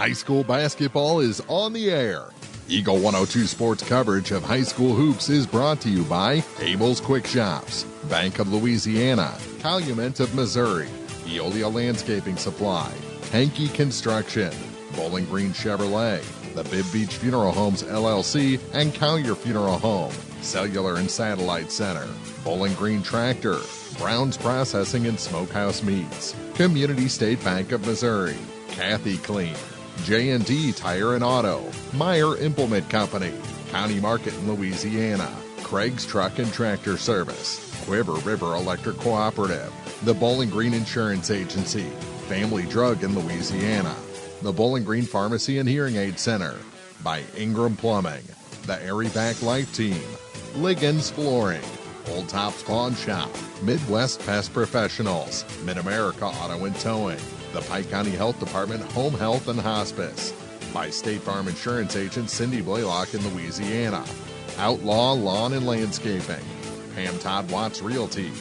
High school basketball is on the air. Eagle 102 sports coverage of high school hoops is brought to you by Abel's Quick Shops, Bank of Louisiana, Calumet of Missouri, Eolia Landscaping Supply, Hankey Construction, Bowling Green Chevrolet, the Bibb Beach Funeral Homes LLC, and Collier Funeral Home, Cellular and Satellite Center, Bowling Green Tractor, Brown's Processing and Smokehouse Meats, Community State Bank of Missouri, Kathy Clean, J&D Tire and Auto, Meyer Implement Company, County Market in Louisiana, Craig's Truck and Tractor Service, Quiver River Electric Cooperative, the Bowling Green Insurance Agency, Family Drug in Louisiana, the Bowling Green Pharmacy and Hearing Aid Center, by Ingram Plumbing, the Airyback Life Team, Liggins Flooring, Old Tops Pawn Shop, Midwest Pest Professionals, Mid-America Auto and Towing, the Pike County Health Department Home Health and Hospice, by State Farm Insurance Agent Cindy Blaylock in Louisiana, Outlaw Lawn and Landscaping, Pam Todd Watts Realty,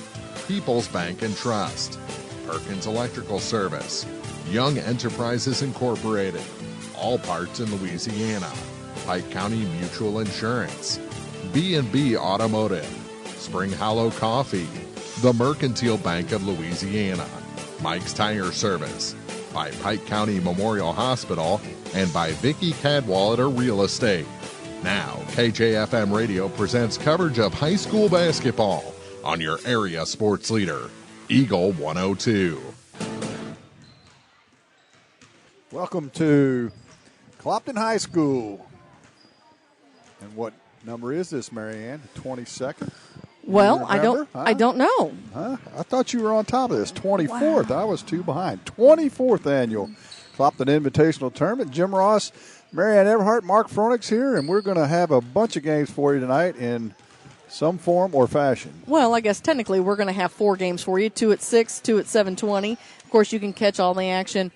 People's Bank and Trust, Perkins Electrical Service, Young Enterprises Incorporated, All Parts in Louisiana, Pike County Mutual Insurance, B&B Automotive, Spring Hollow Coffee, the Mercantile Bank of Louisiana, Mike's Tire Service, by Pike County Memorial Hospital, and by Vicky Cadwallader Real Estate. Now, KJFM Radio presents coverage of high school basketball on your area sports leader, Eagle 102. Welcome to Clopton High School. And what number is this, Marianne? 22nd? Well, I don't know. Huh? I thought you were on top of this. 24th. Wow. I was two behind. 24th annual Clopton Invitational Tournament. Jim Ross, Marianne Everhart, Mark Fronix here, and we're going to have a bunch of games for you tonight in some form or fashion. Well, I guess technically we're going to have 4 games for you, 2 at 6, 2 at 7:20. Of course, you can catch all the action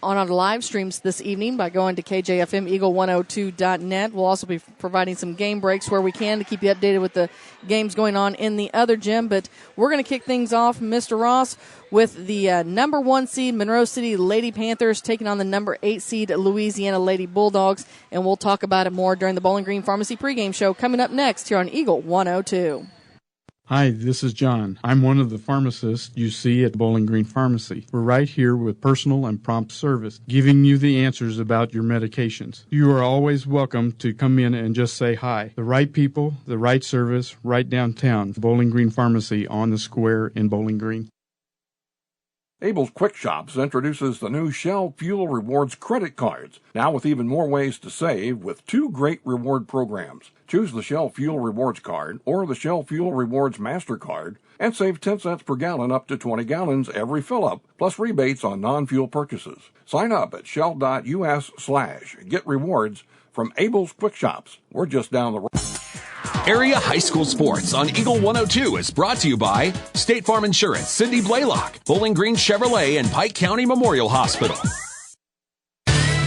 on our live streams this evening by going to KJFM Eagle102.net. We'll also be providing some game breaks where we can to keep you updated with the games going on in the other gym. But we're going to kick things off, Mr. Ross, with the number 1 seed Monroe City Lady Panthers taking on the number 8 seed Louisiana Lady Bulldogs. And we'll talk about it more during the Bowling Green Pharmacy pregame show coming up next here on Eagle 102. Hi, this is John. I'm one of the pharmacists you see at Bowling Green Pharmacy. We're right here with personal and prompt service, giving you the answers about your medications. You are always welcome to come in and just say hi. The right people, the right service, right downtown. Bowling Green Pharmacy on the square in Bowling Green. Abel's Quick Shops introduces the new Shell Fuel Rewards credit cards, now with even more ways to save with 2 great reward programs. Choose the Shell Fuel Rewards card or the Shell Fuel Rewards MasterCard and save 10 cents per gallon up to 20 gallons every fill-up, plus rebates on non-fuel purchases. Sign up at shell.us/get rewards from Abel's Quick Shops. We're just down the road. Area High School Sports on Eagle 102 is brought to you by State Farm Insurance, Cindy Blaylock, Bowling Green Chevrolet, and Pike County Memorial Hospital.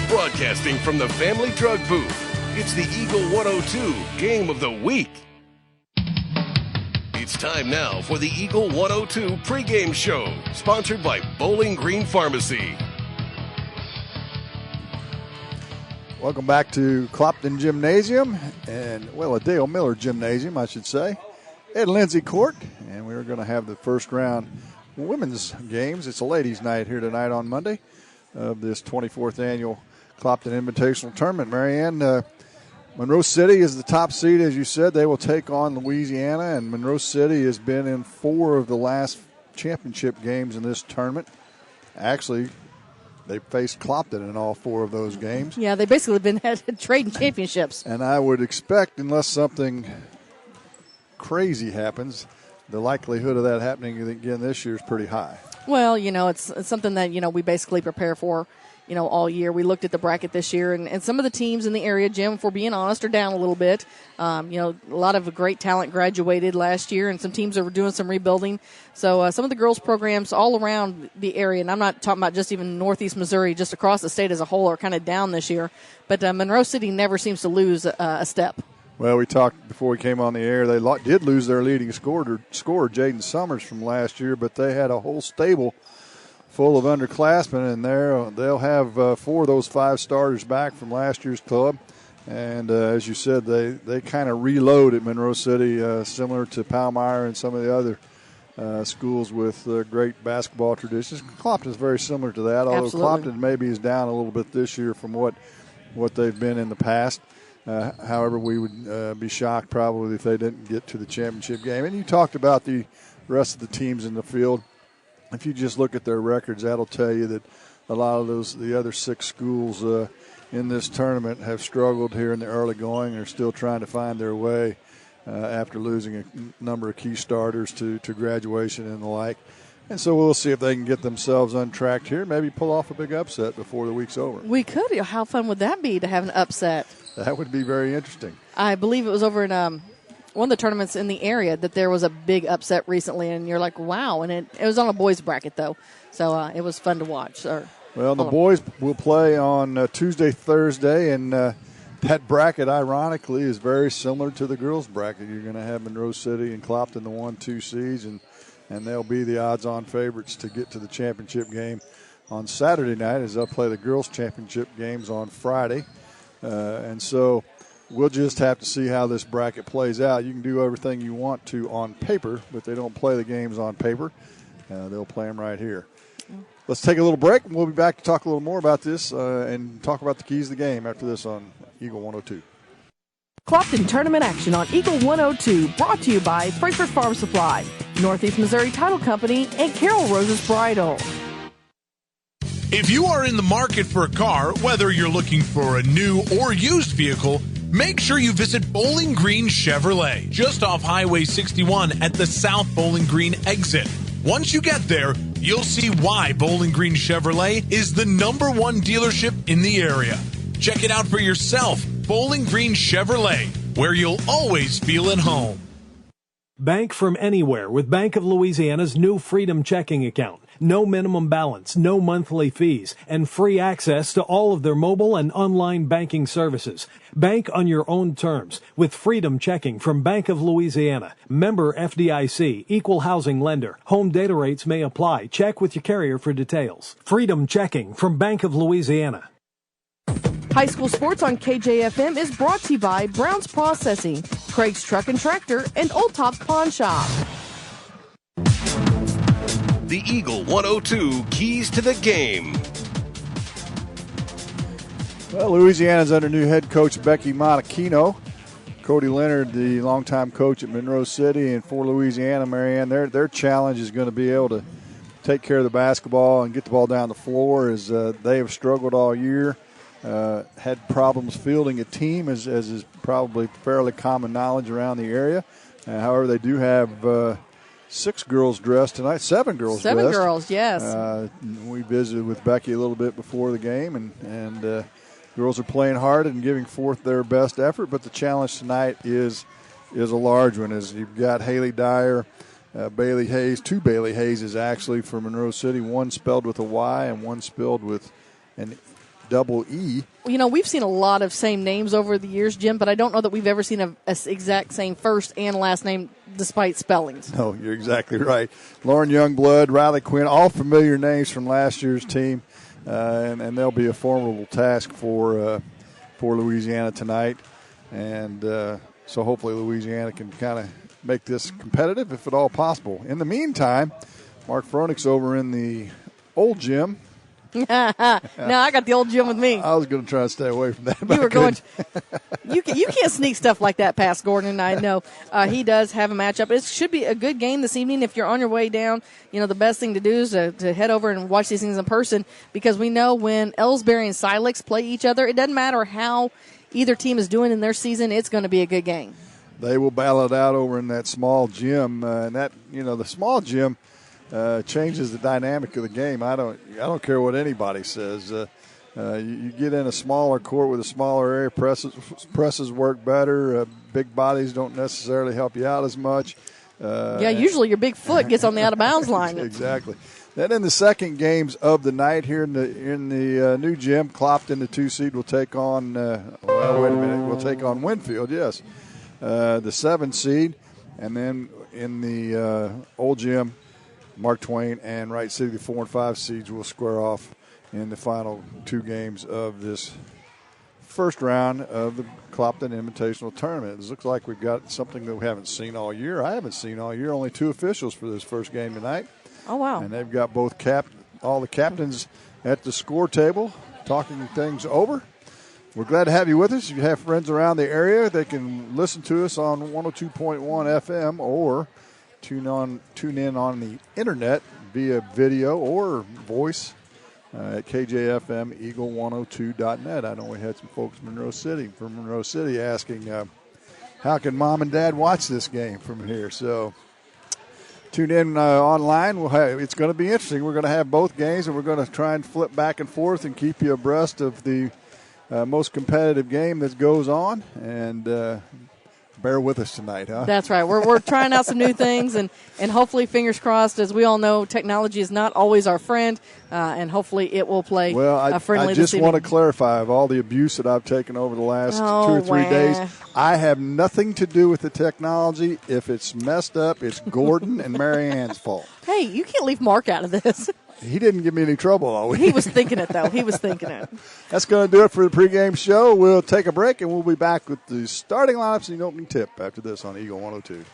Broadcasting from the Family Drug Booth, it's the Eagle 102 Game of the Week. It's time now for the Eagle 102 pregame show, sponsored by Bowling Green Pharmacy. Welcome back to Clopton Gymnasium, and, a Dale Miller Gymnasium, I should say, at Lindsay Court. And we're going to have the first round women's games. It's a ladies' night here tonight on Monday of this 24th annual Clopton Invitational Tournament. Marianne, Monroe City is the top seed, as you said. They will take on Louisiana, and Monroe City has been in 4 of the last championship games in this tournament. Actually, they faced Clopton in all 4 of those games. Yeah, they basically been trading championships. And I would expect, unless something crazy happens, the likelihood of that happening again this year is pretty high. Well, it's something that, we basically prepare for, all year. We looked at the bracket this year, and some of the teams in the area, Jim, if we're being honest, are down a little bit. A lot of great talent graduated last year, and some teams are doing some rebuilding. So some of the girls' programs all around the area, and I'm not talking about just even northeast Missouri, just across the state as a whole, are kind of down this year. But Monroe City never seems to lose a step. Well, we talked before we came on the air. They did lose their leading scorer, Jaden Summers, from last year, but they had a whole stable full of underclassmen, and they'll have 4 of those 5 starters back from last year's club. And as you said, they kind of reload at Monroe City, similar to Palmyra and some of the other schools with great basketball traditions. Clopton is very similar to that, although Absolutely. Clopton maybe is down a little bit this year from what they've been in the past. However, we would be shocked probably if they didn't get to the championship game. And you talked about the rest of the teams in the field. If you just look at their records, that'll tell you that a lot of the other 6 schools in this tournament have struggled here in the early going and are still trying to find their way after losing a number of key starters to graduation and the like. And so we'll see if they can get themselves untracked here, maybe pull off a big upset before the week's over. We could. How fun would that be to have an upset? That would be very interesting. I believe it was over in one of the tournaments in the area that there was a big upset recently, and you're like, wow. And it was on a boys bracket, though, so it was fun to watch. Well, the boys will play on Tuesday, Thursday, and that bracket, ironically, is very similar to the girls' bracket. You're going to have Monroe City and Clopton, the 1-2 seeds, and they'll be the odds-on favorites to get to the championship game on Saturday night, as they'll play the girls' championship games on Friday. And so we'll just have to see how this bracket plays out. You can do everything you want to on paper, but they don't play the games on paper. They'll play them right here. Let's take a little break, and we'll be back to talk a little more about this and talk about the keys to the game after this on Eagle 102. Clopton tournament action on Eagle 102, brought to you by Frankfort Farm Supply, Northeast Missouri Title Company, and Carol Rose's Bridal. If you are in the market for a car, whether you're looking for a new or used vehicle, make sure you visit Bowling Green Chevrolet, just off Highway 61 at the South Bowling Green exit. Once you get there, you'll see why Bowling Green Chevrolet is the #1 dealership in the area. Check it out for yourself. Bowling Green Chevrolet, where you'll always feel at home. Bank from anywhere with Bank of Louisiana's new Freedom checking account. No minimum balance, no monthly fees, and free access to all of their mobile and online banking services. Bank on your own terms with Freedom checking from Bank of Louisiana. Member FDIC, equal housing lender. Home data rates may apply. Check with your carrier for details. Freedom checking from Bank of Louisiana. High school sports on KJFM is brought to you by Brown's Processing, Craig's Truck and Tractor, and Old Top's Pawn Shop. The Eagle 102 keys to the game. Well, Louisiana's under new head coach Becky Monachino. Cody Leonard, the longtime coach at Monroe City, and for Louisiana, Marianne, their challenge is going to be able to take care of the basketball and get the ball down the floor, as they have struggled all year. Had problems fielding a team, as is probably fairly common knowledge around the area. However, they do have 6 girls dressed tonight, 7 girls dressed. 7 girls, yes. We visited with Becky a little bit before the game, and girls are playing hard and giving forth their best effort, but the challenge tonight is a large one, as you've got Haley Dyer, Bailey Hayes, 2 Bailey Hayes actually from Monroe City, one spelled with a Y and one spelled with an double E. You know, we've seen a lot of same names over the years, Jim, but I don't know that we've ever seen a exact same first and last name despite spellings. No, you're exactly right. Lauren Youngblood, Riley Quinn, all familiar names from last year's team, and they'll be a formidable task for Louisiana tonight. And so hopefully Louisiana can kind of make this competitive, if at all possible. In the meantime, Mark Froenick's over in the old gym. No, I got the old gym with me. I was going to try to stay away from that. You were going. You can't sneak stuff like that past Gordon, and I know he does have a matchup. It should be a good game this evening. If you're on your way down, you know the best thing to do is to head over and watch these things in person, because we know when Ellsbury and Silex play each other, it doesn't matter how either team is doing in their season. It's going to be a good game. They will battle it out over in that small gym, and that the small gym changes the dynamic of the game. I don't care what anybody says. You get in a smaller court with a smaller area, presses work better. Big bodies don't necessarily help you out as much. Usually your big foot gets on the out of bounds line. Exactly. Then in the second games of the night here in the new gym, Clopton, the 2 seed, will take on. We'll take on Winfield. Yes, the 7 seed, and then in the old gym, Mark Twain and Wright City, the 4 and 5 seeds, will square off in the final 2 games of this first round of the Clopton Invitational Tournament. It looks like we've got something that we haven't seen all year. I haven't seen all year. Only 2 officials for this first game tonight. Oh, wow. And they've got all the captains at the score table talking things over. We're glad to have you with us. If you have friends around the area, they can listen to us on 102.1 FM or tune in on the internet via video or voice at KJFM Eagle102.net. I know we had some folks from Monroe City asking how can Mom and Dad watch this game from here. So tune in online. It's going to be interesting. We're going to have both games, and we're going to try and flip back and forth and keep you abreast of the most competitive game that goes on. And bear with us tonight, huh? That's right. We're trying out some new things, and hopefully, fingers crossed, as we all know, technology is not always our friend, and hopefully it will play friendly. I just want to clarify, of all the abuse that I've taken over the last 2 or 3 days, I have nothing to do with the technology. If it's messed up, it's Gordon and Mary Ann's fault. Hey, you can't leave Mark out of this. He didn't give me any trouble all week. He was thinking it, though. He was thinking it. That's going to do it for the pregame show. We'll take a break, and we'll be back with the starting lineups and the opening tip after this on Eagle 102.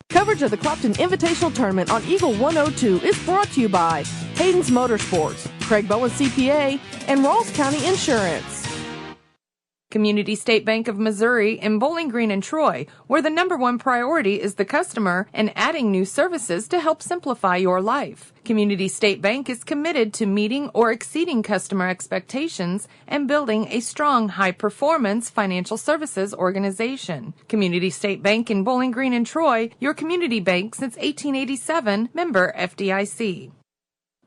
Coverage of the Clopton Invitational Tournament on Eagle 102 is brought to you by Hayden's Motorsports, Craig Bowen CPA, and Rawls County Insurance. Community State Bank of Missouri in Bowling Green and Troy, where the #1 priority is the customer and adding new services to help simplify your life. Community State Bank is committed to meeting or exceeding customer expectations and building a strong, high-performance financial services organization. Community State Bank in Bowling Green and Troy, your community bank since 1887, member FDIC.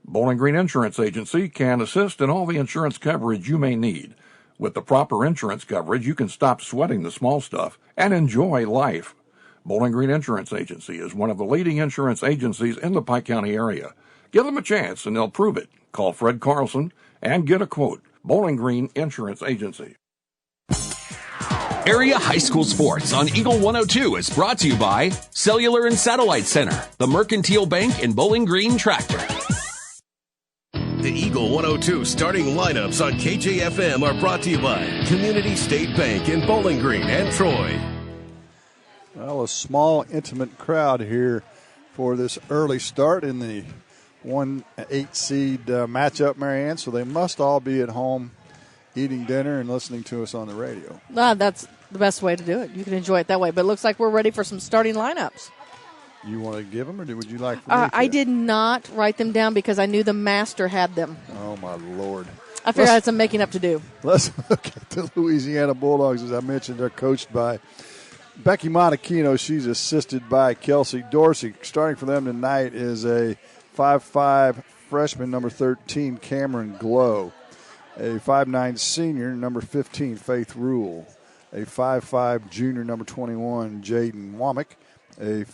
Bowling Green Insurance Agency can assist in all the insurance coverage you may need. With the proper insurance coverage, you can stop sweating the small stuff and enjoy life. Bowling Green Insurance Agency is one of the leading insurance agencies in the Pike County area. Give them a chance and they'll prove it. Call Fred Carlson and get a quote. Bowling Green Insurance Agency. Area High School Sports on Eagle 102 is brought to you by Cellular and Satellite Center, the Mercantile Bank, and Bowling Green Tractor. The Eagle 102 starting lineups on KJFM are brought to you by Community State Bank in Bowling Green and Troy. Well, a small, intimate crowd here for this early start in the 1-8 seed matchup, Marianne, so they must all be at home eating dinner and listening to us on the radio. That's the best way to do it. You can enjoy it that way. But it looks like we're ready for some starting lineups. You want to give them, or would you like for me to? I did not write them down because I knew the master had them. Oh, my Lord. I figured I had some making up to do. Let's look at the Louisiana Bulldogs. As I mentioned, they're coached by Becky Monachino. She's assisted by Kelsey Dorsey. Starting for them tonight is a 5'5 freshman, number 13, Cameron Glow. A 5'9 senior, number 15, Faith Rule. A 5'5 junior, number 21, Jaden Womack. A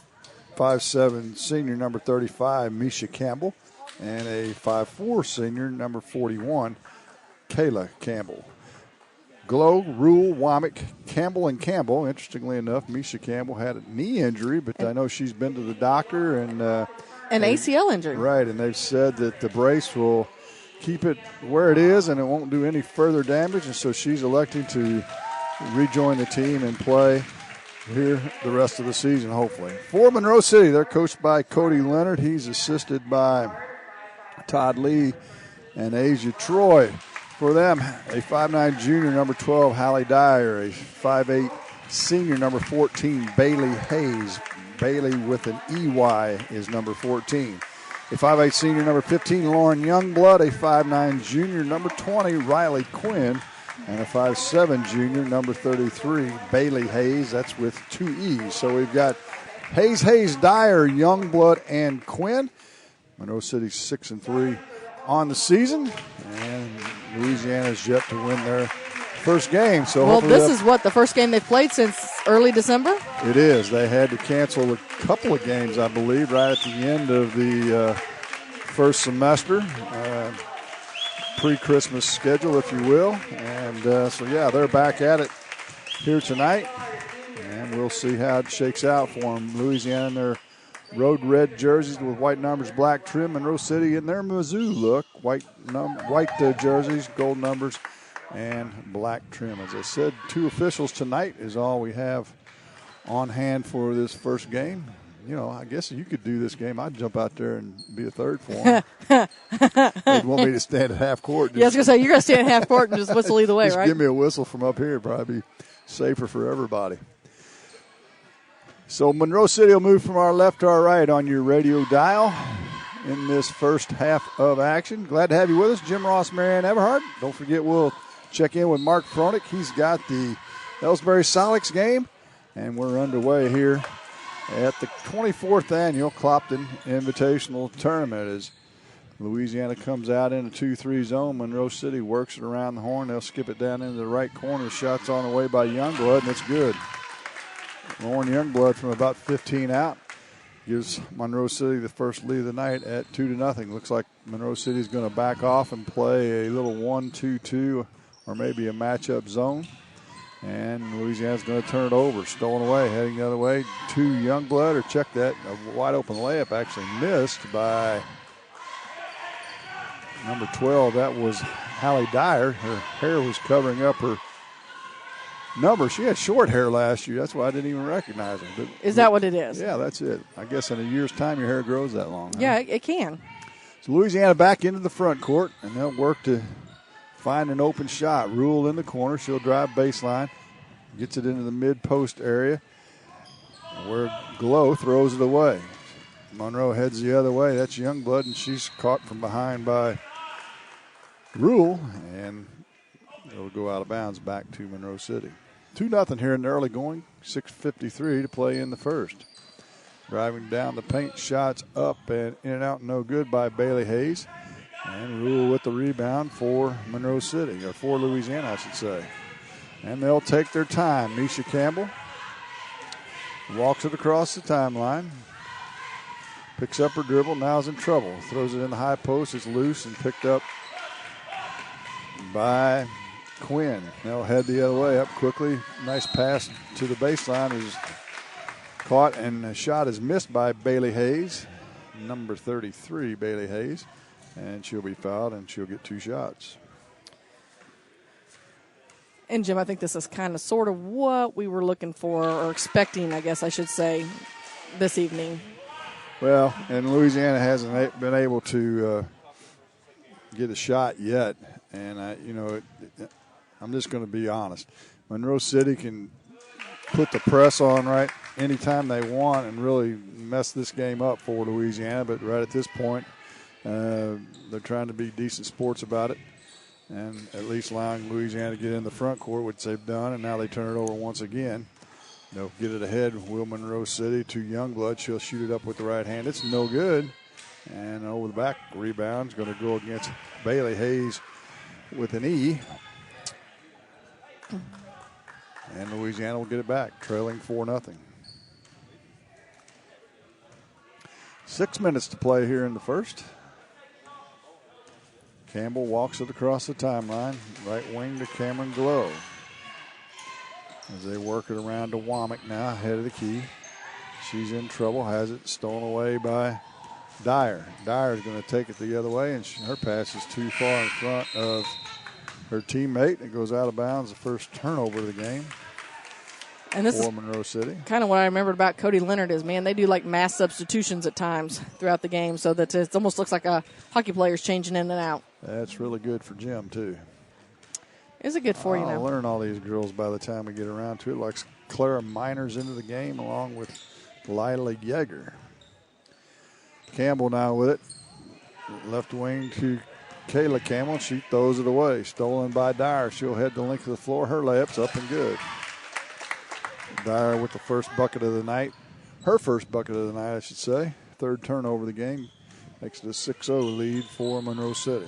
5'7 senior, number 35, Misha Campbell. And a 5'4 senior, number 41, Kayla Campbell. Glow, Rule, Womack, Campbell, and Campbell. Interestingly enough, Misha Campbell had a knee injury, but I know she's been to the doctor. And an ACL injury. Right, and they've said that the brace will keep it where it is and it won't do any further damage. And so she's electing to rejoin the team and play here the rest of the season, hopefully. For Monroe City, they're coached by Cody Leonard. He's assisted by Todd Lee and Asia Troy. For them, a 5'9 junior, number 12, Hallie Dyer. A 5'8 senior, number 14, Bailey Hayes. Bailey with an EY is number 14. A 5'8 senior, number 15, Lauren Youngblood. A 5'9 junior, number 20, Riley Quinn. And a 5'7 junior, number 33, Bailey Hayes. That's with 2 E's. So we've got Hayes, Dyer, Youngblood, and Quinn. Monroe City's 6-3 on the season. And Louisiana's yet to win their first game. So well, this is the first game they've played since early December? It is. They had to cancel a couple of games, I believe, right at the end of the first semester. Pre-Christmas schedule, if you will. And they're back at it here tonight. And we'll see how it shakes out for them. Louisiana in their road red jerseys with white numbers, black trim. Monroe City in their Mizzou look, white jerseys, gold numbers, and black trim. As I said, 2 officials tonight is all we have on hand for this first game. You know, I guess if you could do this game, I'd jump out there and be a third for them. They'd want me to stand at half court. Yeah, I was going to say, you're going to stand at half court and just whistle either way, just right? Give me a whistle from up here. It'd probably be safer for everybody. So Monroe City will move from our left to our right on your radio dial in this first half of action. Glad to have you with us, Jim Ross, Marianne Everhart. Don't forget, we'll check in with Mark Froenick. He's got the Ellsbury Solix game, and we're underway here at the 24th annual Clopton Invitational Tournament as Louisiana comes out in a 2-3 zone. Monroe City works it around the horn. They'll skip it down into the right corner. Shots on the way by Youngblood, and it's good. Lauren Youngblood from about 15 out gives Monroe City the first lead of the night at 2-0. Looks like Monroe City is going to back off and play a little 1-2-2 or maybe a matchup zone. And Louisiana's going to turn it over. Stolen away, heading the other way to Youngblood, or check that. A wide open layup actually missed by number 12. That was Hallie Dyer. Her hair was covering up her number. She had short hair last year. That's why I didn't even recognize her. But is that what it is? Yeah, that's it. I guess in a year's time your hair grows that long. Yeah, huh? it can. So Louisiana back into the front court, and they'll work to find an open shot. Rule in the corner. She'll drive baseline. Gets it into the mid-post area where Glow throws it away. Monroe heads the other way. That's Youngblood, and she's caught from behind by Rule, and it'll go out of bounds back to Monroe City. 2-0 here in the early going. 6:53 to play in the first. Driving down the paint, shots up and in and out, no good by Bailey Hayes. And Rule with the rebound for Monroe City, or for Louisiana, I should say. And they'll take their time. Misha Campbell walks it across the timeline. Picks up her dribble, now is in trouble. Throws it in the high post, it's loose and picked up by Quinn. They'll head the other way up quickly. Nice pass to the baseline is caught, and the shot is missed by Bailey Hayes, number 33, Bailey Hayes. And she'll be fouled, and she'll get 2 shots. And, Jim, I think this is kind of sort of what we were looking for, or expecting, I guess I should say, this evening. Well, and Louisiana hasn't been able to get a shot yet. And, I'm just going to be honest. Monroe City can put the press on right anytime they want and really mess this game up for Louisiana. But right at this point, they're trying to be decent sports about it and at least allowing Louisiana to get in the front court, which they've done, and now they turn it over once again. They'll get it ahead. Will Monroe City to Youngblood. She'll shoot it up with the right hand. It's no good. And over the back rebound is going to go against Bailey Hayes with an E. And Louisiana will get it back, trailing 4-0. 6 minutes to play here in the first. Campbell walks it across the timeline. Right wing to Cameron Glow. As they work it around to Womack now, head of the key. She's in trouble, has it stolen away by Dyer. Dyer is going to take it the other way, and her pass is too far in front of her teammate. It goes out of bounds, the first turnover of the game. And this for is Monroe City. Kind of what I remembered about Cody Leonard is, man, they do like mass substitutions at times throughout the game, so that it almost looks like a hockey player's changing in and out. That's really good for Jim, too. Is it good for you now? I'll learn all these girls by the time we get around to it. Like Clara Miners into the game along with Lila Yeager. Campbell now with it. Left wing to Kayla Campbell. She throws it away. Stolen by Dyer. She'll head the length of the floor. Her layup's up and good. Dyer with the first bucket of the night. Her first bucket of the night, I should say. Third turnover of the game. Makes it a 6-0 lead for Monroe City.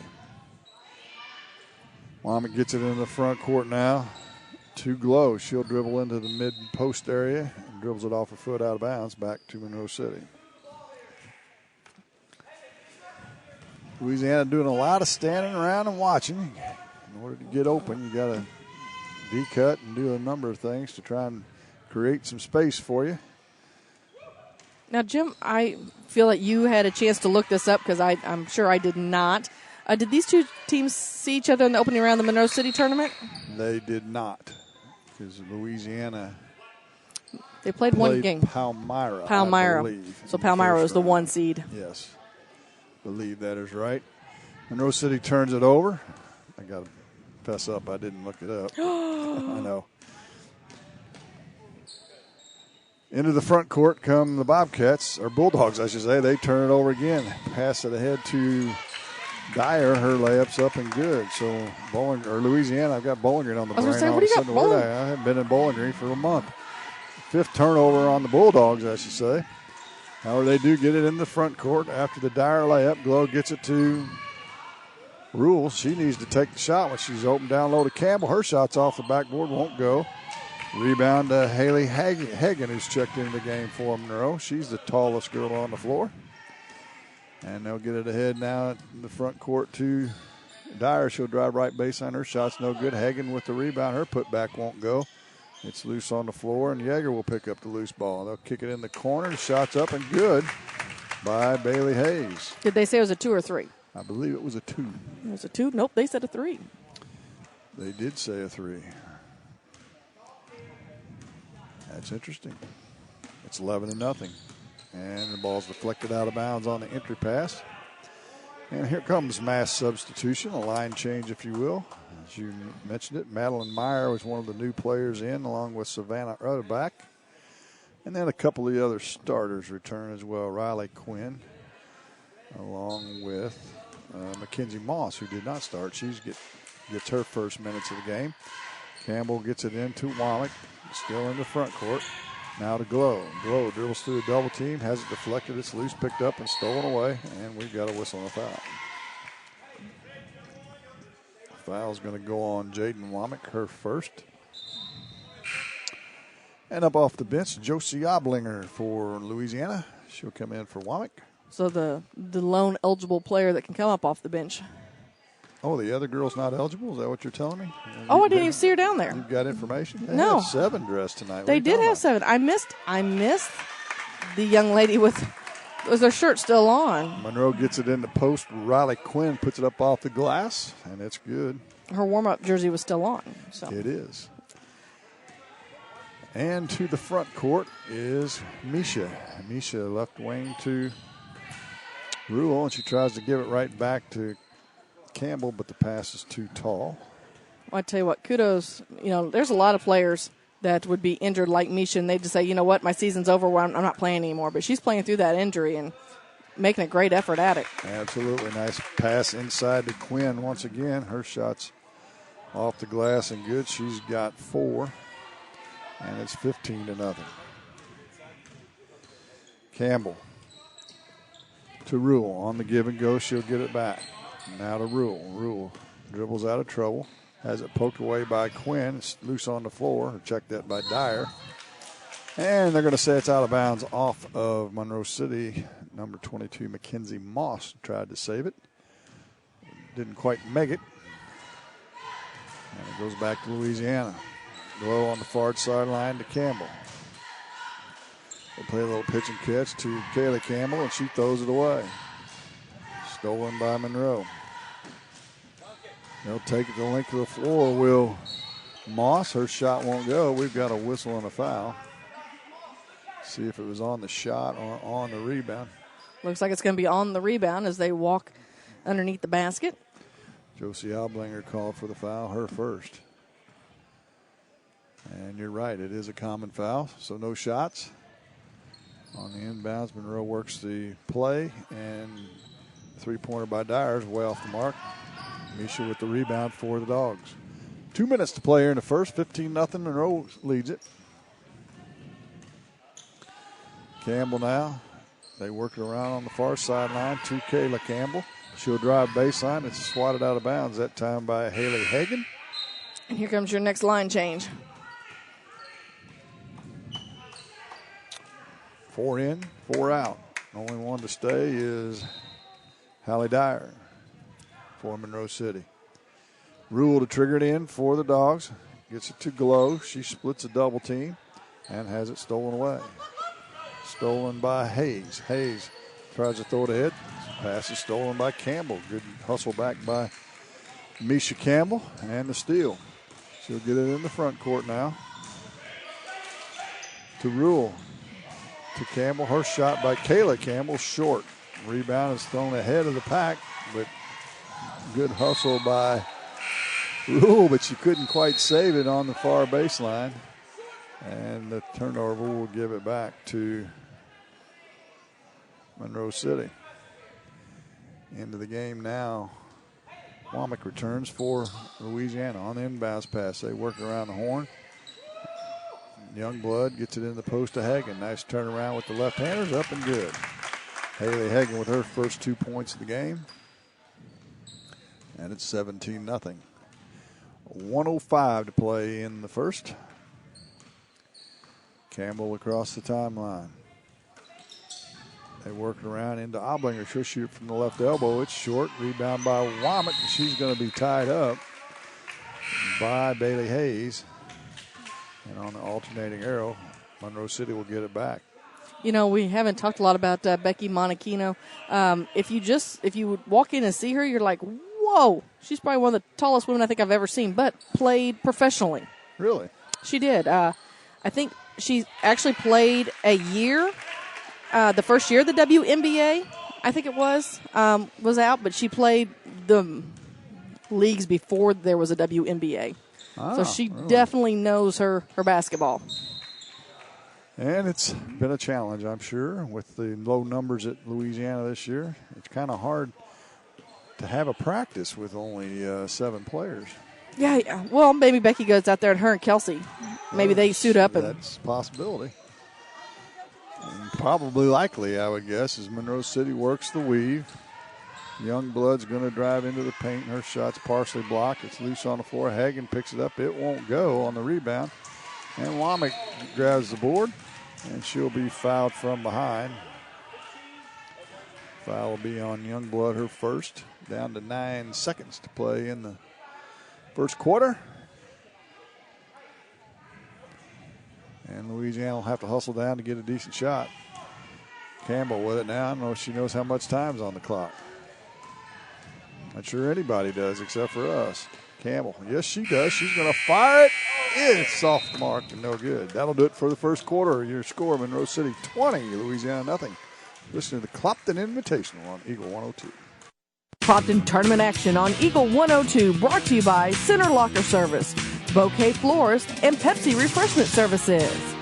Womack gets it in the front court now to Glow. She'll dribble into the mid-post area and dribbles it off her foot out of bounds back to Monroe City. Louisiana doing a lot of standing around and watching. In order to get open, you got to D-cut and do a number of things to try and create some space for you. Now, Jim, I feel like you had a chance to look this up because I'm sure I did not. Did these two teams see each other in the opening round of the Monroe City tournament? They did not, because Louisiana they played one game. Palmyra. So Palmyra is the 1 seed. Yes, believe that is right. Monroe City turns it over. I got to fess up. I didn't look it up. I know. Into the front court come the Bobcats, or Bulldogs, I should say. They turn it over again. Pass it ahead to Dyer. Her layup's up and good. So Louisiana, I've got Bowling Green on the brain. I was going to say, what do you got? I haven't been in Bowling Green for a month. 5th turnover on the Bulldogs, I should say. However, they do get it in the front court after the Dyer layup. Glow gets it to Rule. She needs to take the shot when she's open down low to Campbell. Her shot's off the backboard, won't go. Rebound to Haley Hagan, who's checked into the game for Monroe. She's the tallest girl on the floor. And they'll get it ahead now in the front court to Dyer. She'll drive right baseline. Her shot's no good. Hagan with the rebound. Her putback won't go. It's loose on the floor, and Yeager will pick up the loose ball. They'll kick it in the corner. The shot's up and good by Bailey Hayes. Did they say it was a 2 or 3? I believe it was a 2. It was a 2? Nope, they said a 3. They did say a 3. That's interesting. It's 11-0. And the ball's deflected out of bounds on the entry pass. And here comes mass substitution, a line change, if you will. As you mentioned it, Madeline Meyer was one of the new players in, along with Savannah Rutterback. And then a couple of the other starters return as well. Riley Quinn, along with Mackenzie Moss, who did not start. She gets her first minutes of the game. Campbell gets it into Womack, still in the front court. Now to Glow. Glow dribbles through a double team, has it deflected, it's loose, picked up, and stolen away, and we've got a whistle and a foul. Foul's going to go on Jaden Womack, her first. And up off the bench, Josie Oblinger for Louisiana. She'll come in for Womack. So the lone eligible player that can come up off the bench. Oh, the other girl's not eligible? Is that what you're telling me? Oh, I didn't even see her down there. You've got information? They no. had 7 dressed tonight. They did have 7. I missed the young lady was her shirt still on. Monroe gets it in the post. Riley Quinn puts it up off the glass, and it's good. Her warm-up jersey was still on. So. It is. And to the front court is Misha. Misha left wing to Rule, and she tries to give it right back to Campbell, but the pass is too tall. Well, I tell you what, kudos. There's a lot of players that would be injured like Misha, and they just say, you know what, my season's over, I'm not playing anymore. But she's playing through that injury and making a great effort at it. Absolutely. Nice pass inside to Quinn once again. Her shot's off the glass and good. She's got 4, and it's 15-0. Campbell to Rule on the give and go. She'll get it back. Now to Rule. Rule dribbles out of trouble. Has it poked away by Quinn. It's loose on the floor. Check that by Dyer. And they're going to say it's out of bounds off of Monroe City. Number 22, Mackenzie Moss, tried to save it. Didn't quite make it. And it goes back to Louisiana. Glow on the far sideline to Campbell. They play a little pitch and catch to Kaylee Campbell, and she throws it away. Stolen by Monroe. They'll take it the length of the floor. Will Moss, her shot won't go. We've got a whistle and a foul. See if it was on the shot or on the rebound. Looks like it's going to be on the rebound as they walk underneath the basket. Josie Oblinger called for the foul, her first. And you're right, it is a common foul, so no shots. On the inbounds, Monroe works the play, and three-pointer by Dyer is way off the mark. Misha with the rebound for the Dogs. 2 minutes to play here in the first, 15-0. Monroe leads it. Campbell now. They work it around on the far sideline to Kayla Campbell. She'll drive baseline. It's swatted out of bounds that time by Haley Hagan. And here comes your next line change. 4 in, 4 out. Only one to stay is Hallie Dyer for Monroe City. Rule to trigger it in for the Dogs. Gets it to Glow. She splits a double team and has it stolen away. stolen by Hayes. Hayes tries to throw it ahead. Pass is stolen by Campbell. Good hustle back by Misha Campbell, and the steal. She'll get it in the front court now. To Rule. To Campbell. Her shot by Kayla Campbell, short. Rebound is thrown ahead of the pack, but good hustle by Rule, but she couldn't quite save it on the far baseline. And the turnover will give it back to Monroe City. Into the game now. Womack returns for Louisiana on the inbounds pass. They work around the horn. Youngblood gets it in the post to Hagan. Nice turnaround with the left-handers, up and good. Haley Hagan with her first 2 points of the game. And it's 17-0. 1:05 to play in the first. Campbell across the timeline. They work it around into Oblinger. She'll shoot from the left elbow. It's short. Rebound by Womack. She's going to be tied up by Bailey Hayes. And on the alternating arrow, Monroe City will get it back. You know, we haven't talked a lot about Becky Monachino. If you would walk in and see her, you're like, whoa. She's probably one of the tallest women I think I've ever seen, but played professionally. Really? She did. I think she actually played a year. The first year the WNBA, I think it was out, but she played the leagues before there was a WNBA. So she definitely knows her basketball. And it's been a challenge, I'm sure, with the low numbers at Louisiana this year. It's kind of hard to have a practice with only 7 players. Yeah. Well, maybe Becky goes out there and her and Kelsey, maybe they suit up. That's a possibility. And probably likely, I would guess, as Monroe City works the weave. Youngblood's going to drive into the paint. Her shot's partially blocked. It's loose on the floor. Hagan picks it up. It won't go on the rebound. And Womack grabs the board, and she'll be fouled from behind. Foul will be on Youngblood, her first. Down to 9 seconds to play in the first quarter. And Louisiana will have to hustle down to get a decent shot. Campbell with it now. I don't know if she knows how much time's on the clock. Not sure anybody does except for us. Campbell, yes, she does. She's going to fire it. It's off the mark and no good. That'll do it for the first quarter. Your score, Monroe City 20, Louisiana nothing. Listen to the Clopton Invitational on Eagle 102. Clopton tournament action on Eagle 102, brought to you by Center Locker Service, Bouquet Florist, and Pepsi Refreshment Services.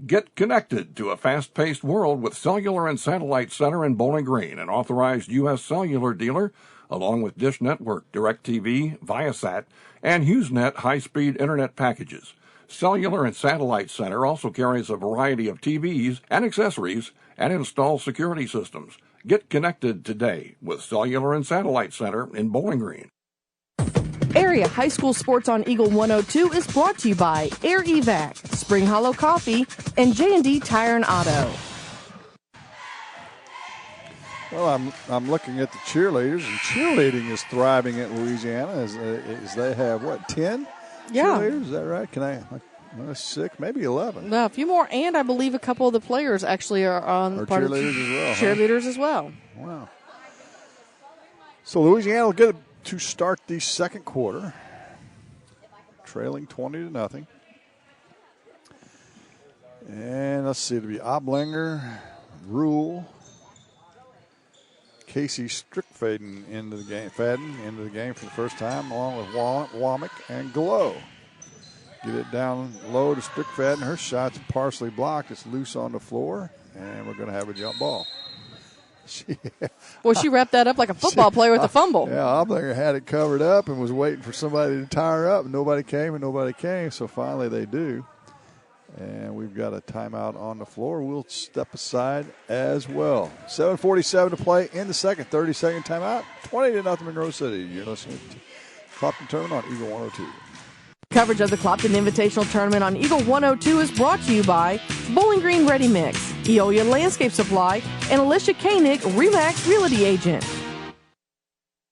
Get connected to a fast-paced world with Cellular and Satellite Center in Bowling Green, an authorized U.S. cellular dealer, along with Dish Network, DirecTV, Viasat, and HughesNet high-speed internet packages. Cellular and Satellite Center also carries a variety of TVs and accessories and installs security systems. Get connected today with Cellular and Satellite Center in Bowling Green. Area High School Sports on Eagle 102 is brought to you by Air Evac, Spring Hollow Coffee, and J&D Tire and Auto. Well, I'm looking at the cheerleaders, and cheerleading is thriving at Louisiana as they have, 10 cheerleaders? Is that right? Can I 6, maybe 11. No, a few more, and I believe a couple of the players actually are on part cheerleaders as well. Cheerleaders as well. Wow. So Louisiana will get to start the second quarter, trailing 20-0. And let's see, it'll be Oblinger, Rule, Casey Strickfaden into the game. Fadden into the game for the first time, along with Womack and Glow. Get it down low to Strickfaden. Her shot's partially blocked. It's loose on the floor, and we're going to have a jump ball. Well, she wrapped that up like a football player with a fumble. Yeah, Oblinger had it covered up and was waiting for somebody to tie her up. Nobody came, so finally they do. And we've got a timeout on the floor. We'll step aside as well. 7:47 to play in the second. 30-second timeout. 20-0 Monroe City. You're listening to Clopton Tournament on Eagle 102. Coverage of the Clopton Invitational Tournament on Eagle 102 is brought to you by Bowling Green Ready Mix, Eolia Landscape Supply, and Alicia Koenig, RE/MAX Realty Agent.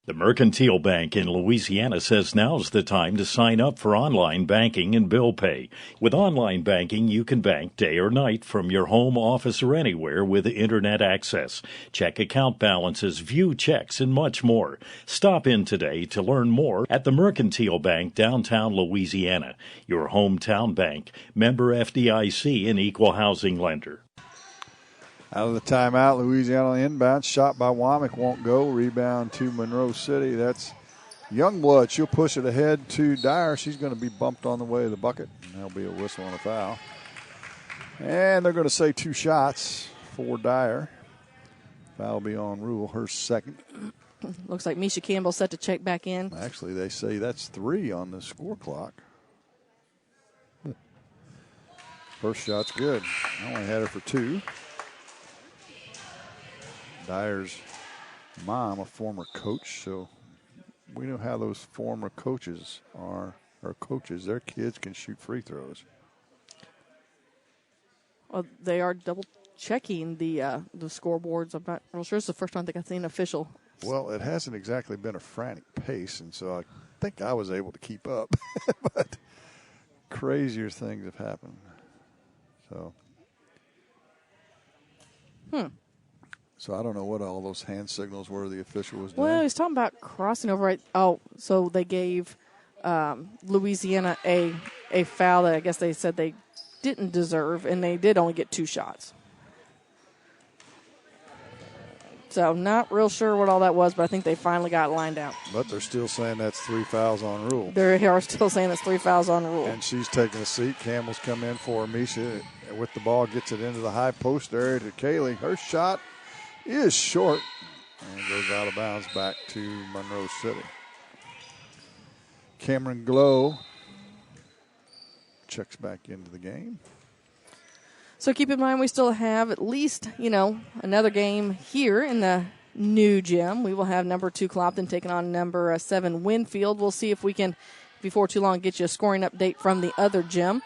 The Mercantile Bank in Louisiana says now's the time to sign up for online banking and bill pay. With online banking, you can bank day or night from your home, office, or anywhere with internet access. Check account balances, view checks, and much more. Stop in today to learn more at the Mercantile Bank, downtown Louisiana. Your hometown bank, member FDIC, and equal housing lender. Out of the timeout, Louisiana inbound. Shot by Womack, won't go. Rebound to Monroe City. That's Youngblood. She'll push it ahead to Dyer. She's going to be bumped on the way to the bucket. And there'll be a whistle and a foul. And they're going to say 2 shots for Dyer. Foul will be on Rule, her second. Looks like Misha Campbell set to check back in. Actually, they say that's 3 on the score clock. First shot's good. I only had her for 2. Dyer's mom, a former coach, so we know how those former coaches are, or coaches, their kids can shoot free throws. Well, they are double checking the scoreboards. I'm not real sure. It's the first time I think I've seen official. Well, it hasn't exactly been a frantic pace, and so I think I was able to keep up. But crazier things have happened. So. So I don't know what all those hand signals were the official was doing. Well, he's talking about crossing over. So they gave Louisiana a foul that I guess they said they didn't deserve, and they did only get 2 shots. So not real sure what all that was, but I think they finally got lined out. But they're still saying that's 3 fouls on Rule. They are still saying that's 3 fouls on Rule. And she's taking a seat. Campbell's come in for Misha with the ball, gets it into the high post area to Kaylee. Her shot is short and goes out of bounds back to Monroe City. Cameron Glow checks back into the game. So keep in mind we still have at least, another game here in the new gym. We will have number 2 Clopton taking on number 7 Winfield. We'll see if we can, before too long, get you a scoring update from the other gym.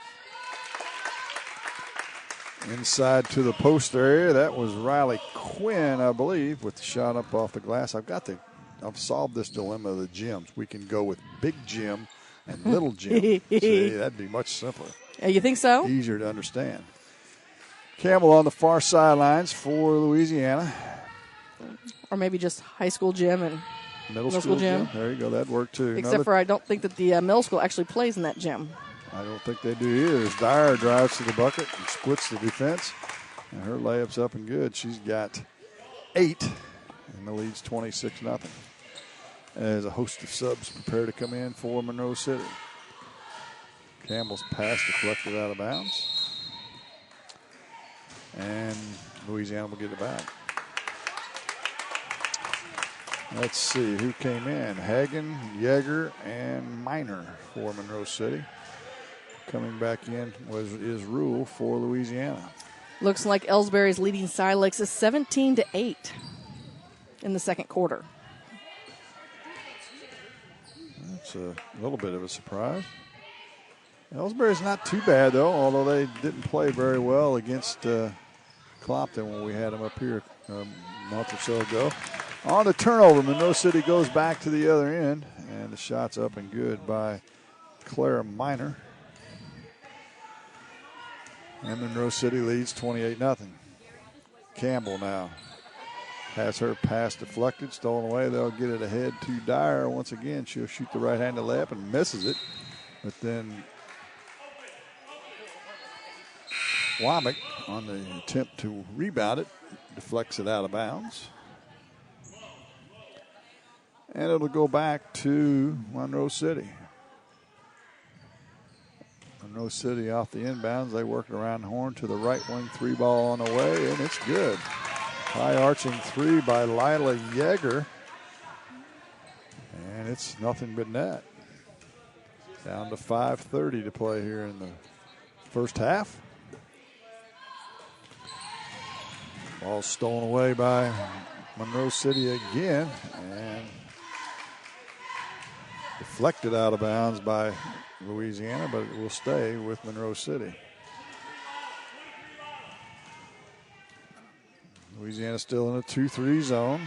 Inside to the post area, that was Riley Quinn, I believe, with the shot up off the glass. I've solved this dilemma of the gyms. We can go with big gym and little gym. See, that'd be much simpler. You think so? Easier to understand. Campbell on the far sidelines for Louisiana. Or maybe just high school gym and middle school gym. There you go. That'd work too. Except for I don't think that the middle school actually plays in that gym. I don't think they do either. As Dyer drives to the bucket and splits the defense. And her layup's up and good. She's got 8, and the lead's 26-0. As a host of subs prepare to come in for Monroe City. Campbell's pass deflected out of bounds. And Louisiana will get it back. Let's see who came in. Hagen, Yeager, and Miner for Monroe City. Coming back in is Rule for Louisiana. Looks like Ellsbury's leading Silex is 17-8 in the second quarter. That's a little bit of a surprise. Ellsbury's not too bad, though, although they didn't play very well against Clopton when we had them up here a month or so ago. On the turnover, Monroe City goes back to the other end, and the shot's up and good by Clara Miner. And Monroe City leads 28-0. Campbell now has her pass deflected, stolen away. They'll get it ahead to Dyer. Once again, she'll shoot the right-handed layup and misses it. But then Womack, on the attempt to rebound it, deflects it out of bounds. And it'll go back to Monroe City. Monroe City off the inbounds. They work around the horn to the right wing, 3 ball on the way, and it's good. High arching 3 by Lila Yeager. And it's nothing but net. Down to 5:30 to play here in the first half. Ball stolen away by Monroe City again, and deflected out of bounds by Louisiana, but it will stay with Monroe City. Louisiana still in a 2-3 zone.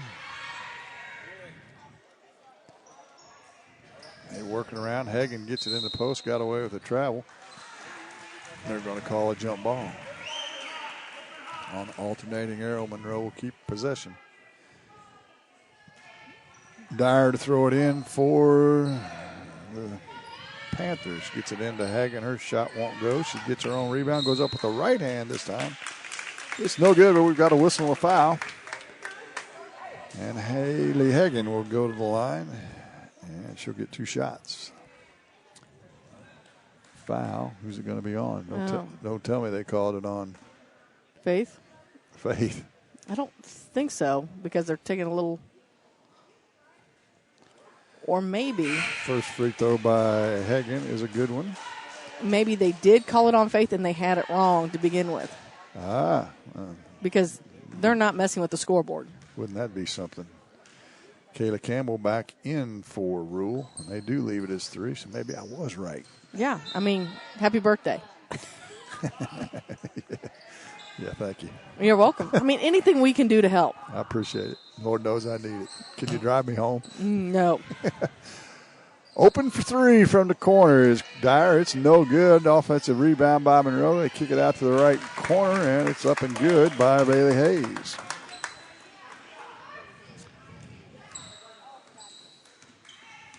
working around. Hagan gets it in the post, got away with the travel. They're going to call a jump ball. On alternating arrow, Monroe will keep possession. Dyer to throw it in for the Panthers. Gets it into Hagan. Her shot won't go. She gets her own rebound. Goes up with the right hand this time. It's no good, but we've got a whistle and a foul. And Haley Hagan will go to the line, and she'll get 2 shots. Foul. Who's it going to be on? Don't tell me they called it on. Faith? Faith. I don't think so, because they're taking a little. Or maybe. First free throw by Hagan is a good one. Maybe they did call it on Faith and they had it wrong to begin with. Because they're not messing with the scoreboard. Wouldn't that be something? Kayla Campbell back in for Rule. And they do leave it as 3, so maybe I was right. Yeah, I mean, happy birthday. Yeah, thank you. You're welcome. I mean, anything we can do to help. I appreciate it. Lord knows I need it. Can you drive me home? No. Open for 3 from the corner is Dyer. It's no good. Offensive rebound by Monroe. They kick it out to the right corner, and it's up and good by Bailey Hayes.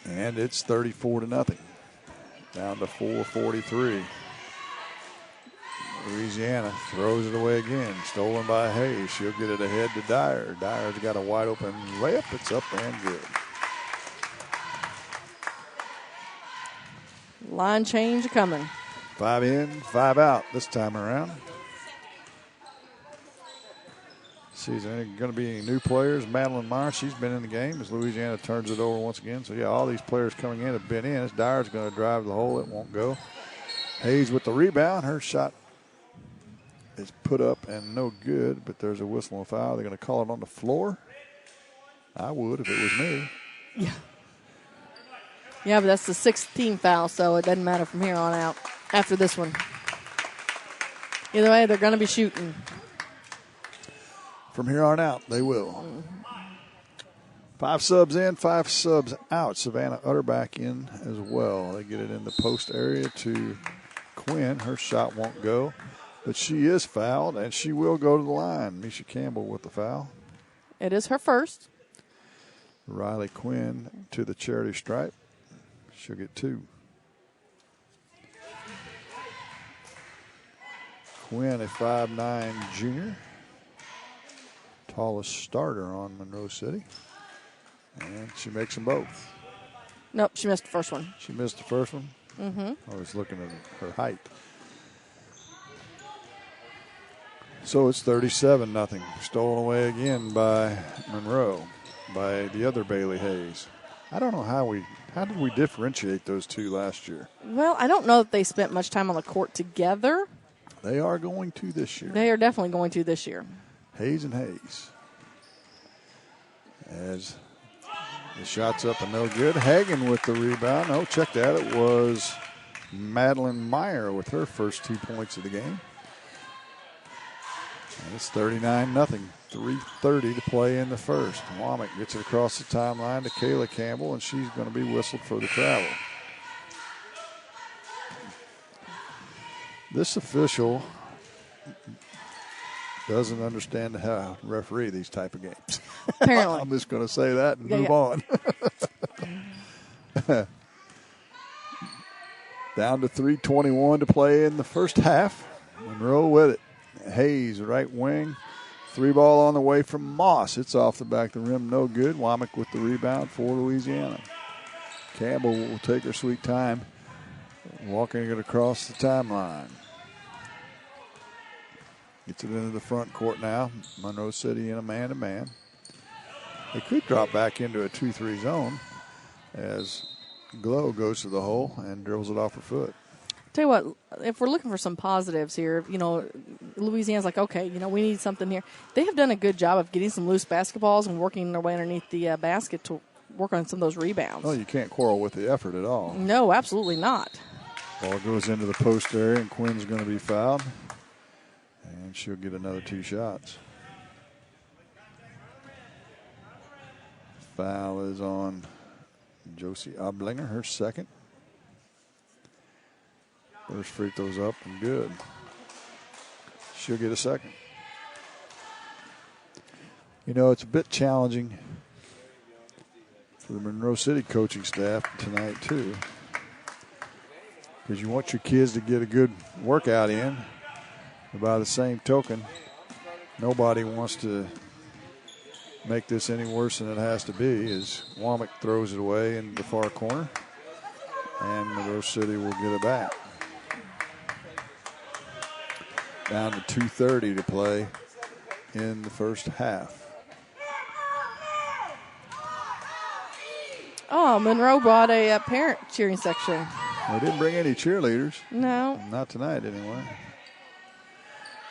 And it's 34-0. Down to 4:43. Louisiana throws it away again. Stolen by Hayes. She'll get it ahead to Dyer. Dyer's got a wide open layup. It's up and good. Line change coming. 5 in, 5 out this time around. See, is there going to be any new players? Madeline Meyer, she's been in the game as Louisiana turns it over once again. So, yeah, all these players coming in have been in. As Dyer's going to drive the hole. It won't go. Hayes with the rebound. Her shot is put up and no good, but there's a whistle and a foul. They're going to call it on the floor. I would if it was me. Yeah. Yeah, but that's the 16th foul, so it doesn't matter from here on out after this one. Either way, they're going to be shooting. From here on out, they will. 5 subs in, 5 subs out. Savannah Utterback in as well. They get it in the post area to Quinn. Her shot won't go, but she is fouled, and she will go to the line. Misha Campbell with the foul. It is her first. Riley Quinn to the charity stripe. She'll get 2. Quinn, a 5'9" junior. Tallest starter on Monroe City. And she makes them both. Nope, she missed the first one. She missed the first one? Mm-hmm. I was looking at her height. So it's 37-0. Stolen away again by Monroe, by the other Bailey Hayes. I don't know how did we differentiate those two last year? Well, I don't know that they spent much time on the court together. They are going to this year. They are definitely going to this year. Hayes and Hayes. As the shot's up and no good. Hagan with the rebound. Oh, check that. It was Madeline Meyer with her first 2 points of the game. And it's 39-0. 3:30 to play in the first. Womack gets it across the timeline to Kayla Campbell, and she's going to be whistled for the travel. This official doesn't understand how to referee these type of games. Apparently. I'm just going to say that and move on. Down to 3:21 to play in the first half. Monroe with it. Hayes, right wing. 3 ball on the way from Moss. It's off the back of the rim, no good. Womack with the rebound for Louisiana. Campbell will take her sweet time, walking it across the timeline. Gets it into the front court now. Monroe City in a man-to-man. They could drop back into a 2-3 zone as Glow goes to the hole and dribbles it off her foot. Tell you what, if we're looking for some positives here, Louisiana's like, okay, we need something here. They have done a good job of getting some loose basketballs and working their way underneath the basket to work on some of those rebounds. Oh, you can't quarrel with the effort at all. No, absolutely not. Ball goes into the post area, and Quinn's going to be fouled. And she'll get another 2 shots. Foul is on Josie Oblinger, her second. First free throw's up and good. She'll get a second. You know, it's a bit challenging for the Monroe City coaching staff tonight, too, because you want your kids to get a good workout in. But by the same token, nobody wants to make this any worse than it has to be, as Womack throws it away in the far corner, and Monroe City will get it back. Down to 2:30 to play in the first half. Oh, Monroe brought a parent cheering section. They didn't bring any cheerleaders. No. Not tonight, anyway.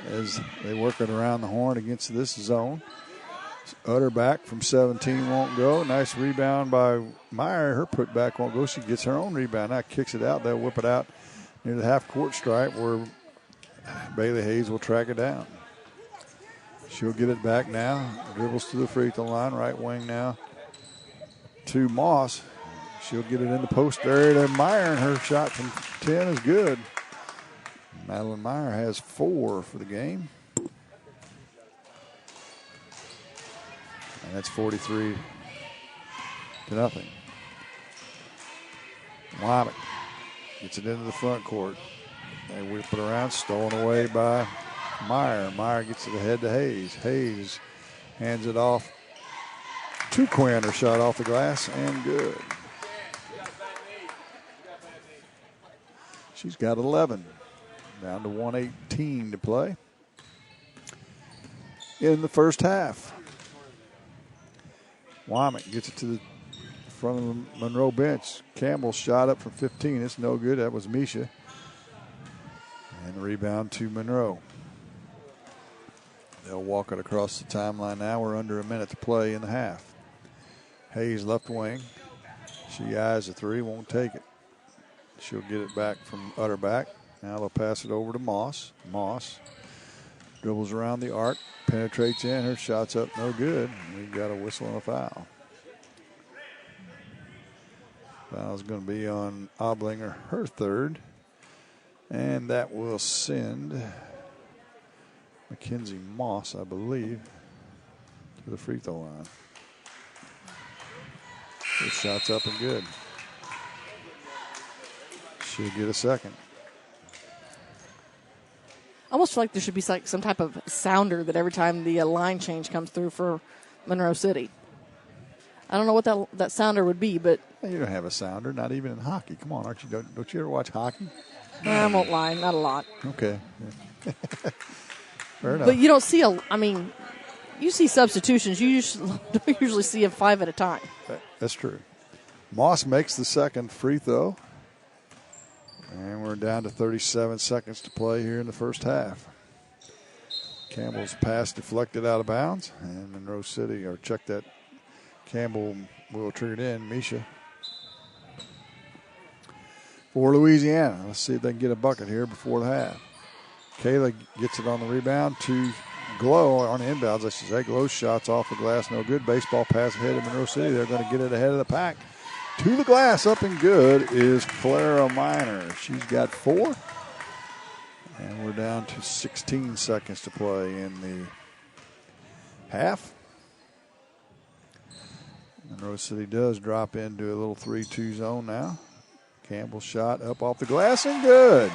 As they work it around the horn against this zone. Utter back from 17 won't go. Nice rebound by Meyer. Her putback won't go. She gets her own rebound. Now kicks it out. They'll whip it out near the half-court stripe where Bailey Hayes will track it down. She'll get it back now. Dribbles to the free throw line. Right wing now to Moss. She'll get it in the post area to Meyer, and her shot from 10 is good. Madeline Meyer has 4 for the game. And that's 43-0. Womack gets it into the front court. They whip it around, stolen away by Meyer. Meyer gets it ahead to Hayes. Hayes hands it off to Quinn. Her shot off the glass and good. She's got 11. Down to 1:18 to play in the first half. Womack gets it to the front of the Monroe bench. Campbell shot up from 15. It's no good. That was Misha. And the rebound to Monroe. They'll walk it across the timeline now. We're under a minute to play in the half. Hayes left wing. She eyes a three, won't take it. She'll get it back from Utterback. Now they'll pass it over to Moss. Moss dribbles around the arc, penetrates in. Her shot's up, no good. We've got a whistle and a foul. Foul's going to be on Oblinger, her third. And that will send Mackenzie Moss, I believe, to the free throw line. Her shot's up and good. She'll get a second. I almost feel like there should be like some type of sounder that every time the line change comes through for Monroe City. I don't know what that sounder would be, but you don't have a sounder, not even in hockey. Come on, don't you ever watch hockey? I won't lie, not a lot. Okay. Fair enough. But you don't see you see substitutions. You don't usually see them 5 at a time. That's true. Moss makes the second free throw. And we're down to 37 seconds to play here in the first half. Campbell's pass deflected out of bounds. And Monroe City, or check that, Campbell will trigger it in. Misha for Louisiana. Let's see if they can get a bucket here before the half. Kayla gets it on the rebound to Glow on the inbounds, I should say. Glow's shot's off the glass, no good. Baseball pass ahead of Monroe City. They're going to get it ahead of the pack. To the glass, up and good, is Clara Miner. She's got 4. And we're down to 16 seconds to play in the half. Monroe City does drop into a little 3-2 zone now. Campbell shot up off the glass and good.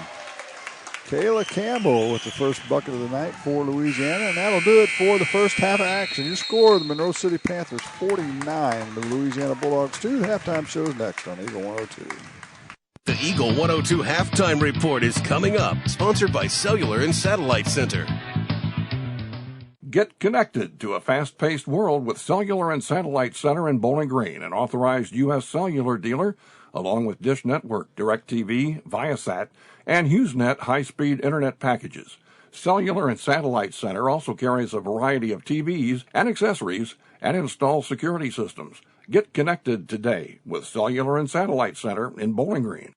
Kayla Campbell with the first bucket of the night for Louisiana, and that'll do it for the first half of action. Your score, the Monroe City Panthers 49, the Louisiana Bulldogs 2. Halftime shows next on Eagle 102. The Eagle 102 Halftime Report is coming up, sponsored by Cellular and Satellite Center. Get connected to a fast-paced world with Cellular and Satellite Center in Bowling Green, an authorized U.S. cellular dealer, along with Dish Network, DirecTV, Viasat, and HughesNet high-speed internet packages. Cellular and Satellite Center also carries a variety of TVs and accessories and installs security systems. Get connected today with Cellular and Satellite Center in Bowling Green.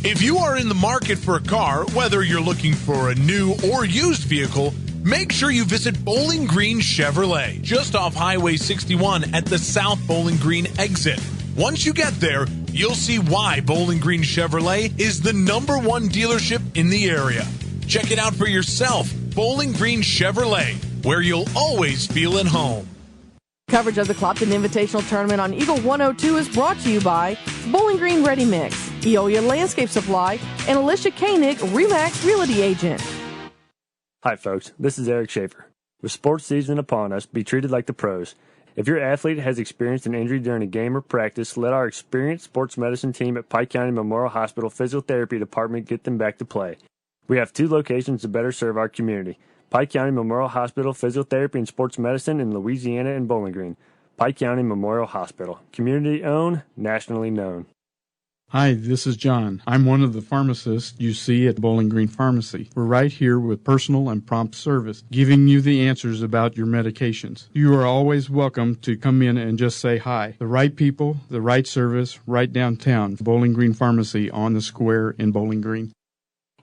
If you are in the market for a car, whether you're looking for a new or used vehicle, make sure you visit Bowling Green Chevrolet, just off Highway 61 at the South Bowling Green exit. Once you get there, you'll see why Bowling Green Chevrolet is the #1 dealership in the area. Check it out for yourself. Bowling Green Chevrolet, where you'll always feel at home. Coverage of the Clopton Invitational Tournament on Eagle 102 is brought to you by Bowling Green Ready Mix, Eolia Landscape Supply, and Alicia Koenig, RE/MAX Realty Agent. Hi folks, this is Eric Schaefer. With sports season upon us, be treated like the pros. If your athlete has experienced an injury during a game or practice, let our experienced sports medicine team at Pike County Memorial Hospital Physiotherapy Department get them back to play. We have 2 locations to better serve our community. Pike County Memorial Hospital Physiotherapy and Sports Medicine in Louisiana and Bowling Green. Pike County Memorial Hospital. Community owned, nationally known. Hi, this is John. I'm one of the pharmacists you see at Bowling Green Pharmacy. We're right here with personal and prompt service, giving you the answers about your medications. You are always welcome to come in and just say hi. The right people, the right service, right downtown. Bowling Green Pharmacy on the square in Bowling Green.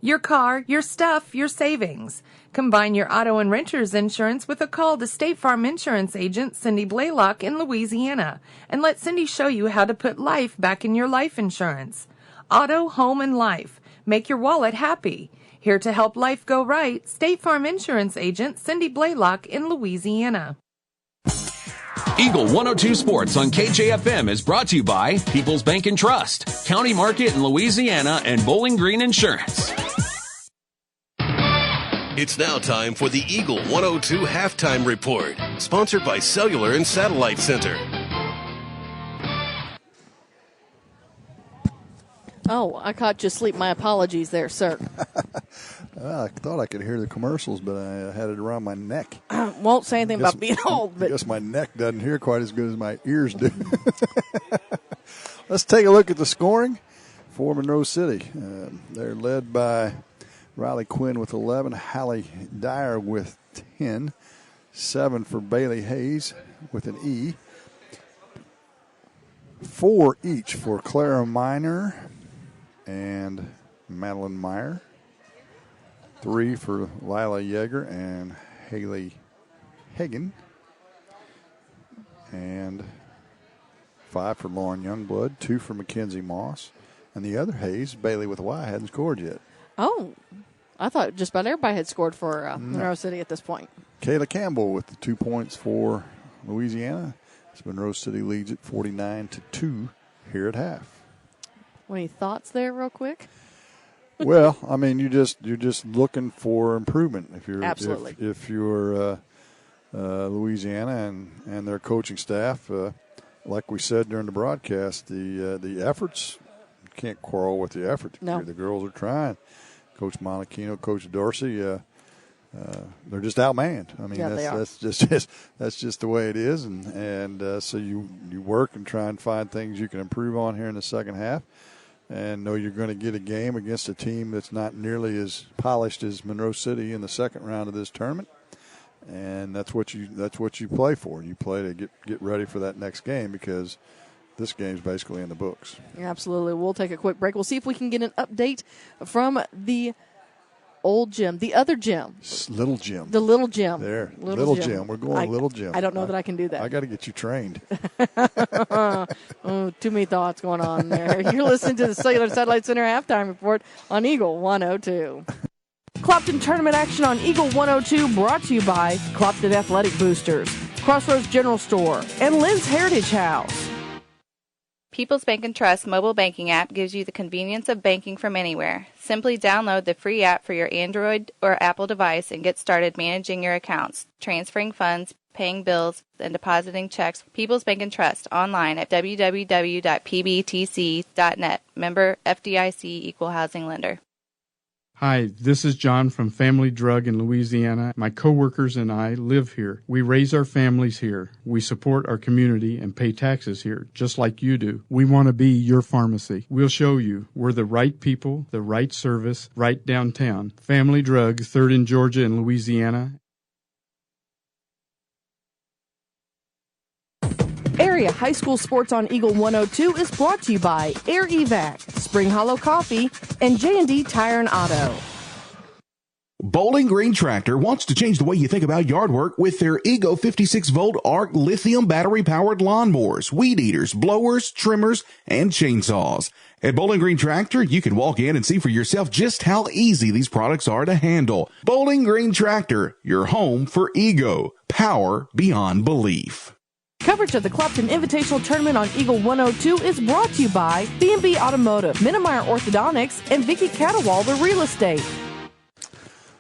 Your car, your stuff, your savings. Combine your auto and renter's insurance with a call to State Farm Insurance agent Cindy Blaylock in Louisiana, and let Cindy show you how to put life back in your life insurance. Auto, home, and life. Make your wallet happy. Here to help life go right, State Farm Insurance agent Cindy Blaylock in Louisiana. Eagle 102 Sports on KJFM is brought to you by People's Bank and Trust, County Market in Louisiana, and Bowling Green Insurance. It's now time for the Eagle 102 Halftime Report, sponsored by Cellular and Satellite Center. Oh, I caught you asleep. My apologies there, sir. I thought I could hear the commercials, but I had it around my neck. Won't say anything about being old. But I guess my neck doesn't hear quite as good as my ears do. Let's take a look at the scoring for Monroe City. They're led by Riley Quinn with 11, Hallie Dyer with 10, 7 for Bailey Hayes with an E, 4 each for Clara Miner and Madeline Meyer, 3 for Lila Yeager and Haley Hagen, and 5 for Lauren Youngblood, 2 for Mackenzie Moss, and the other Hayes, Bailey with a Y, hadn't scored yet. Oh, I thought just about everybody had scored for Monroe City at this point. Kayla Campbell with the 2 points for Louisiana. Monroe City leads it 49-2 here at half. Any thoughts there, real quick? Well, I mean, you're just looking for improvement. Absolutely. If you're Louisiana and their coaching staff, like we said during the broadcast, the efforts, you can't quarrel with the effort. No. The girls are trying. Coach Monachino, Coach Dorsey, they're just outmanned. I mean, yeah, that's just the way it is, and so you work and try and find things you can improve on here in the second half, and know you're going to get a game against a team that's not nearly as polished as Monroe City in the second round of this tournament, and that's what you play for. You play to get ready for that next game because this game's basically in the books. Absolutely. We'll take a quick break. We'll see if we can get an update from the old gym, the other gym. Little gym. The little gym. There. Little gym. We're going little gym. I don't know that I can do that. I got to get you trained. Oh, too many thoughts going on there. You're listening to the Cellular Satellite Center Halftime Report on Eagle 102. Clopton tournament action on Eagle 102 brought to you by Clopton Athletic Boosters, Crossroads General Store, and Lynn's Heritage House. People's Bank and Trust mobile banking app gives you the convenience of banking from anywhere. Simply download the free app for your Android or Apple device and get started managing your accounts, transferring funds, paying bills, and depositing checks. People's Bank and Trust online at www.pbtc.net. Member FDIC Equal Housing Lender. Hi, this is John from Family Drug in Louisiana. My coworkers and I live here. We raise our families here. We support our community and pay taxes here, just like you do. We want to be your pharmacy. We'll show you. We're the right people, the right service, right downtown. Family Drug, 3rd in Georgia and Louisiana. Area High School Sports on Eagle 102 is brought to you by Air Evac, Spring Hollow Coffee, and J&D Tire and Auto. Bowling Green Tractor wants to change the way you think about yard work with their Ego 56-volt ARC lithium battery-powered lawnmowers, weed eaters, blowers, trimmers, and chainsaws. At Bowling Green Tractor, you can walk in and see for yourself just how easy these products are to handle. Bowling Green Tractor, your home for Ego. Power beyond belief. Coverage of the Clopton Invitational Tournament on Eagle 102 is brought to you by B&B Automotive, Minnemeyer Orthodontics, and Vicky Catawalder Real Estate.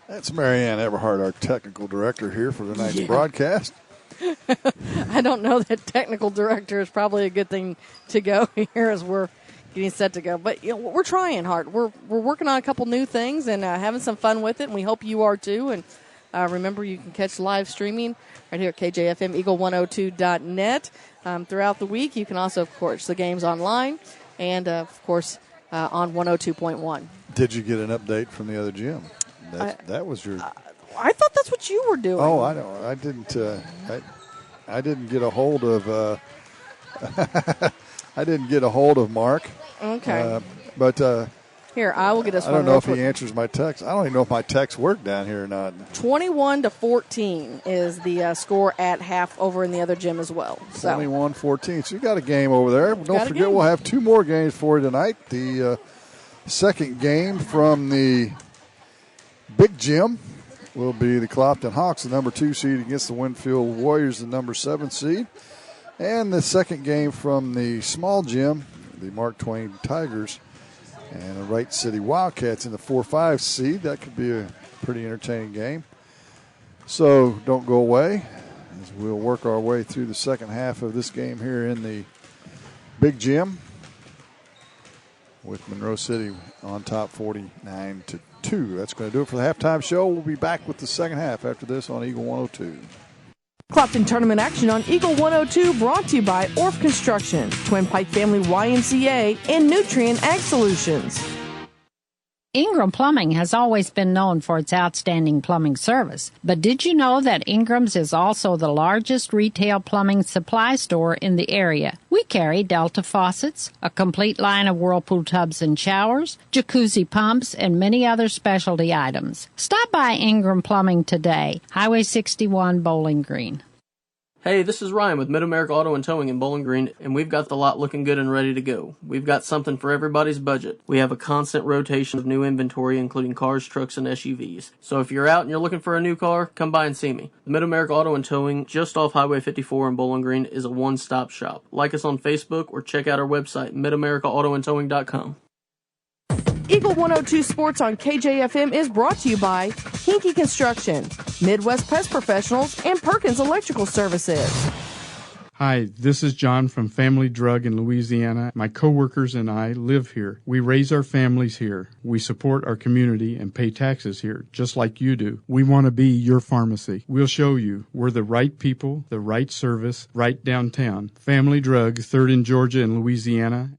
That's Marianne Everhart, our technical director here for tonight's broadcast. I don't know that technical director is probably a good thing to go here as we're getting set to go. But we're trying hard. We're working on a couple new things and having some fun with it, and we hope you are too. And remember, you can catch live streaming right here at KJFM, Eagle102.net. Throughout the week, you can also, of course, the games online and, of course, on 102.1. Did you get an update from the other gym? That was your. I thought that's what you were doing. Oh, I know. I didn't. I didn't get a hold of. I didn't get a hold of Mark. Okay. But here, I will get us. I don't know if he answers my text. I don't even know if my texts work down here or not. 21-14 is the score at half over in the other gym as well. 21-14. So you got a game over there. Don't forget, we'll have two more games for you tonight. The second game from the big gym will be the Clopton Hawks, the number 2 seed, against the Winfield Warriors, the number 7 seed. And the second game from the small gym, the Mark Twain Tigers and the Wright City Wildcats in the 4-5 seed. That could be a pretty entertaining game. So don't go away as we'll work our way through the second half of this game here in the big gym with Monroe City on top 49-2. That's going to do it for the halftime show. We'll be back with the second half after this on Eagle 102. Clopton Tournament action on Eagle 102 brought to you by Orff Construction, Twin Pike Family YMCA, and Nutrien Ag Solutions. Ingram Plumbing has always been known for its outstanding plumbing service. But did you know that Ingram's is also the largest retail plumbing supply store in the area? We carry Delta faucets, a complete line of Whirlpool tubs and showers, jacuzzi pumps, and many other specialty items. Stop by Ingram Plumbing today, Highway 61, Bowling Green. Hey, this is Ryan with Mid-America Auto and Towing in Bowling Green, and we've got the lot looking good and ready to go. We've got something for everybody's budget. We have a constant rotation of new inventory, including cars, trucks, and SUVs. So if you're out and you're looking for a new car, come by and see me. The Mid-America Auto and Towing, just off Highway 54 in Bowling Green, is a one-stop shop. Like us on Facebook or check out our website, midamericaautoandtowing.com. Eagle 102 Sports on KJFM is brought to you by Hinky Construction, Midwest Pest Professionals, and Perkins Electrical Services. Hi, this is John from Family Drug in Louisiana. My coworkers and I live here. We raise our families here. We support our community and pay taxes here, just like you do. We want to be your pharmacy. We'll show you. We're the right people, the right service, right downtown. Family Drug, 3rd in Georgia and Louisiana.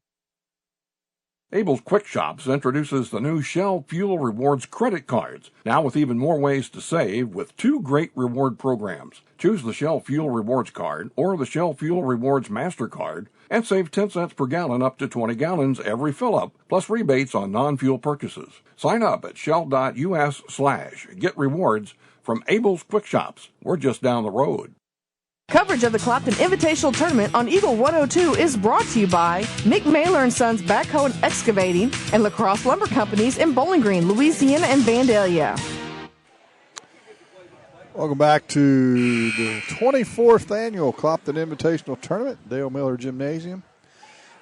Abel's Quick Shops introduces the new Shell Fuel Rewards credit cards, now with even more ways to save with 2 great reward programs. Choose the Shell Fuel Rewards card or the Shell Fuel Rewards MasterCard and save 10 cents per gallon up to 20 gallons every fill-up, plus rebates on non-fuel purchases. Sign up at shell.us/get rewards from Abel's Quick Shops. We're just down the road. Coverage of the Clopton Invitational Tournament on Eagle 102 is brought to you by Mick Mailer & Sons Backhoe and Excavating and La Crosse Lumber Companies in Bowling Green, Louisiana and Vandalia. Welcome back to the 24th annual Clopton Invitational Tournament, Dale Miller Gymnasium.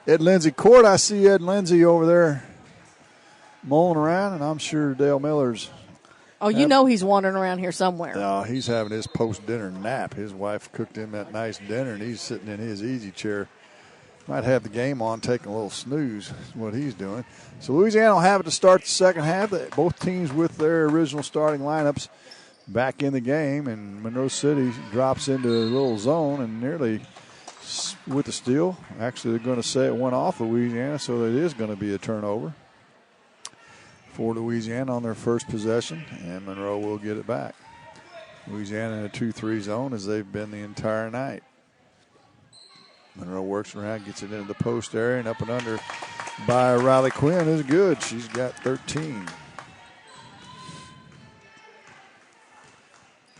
Ed Lindsay Court, I see Ed Lindsay over there mulling around, and I'm sure Dale Miller's. Oh, you know he's wandering around here somewhere. No, he's having his post-dinner nap. His wife cooked him that nice dinner, and he's sitting in his easy chair. Might have the game on, taking a little snooze is what he's doing. So Louisiana will have it to start the second half. Both teams with their original starting lineups back in the game, and Monroe City drops into a little zone and nearly with the steal. Actually, they're going to say it went off Louisiana, so it is going to be a turnover for Louisiana on their first possession, and Monroe will get it back. Louisiana in a 2-3 zone as they've been the entire night. Monroe works around, gets it into the post area, and up and under by Riley Quinn is good. She's got 13.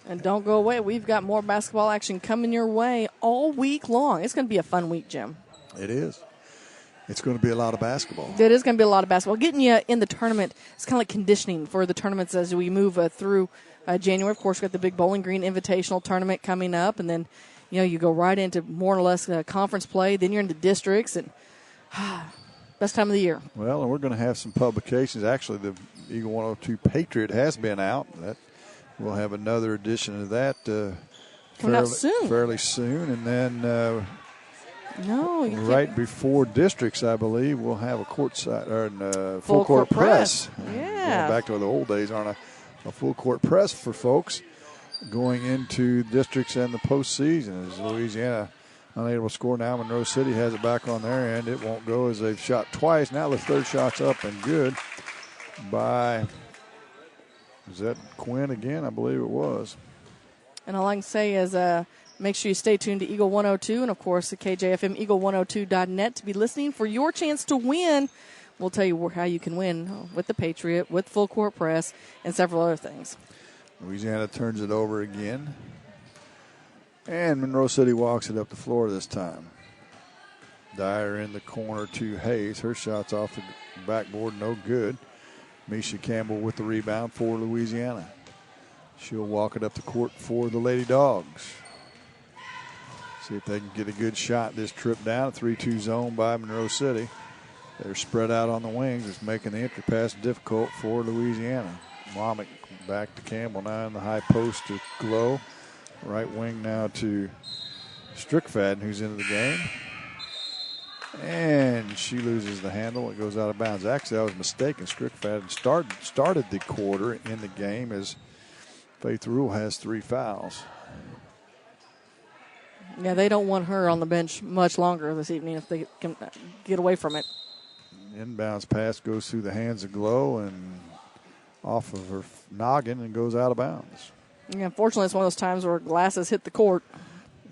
And don't go away. We've got more basketball action coming your way all week long. It's going to be a fun week, Jim. It is. It's going to be a lot of basketball. It is going to be a lot of basketball. Getting you in the tournament, it's kind of like conditioning for the tournaments as we move through January. Of course, we've got the big Bowling Green Invitational tournament coming up, and then you go right into more or less conference play. Then you're into districts, and best time of the year. Well, and we're going to have some publications. Actually, the Eagle 102 Patriot has been out. We'll have another edition of that fairly soon. And then right before districts, I believe, we'll have a courtside or full court press. Yeah. Going back to the old days, aren't a full court press for folks going into districts and the postseason. As Louisiana unable to score now, Monroe City has it back on their end. It won't go as they've shot twice. Now the third shot's up and good by, is that Quinn again? I believe it was. And all I can say is make sure you stay tuned to Eagle 102 and, of course, the KJFM Eagle102.net to be listening for your chance to win. We'll tell you how you can win with the Patriot, with full court press, and several other things. Louisiana turns it over again. And Monroe City walks it up the floor this time. Dyer in the corner to Hayes. Her shot's off the backboard, no good. Misha Campbell with the rebound for Louisiana. She'll walk it up the court for the Lady Dogs. See if they can get a good shot this trip down. A 3-2 zone by Monroe City. They're spread out on the wings. It's making the entry pass difficult for Louisiana. Womack back to Campbell now in the high post to Glow. Right wing now to Strickfadden, who's into the game. And she loses the handle. It goes out of bounds. Actually, I was mistaken. Strickfadden started the quarter in the game as Faith Rule has 3 fouls. Yeah, they don't want her on the bench much longer this evening if they can get away from it. Inbounds pass goes through the hands of Glow and off of her noggin and goes out of bounds. Yeah, unfortunately, it's one of those times where glasses hit the court.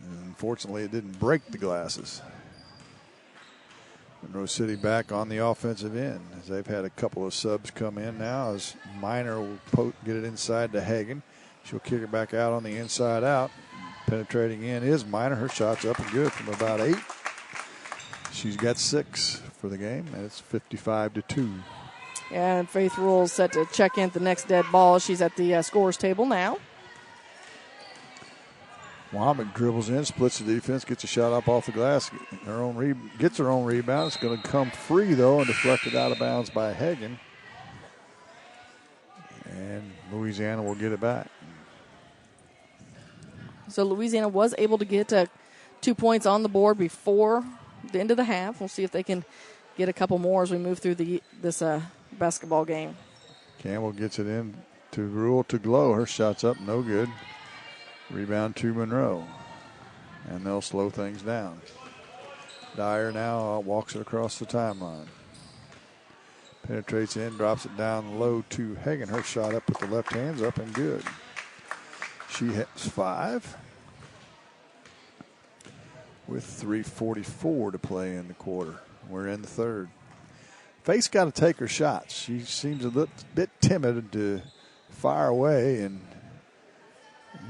And unfortunately, it didn't break the glasses. Monroe City back on the offensive end as they've had a couple of subs come in now as Minor will get it inside to Hagan. She'll kick it back out on the inside out. Penetrating in is Minor. Her shot's up and good from about 8. She's got 6 for the game, and it's 55-2. And Faith Rule's set to check in at the next dead ball. She's at the scores table now. Womack dribbles in, splits the defense, gets a shot up off the glass, gets her own rebound. It's going to come free, though, and deflected out of bounds by Hagan. And Louisiana will get it back. So Louisiana was able to get 2 points on the board before the end of the half. We'll see if they can get a couple more as we move through this basketball game. Campbell gets it in to Rule to Glow. Her shot's up, no good. Rebound to Monroe. And they'll slow things down. Dyer now walks it across the timeline. Penetrates in, drops it down low to Hagan. Her shot up with the left hand's up and good. She has 5 with 3:44 to play in the quarter. We're in the third. Faith's got to take her shots. She seems a little bit timid to fire away, and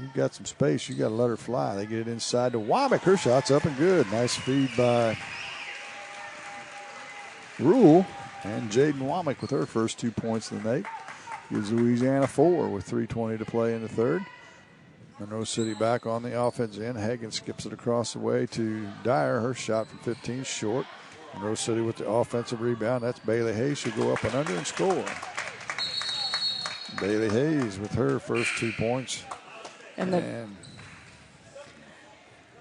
you've got some space. You got to let her fly. They get it inside to Womack. Her shot's up and good. Nice feed by Rule, and Jaden Womack with her first 2 points of the night gives Louisiana 4 with 3:20 to play in the third. Monroe City back on the offense end. Hagan skips it across the way to Dyer. Her shot from 15 short. Monroe City with the offensive rebound. That's Bailey Hayes. She'll go up and under and score. Bailey Hayes with her first 2 points. And the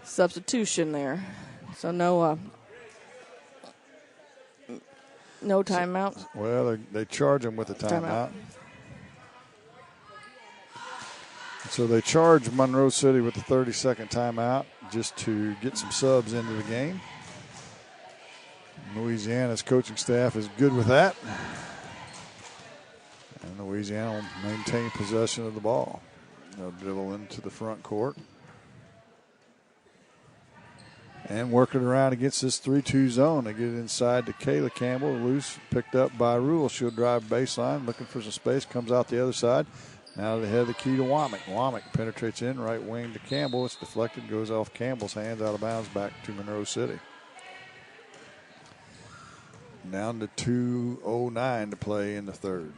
substitution there. So no timeout. Well, they charge him with a timeout. So they charge Monroe City with the 30-second timeout just to get some subs into the game. Louisiana's coaching staff is good with that. And Louisiana will maintain possession of the ball. They'll dribble into the front court. And work it around against this 3-2 zone. They get it inside to Kayla Campbell. Loose, picked up by Rule. She'll drive baseline, looking for some space. Comes out the other side. Now they have the key to Womack. Womack penetrates in, right wing to Campbell. It's deflected, goes off Campbell's hands, out of bounds, back to Monroe City. Down to 2:09 to play in the third.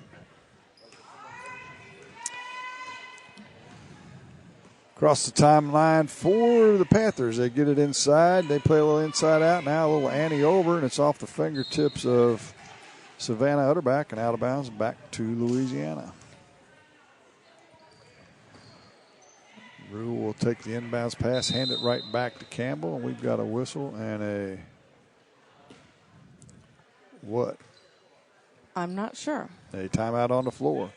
Across the timeline for the Panthers. They get it inside. They play a little inside out. Now a little ante over, and it's off the fingertips of Savannah Utterback and out of bounds back to Louisiana. Rue will take the inbounds pass, hand it right back to Campbell, and we've got a whistle and a what? I'm not sure. A timeout on the floor.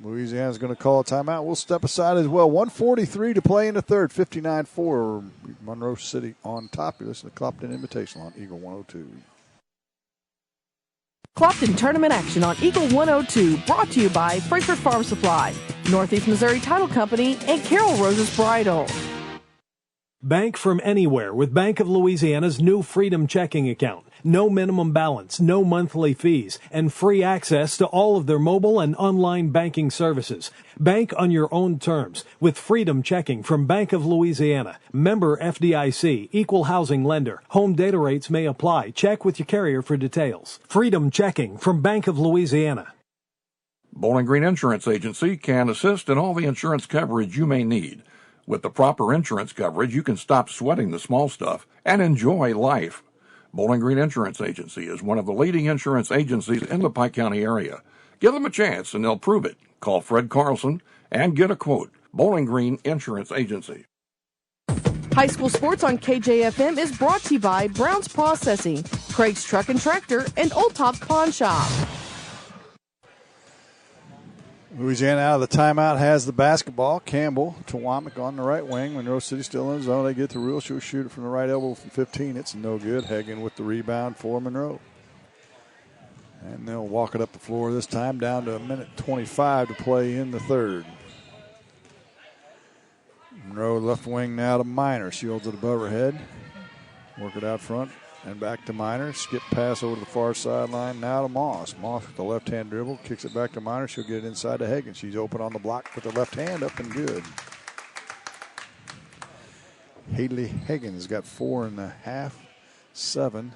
Louisiana's going to call a timeout. We'll step aside as well. 1:43 to play in the third. 59-4. Monroe City on top. You listen to Clopton Invitational on Eagle 102. Clopton tournament action on Eagle 102, brought to you by Frankfort Farm Supply, Northeast Missouri Title Company, and Carol Rose's Bridal. Bank from anywhere with Bank of Louisiana's new Freedom Checking account. No minimum balance, no monthly fees, and free access to all of their mobile and online banking services. Bank on your own terms with Freedom Checking from Bank of Louisiana. Member FDIC, equal housing lender. Home data rates may apply. Check with your carrier for details. Freedom Checking from Bank of Louisiana. Bowling Green Insurance Agency can assist in all the insurance coverage you may need. With the proper insurance coverage, you can stop sweating the small stuff and enjoy life. Bowling Green Insurance Agency is one of the leading insurance agencies in the Pike County area. Give them a chance and they'll prove it. Call Fred Carlson and get a quote. Bowling Green Insurance Agency. High school sports on KJFM is brought to you by Brown's Processing, Craig's Truck and Tractor, and Old Top's Pawn Shop. Louisiana out of the timeout has the basketball. Campbell to Womack on the right wing. Monroe City still in the zone. They get the rule. She'll shoot it from the right elbow from 15. It's no good. Hagen with the rebound for Monroe. And they'll walk it up the floor this time, down to 1:25 to play in the third. Monroe left wing now to Minor. She holds it above her head. Work it out front. And back to Minor. Skip pass over to the far sideline. Now to Moss. Moss with the left-hand dribble. Kicks it back to Minor. She'll get it inside to Hagen. She's open on the block with the left hand up and good. Haley Hagen has got 4.5, 7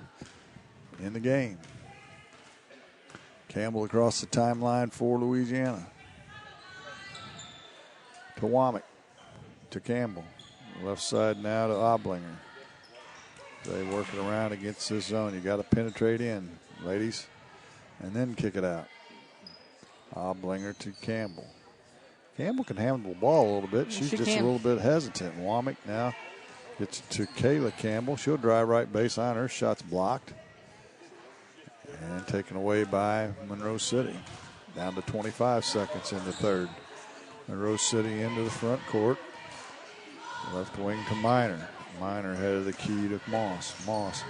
in the game. Campbell across the timeline for Louisiana. To Womack. To Campbell. Left side now to Oblinger. They work it around against this zone. You got to penetrate in, ladies, and then kick it out. Oblinger to Campbell. Campbell can handle the ball a little bit. She's just a little bit hesitant. Womack now gets it to Kayla Campbell. She'll drive right baseline. Her shot's blocked and taken away by Monroe City. Down to 25 seconds in the third. Monroe City into the front court. Left wing to Minor. Minor head of the key to Moss. Moss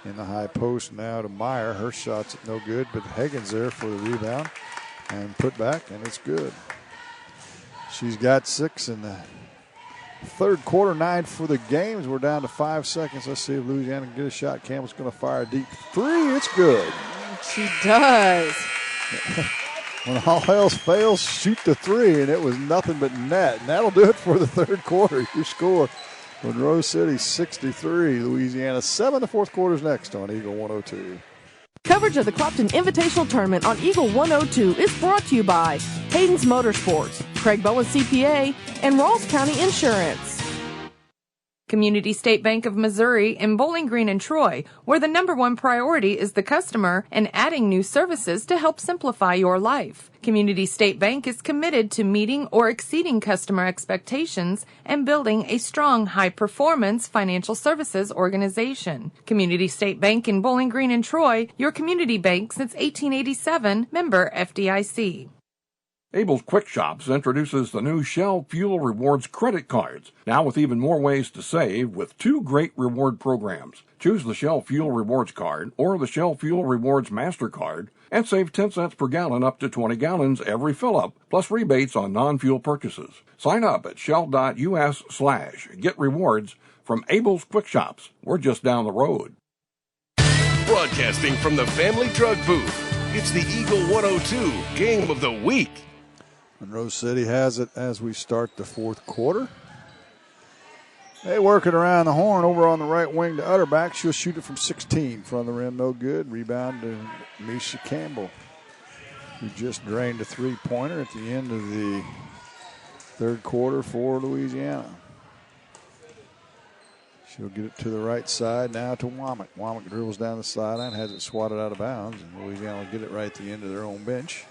in the high post now to Meyer. Her shot's no good, but Hagen's there for the rebound and put back, and it's good. She's got 6 in the third quarter, 9 for the games. We're down to 5 seconds. Let's see if Louisiana can get a shot. Campbell's going to fire a deep 3. It's good. She does. When all else fails, shoot the 3, and it was nothing but net. And that'll do it for the third quarter. Your score, Monroe City 63, Louisiana 7. The fourth quarter's next on Eagle 102. Coverage of the Clopton Invitational Tournament on Eagle 102 is brought to you by Hayden's Motorsports, Craig Bowen CPA, and Rawls County Insurance. Community State Bank of Missouri in Bowling Green and Troy, where the #1 priority is the customer and adding new services to help simplify your life. Community State Bank is committed to meeting or exceeding customer expectations and building a strong, high-performance financial services organization. Community State Bank in Bowling Green and Troy, your community bank since 1887, member FDIC. Abel's Quick Shops introduces the new Shell Fuel Rewards credit cards, now with even more ways to save with 2 great reward programs. Choose the Shell Fuel Rewards card or the Shell Fuel Rewards MasterCard and save 10 cents per gallon up to 20 gallons every fill-up, plus rebates on non-fuel purchases. Sign up at shell.us/get rewards from Abel's Quick Shops. We're just down the road. Broadcasting from the Family Drug Booth, it's the Eagle 102 Game of the Week. Monroe City has it as we start the fourth quarter. They work it around the horn over on the right wing to Utterback. She'll shoot it from 16. Front of the rim, no good. Rebound to Misha Campbell, who just drained a three-pointer at the end of the third quarter for Louisiana. She'll get it to the right side now to Womack. Womack dribbles down the sideline, has it swatted out of bounds, and Louisiana will get it right at the end of their own bench.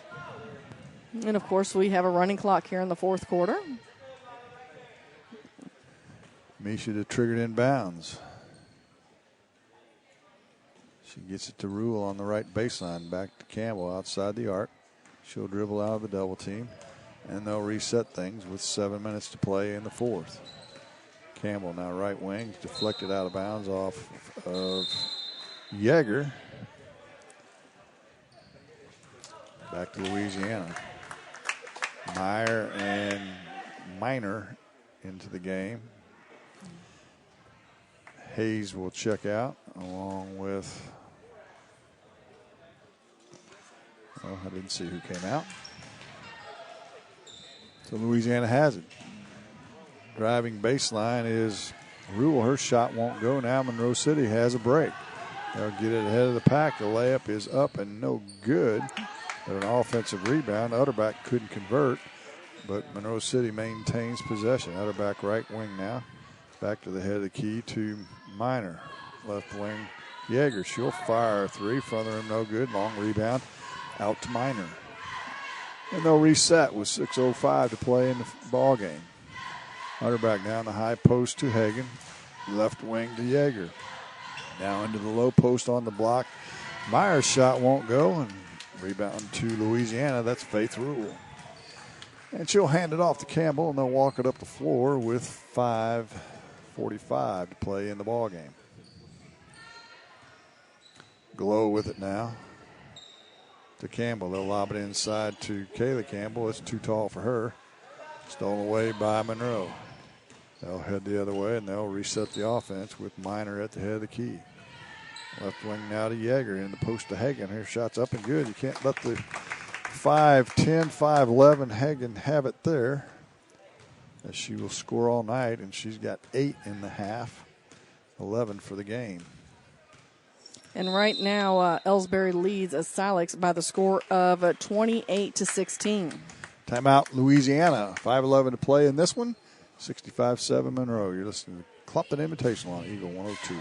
And, of course, we have a running clock here in the fourth quarter. Misha to triggered in bounds. She gets it to Rule on the right baseline. Back to Campbell outside the arc. She'll dribble out of the double team, and they'll reset things with 7 minutes to play in the fourth. Campbell now right wing, deflected out of bounds off of Yeager. Back to Louisiana. Meyer and Miner into the game. Hayes will check out along with, well, I didn't see who came out. So Louisiana has it. Driving baseline is Rule. Her shot won't go. Now Monroe City has a break. They'll get it ahead of the pack. The layup is up and no good. But an offensive rebound. Utterback couldn't convert, but Monroe City maintains possession. Utterback right wing now. Back to the head of the key to Miner. Left wing, Yeager. She'll fire a three. Front of the rim, no good. Long rebound out to Miner. And they'll reset with 6:05 to play in the ball game. Utterback down the high post to Hagan. Left wing to Yeager. Now into the low post on the block. Meyer's shot won't go, and rebound to Louisiana. That's Faith Rule. And she'll hand it off to Campbell, and they'll walk it up the floor with 5:45 to play in the ball game. Glow with it now to Campbell. They'll lob it inside to Kayla Campbell. It's too tall for her. Stolen away by Monroe. They'll head the other way, and they'll reset the offense with Miner at the head of the key. Left wing now to Yeager in the post to Hagan. Her shot's up and good. You can't let the 5'10", 5'11" Hagan have it there, as she will score all night, and she's got 8 in the half, 11 for the game. And right now, Ellsbury leads Silex by the score of 28-16. Timeout, Louisiana. 5:11 to play in this one. 65-7 Monroe. You're listening to Clopton Invitational on Eagle 102.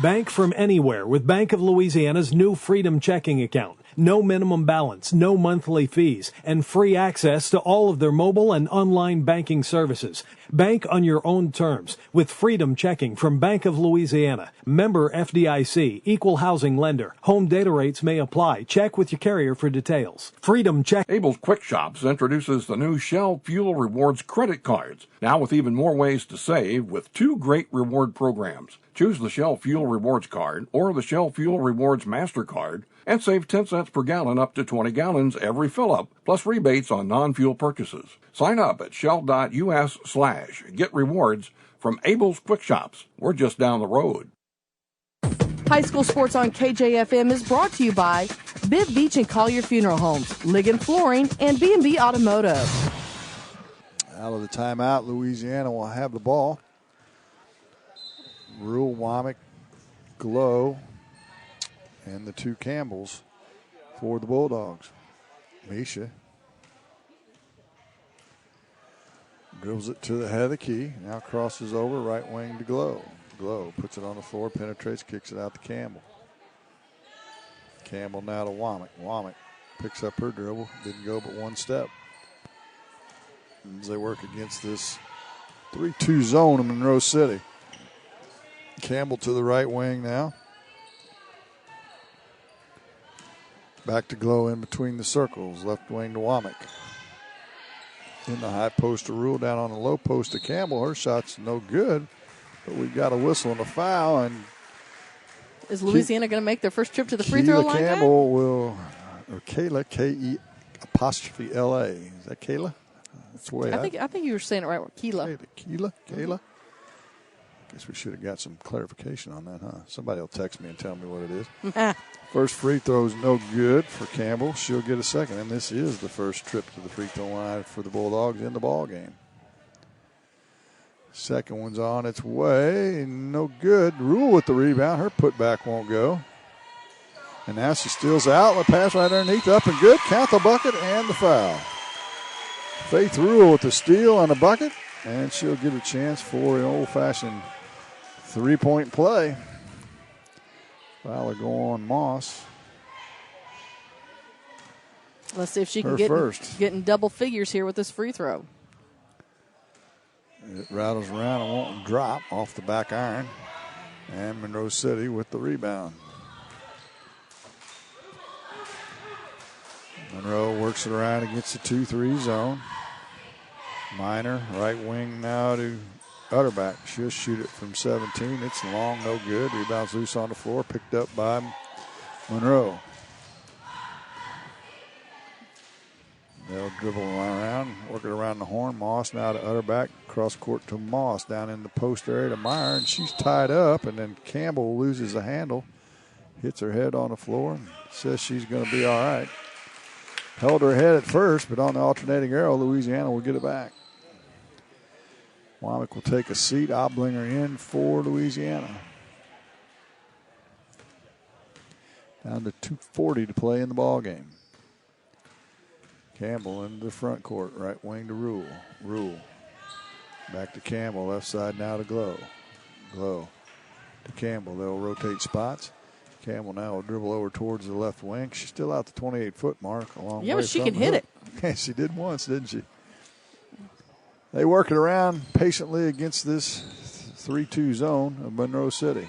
Bank from anywhere with Bank of Louisiana's new Freedom Checking account. No minimum balance, no monthly fees, and free access to all of their mobile and online banking services. Bank on your own terms with Freedom Checking from Bank of Louisiana. Member FDIC, equal housing lender. Home data rates may apply. Check with your carrier for details. Freedom Check. Abel's Quick Shops introduces the new Shell Fuel Rewards credit cards, now with even more ways to save with 2 great reward programs. Choose the Shell Fuel Rewards card or the Shell Fuel Rewards MasterCard and save 10 cents per gallon up to 20 gallons every fill-up, plus rebates on non-fuel purchases. Sign up at shell.us/get rewards from Abel's Quick Shops. We're just down the road. High school sports on KJFM is brought to you by Bibb Beach and Collier Funeral Homes, Ligon Flooring, and B&B Automotive. Out of the timeout, Louisiana will have the ball. Rule, Womack, Glow, and the 2 Campbells for the Bulldogs. Misha dribbles it to the head of the key. Now crosses over, right wing to Glow. Glow puts it on the floor, penetrates, kicks it out to Campbell. Campbell now to Womack. Womack picks up her dribble. Didn't go but one step. As they work against this 3-2 zone in Monroe City. Campbell to the right wing now. Back to Glow in between the circles. Left wing to Womack. In the high post to Rule, down on the low post to Campbell. Her shot's no good, but we've got a whistle and a foul. And is Louisiana going to make their first trip to the free throw line? Campbell will, or Kayla, K-E-L-A. Is that Kayla? That's the way I think you were saying it right. Kayla. Kayla. Guess we should have got some clarification on that, huh? Somebody will text me and tell me what it is. First free throw is no good for Campbell. She'll get a second, and this is the first trip to the free throw line for the Bulldogs in the ball game. Second one's on its way. No good. Rule with the rebound. Her putback won't go. And now she steals the outlet pass right underneath. Up and good. Count the bucket and the foul. Faith Rule with the steal and the bucket. And she'll get a chance for an old-fashioned three-point play. Foul will go on Moss. Let's see if she can get in double figures here with this free throw. It rattles around and won't drop off the back iron. And Monroe City with the rebound. Monroe works it around against the 2-3 zone. Minor, right wing now to Utterback. She'll shoot it from 17. It's long, no good. Rebounds loose on the floor, picked up by Monroe. They'll dribble around, work it around the horn. Moss now to Utterback. Cross court to Moss down in the post area to Meyer, and she's tied up. And then Campbell loses the handle, hits her head on the floor, and says she's going to be all right. Held her head at first, but on the alternating arrow, Louisiana will get it back. Womack will take a seat. Oblinger in for Louisiana. Down to 2:40 to play in the ball game. Campbell into the front court, right wing to Rule. Rule. Back to Campbell, left side now to Glow. Glow to Campbell. They'll rotate spots. Campbell now will dribble over towards the left wing. She's still out the 28-foot mark. Yeah, but she can hit it. Yeah, she did once, didn't she? They work it around patiently against this 3-2 zone of Monroe City.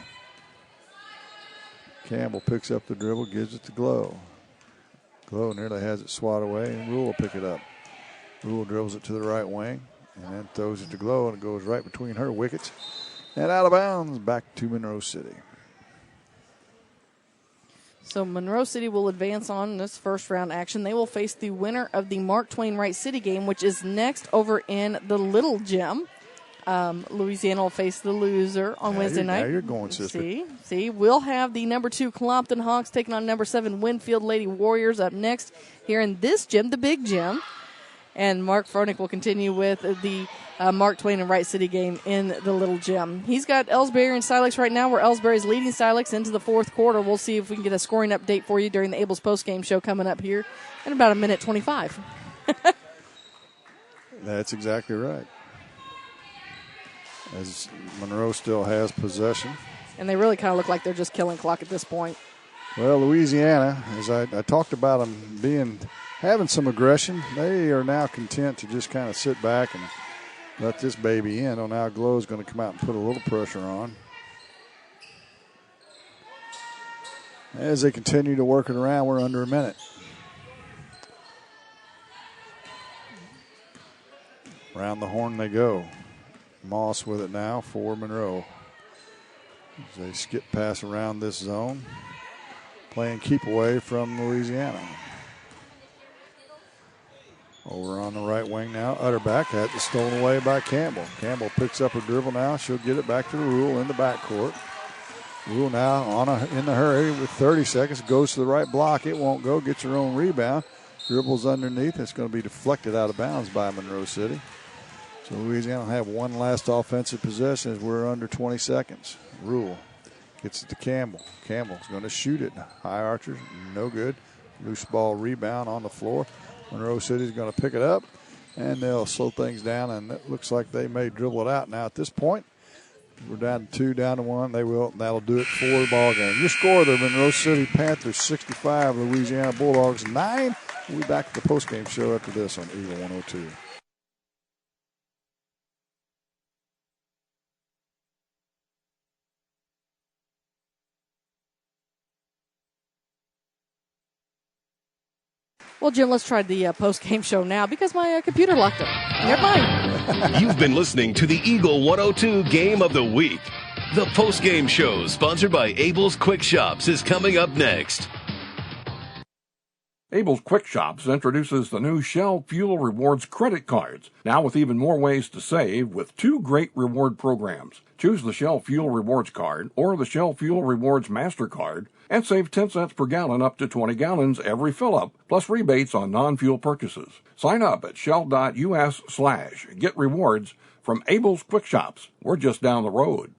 Campbell picks up the dribble, gives it to Glow. Glow nearly has it swat away, and Rule will pick it up. Rule dribbles it to the right wing, and then throws it to Glow, and it goes right between her wickets. And out of bounds, back to Monroe City. So Monroe City will advance on this first round action. They will face the winner of the Mark Twain Wright City game, which is next over in the Little Gym. Louisiana will face the loser on Wednesday night. Now you're going, sister. See, we'll have the number 2 Clopton Hawks taking on number 7 Winfield Lady Warriors up next here in this gym, the Big Gym. And Mark Froelich will continue with the Mark Twain and Wright City game in the Little Gym. He's got Ellsbury and Silex right now, where Ellsbury's leading Silex into the fourth quarter. We'll see if we can get a scoring update for you during the Abel's postgame show coming up here in about 1:25. That's exactly right. As Monroe still has possession. And they really kind of look like they're just killing clock at this point. Well, Louisiana, as I talked about them having some aggression, they are now content to just kind of sit back and let this baby in. Oh, now Glow's going to come out and put a little pressure on. As they continue to work it around, we're under a minute. Around the horn they go. Moss with it now for Monroe. As they skip pass around this zone. Playing keep away from Louisiana. Over on the right wing now. Utterback had it stolen away by Campbell. Campbell picks up a dribble now. She'll get it back to Rule in the backcourt. Rule now in the hurry with 30 seconds. Goes to the right block. It won't go. Gets her own rebound. Dribbles underneath. It's going to be deflected out of bounds by Monroe City. So Louisiana will have one last offensive possession as we're under 20 seconds. Rule gets it to Campbell. Campbell's going to shoot it. High archer, no good. Loose ball rebound on the floor. Monroe City's going to pick it up, and they'll slow things down, and it looks like they may dribble it out now at this point. We're down to 2, down to 1. That'll do it for the ball game. Your score, the Monroe City Panthers 65, Louisiana Bulldogs 9. We'll be back at the postgame show after this on Eagle 102. Well, Jim, let's try the post-game show now because my computer locked up. Never mind. You've been listening to the Eagle 102 Game of the Week. The post-game show, sponsored by Abel's Quick Shops, is coming up next. Abel's Quick Shops introduces the new Shell Fuel Rewards credit cards, now with even more ways to save with 2 great reward programs. Choose the Shell Fuel Rewards card or the Shell Fuel Rewards MasterCard and save 10 cents per gallon up to 20 gallons every fill-up, plus rebates on non-fuel purchases. Sign up at shell.us/get-rewards from Abel's Quick Shops. We're just down the road.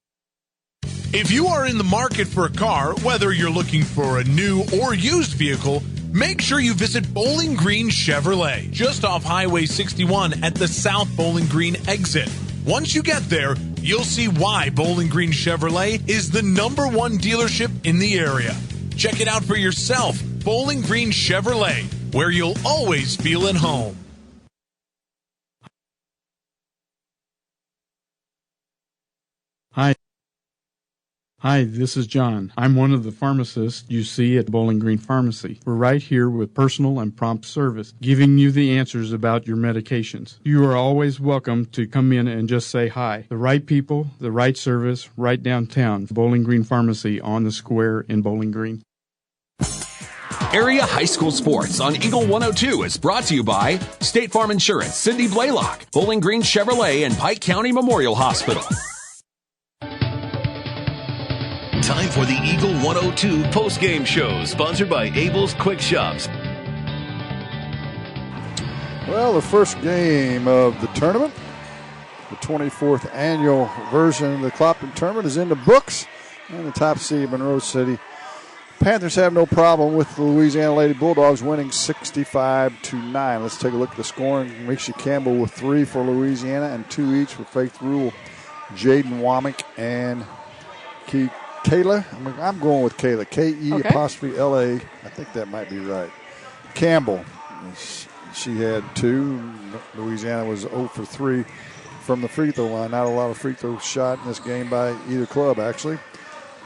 If you are in the market for a car, whether you're looking for a new or used vehicle, make sure you visit Bowling Green Chevrolet, just off Highway 61 at the South Bowling Green exit. Once you get there, you'll see why Bowling Green Chevrolet is the #1 dealership in the area. Check it out for yourself, Bowling Green Chevrolet, where you'll always feel at home. Hi, this is John. I'm one of the pharmacists you see at Bowling Green Pharmacy. We're right here with personal and prompt service, giving you the answers about your medications. You are always welcome to come in and just say hi. The right people, the right service, right downtown. Bowling Green Pharmacy on the square in Bowling Green. Area high school sports on Eagle 102 is brought to you by State Farm Insurance, Cindy Blaylock, Bowling Green Chevrolet, and Pike County Memorial Hospital. Time for the Eagle 102 post-game show, sponsored by Abel's Quick Shops. Well, the first game of the tournament, the 24th annual version of the Clopton tournament, is in the books. And the top seed, Monroe City Panthers, have no problem with the Louisiana Lady Bulldogs winning 65-9. Let's take a look at the scoring. Misha Campbell with 3 for Louisiana and 2 each for Faith Rule, Jaden Womack, and Kayla. I'm going with Kayla. K-E''LA. I think that might be right. Campbell. She had 2. Louisiana was 0 for 3 from the free throw line. Not a lot of free throws shot in this game by either club, actually.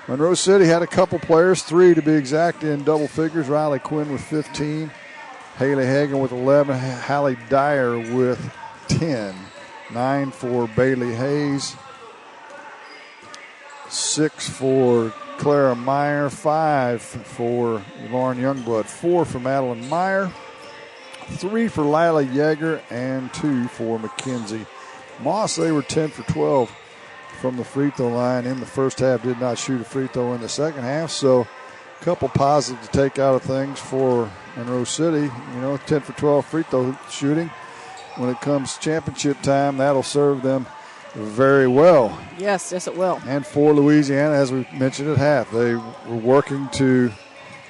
Monroe City had a couple players, 3 to be exact, in double figures. Riley Quinn with 15. Haley Hagan with 11. Hallie Dyer with 10. 9 for Bailey Hayes. 6 for Clara Meyer, 5 for Lauren Youngblood, 4 for Madeline Meyer, 3 for Lila Yeager, and 2 for Mackenzie Moss. They were 10 for 12 from the free throw line in the first half, did not shoot a free throw in the second half, so a couple positives to take out of things for Monroe City. 10 for 12 free throw shooting. When it comes championship time, that'll serve them very well. Yes, it will. And for Louisiana, as we mentioned at half, they were working to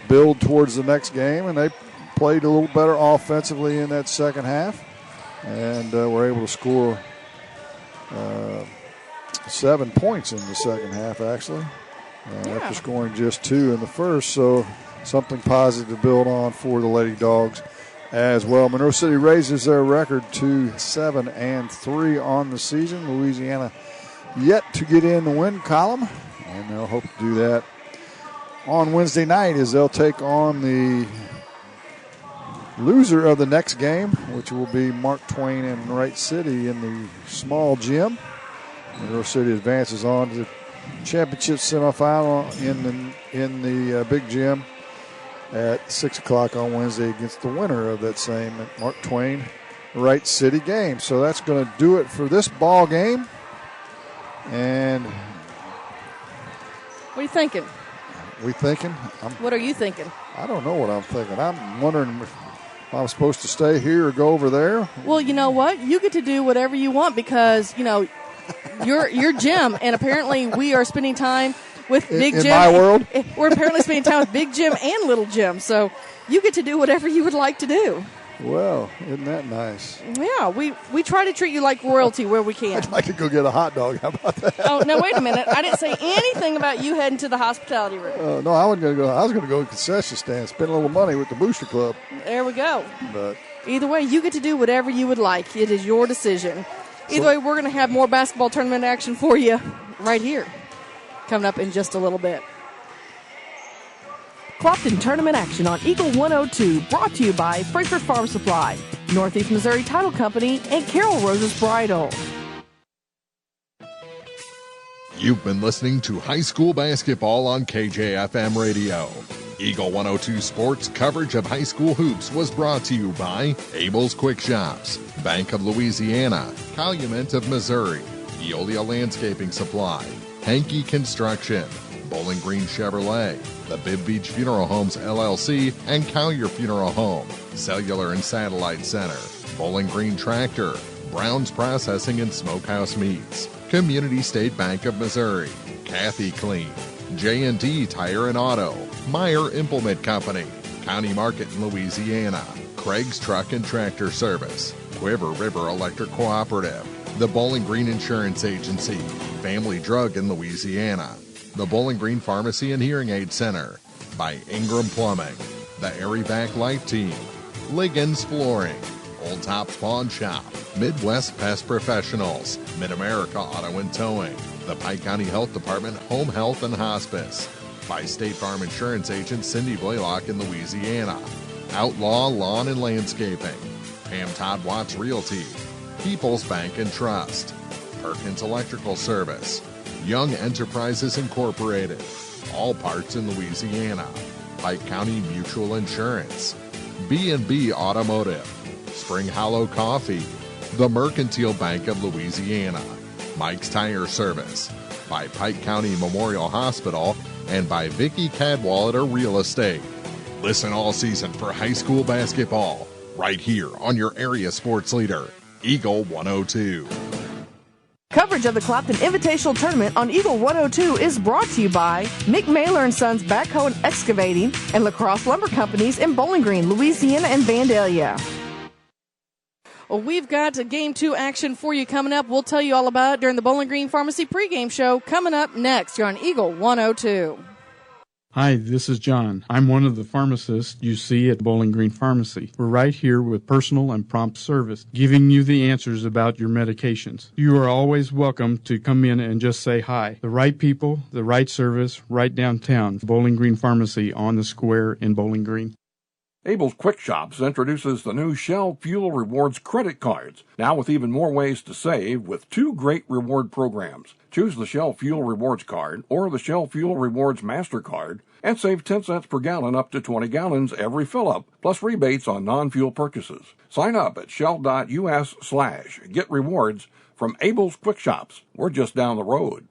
build towards the next game, and they played a little better offensively in that second half, and were able to score 7 points in the second half, actually, after scoring just 2 in the first. So something positive to build on for the Lady Dogs as well. Monroe City raises their record to 7-3 on the season. Louisiana yet to get in the win column, and they'll hope to do that on Wednesday night as they'll take on the loser of the next game, which will be Mark Twain and Wright City in the small gym. Monroe City advances on to the championship semifinal in the big gym at 6 o'clock on Wednesday against the winner of that same Mark Twain Wright City game. So that's going to do it for this ball game. And what are you thinking? What are you thinking? I don't know what I'm thinking. I'm wondering if I'm supposed to stay here or go over there. Well, you know what? You get to do whatever you want because, your gym, and apparently we are spending time with Big Jim. In my world? We're apparently spending time with Big Jim and Little Jim, so you get to do whatever you would like to do. Well, isn't that nice? Yeah, we try to treat you like royalty where we can. I'd like to go get a hot dog. How about that? Oh, no, wait a minute. I didn't say anything about you heading to the hospitality room. No, I wasn't going to go. I was going to go to the concession stand, spend a little money with the Booster Club. There we go. But either way, you get to do whatever you would like. It is your decision. Either way, we're going to have more basketball tournament action for you right here coming up in just a little bit. Clopton tournament action on Eagle 102, brought to you by Frankfort Farm Supply, Northeast Missouri Title Company, and Carol Rose's Bridal. You've been listening to high school basketball on KJFM Radio. Eagle 102 Sports coverage of high school hoops was brought to you by Abel's Quick Shops, Bank of Louisiana, Calumet of Missouri, Eolia Landscaping Supply, Hankey Construction, Bowling Green Chevrolet, the Bibb Beach Funeral Homes LLC, and Collier Funeral Home, Cellular and Satellite Center, Bowling Green Tractor, Brown's Processing and Smokehouse Meats, Community State Bank of Missouri, Kathy Clean, J&D Tire and Auto, Meyer Implement Company, County Market in Louisiana, Craig's Truck and Tractor Service, Quiver River Electric Cooperative, the Bowling Green Insurance Agency, Family Drug in Louisiana, the Bowling Green Pharmacy and Hearing Aid Center, by Ingram Plumbing, the Airyvac Life Team, Liggins Flooring, Old Tops Pawn Shop, Midwest Pest Professionals, Mid-America Auto and Towing, the Pike County Health Department Home Health and Hospice, by State Farm Insurance Agent Cindy Blaylock in Louisiana, Outlaw Lawn and Landscaping, Pam Todd Watts Realty, People's Bank and Trust, Perkins Electrical Service, Young Enterprises Incorporated, All Parts in Louisiana, Pike County Mutual Insurance, B&B Automotive, Spring Hollow Coffee, the Mercantile Bank of Louisiana, Mike's Tire Service, by Pike County Memorial Hospital, and by Vicky Cadwallader Real Estate. Listen all season for high school basketball, right here on your area sports leader, Eagle 102. Coverage of the Clopton Invitational Tournament on Eagle 102 is brought to you by Mick Mailer & Sons Backhoe and Excavating and Lacrosse Lumber Companies in Bowling Green, Louisiana and Vandalia. Well, we've got a Game 2 action for you coming up. We'll tell you all about it during the Bowling Green Pharmacy pregame show coming up next. You're on Eagle 102. Hi, this is John. I'm one of the pharmacists you see at Bowling Green Pharmacy. We're right here with personal and prompt service, giving you the answers about your medications. You are always welcome to come in and just say hi. The right people, the right service, right downtown. Bowling Green Pharmacy on the square in Bowling Green. Abel's Quick Shops introduces the new Shell Fuel Rewards credit cards, now with even more ways to save with two great reward programs. Choose the Shell Fuel Rewards card or the Shell Fuel Rewards MasterCard and save 10 cents per gallon up to 20 gallons every fill-up, plus rebates on non-fuel purchases. Sign up at shell.us/get rewards from Abel's Quick Shops. We're just down the road.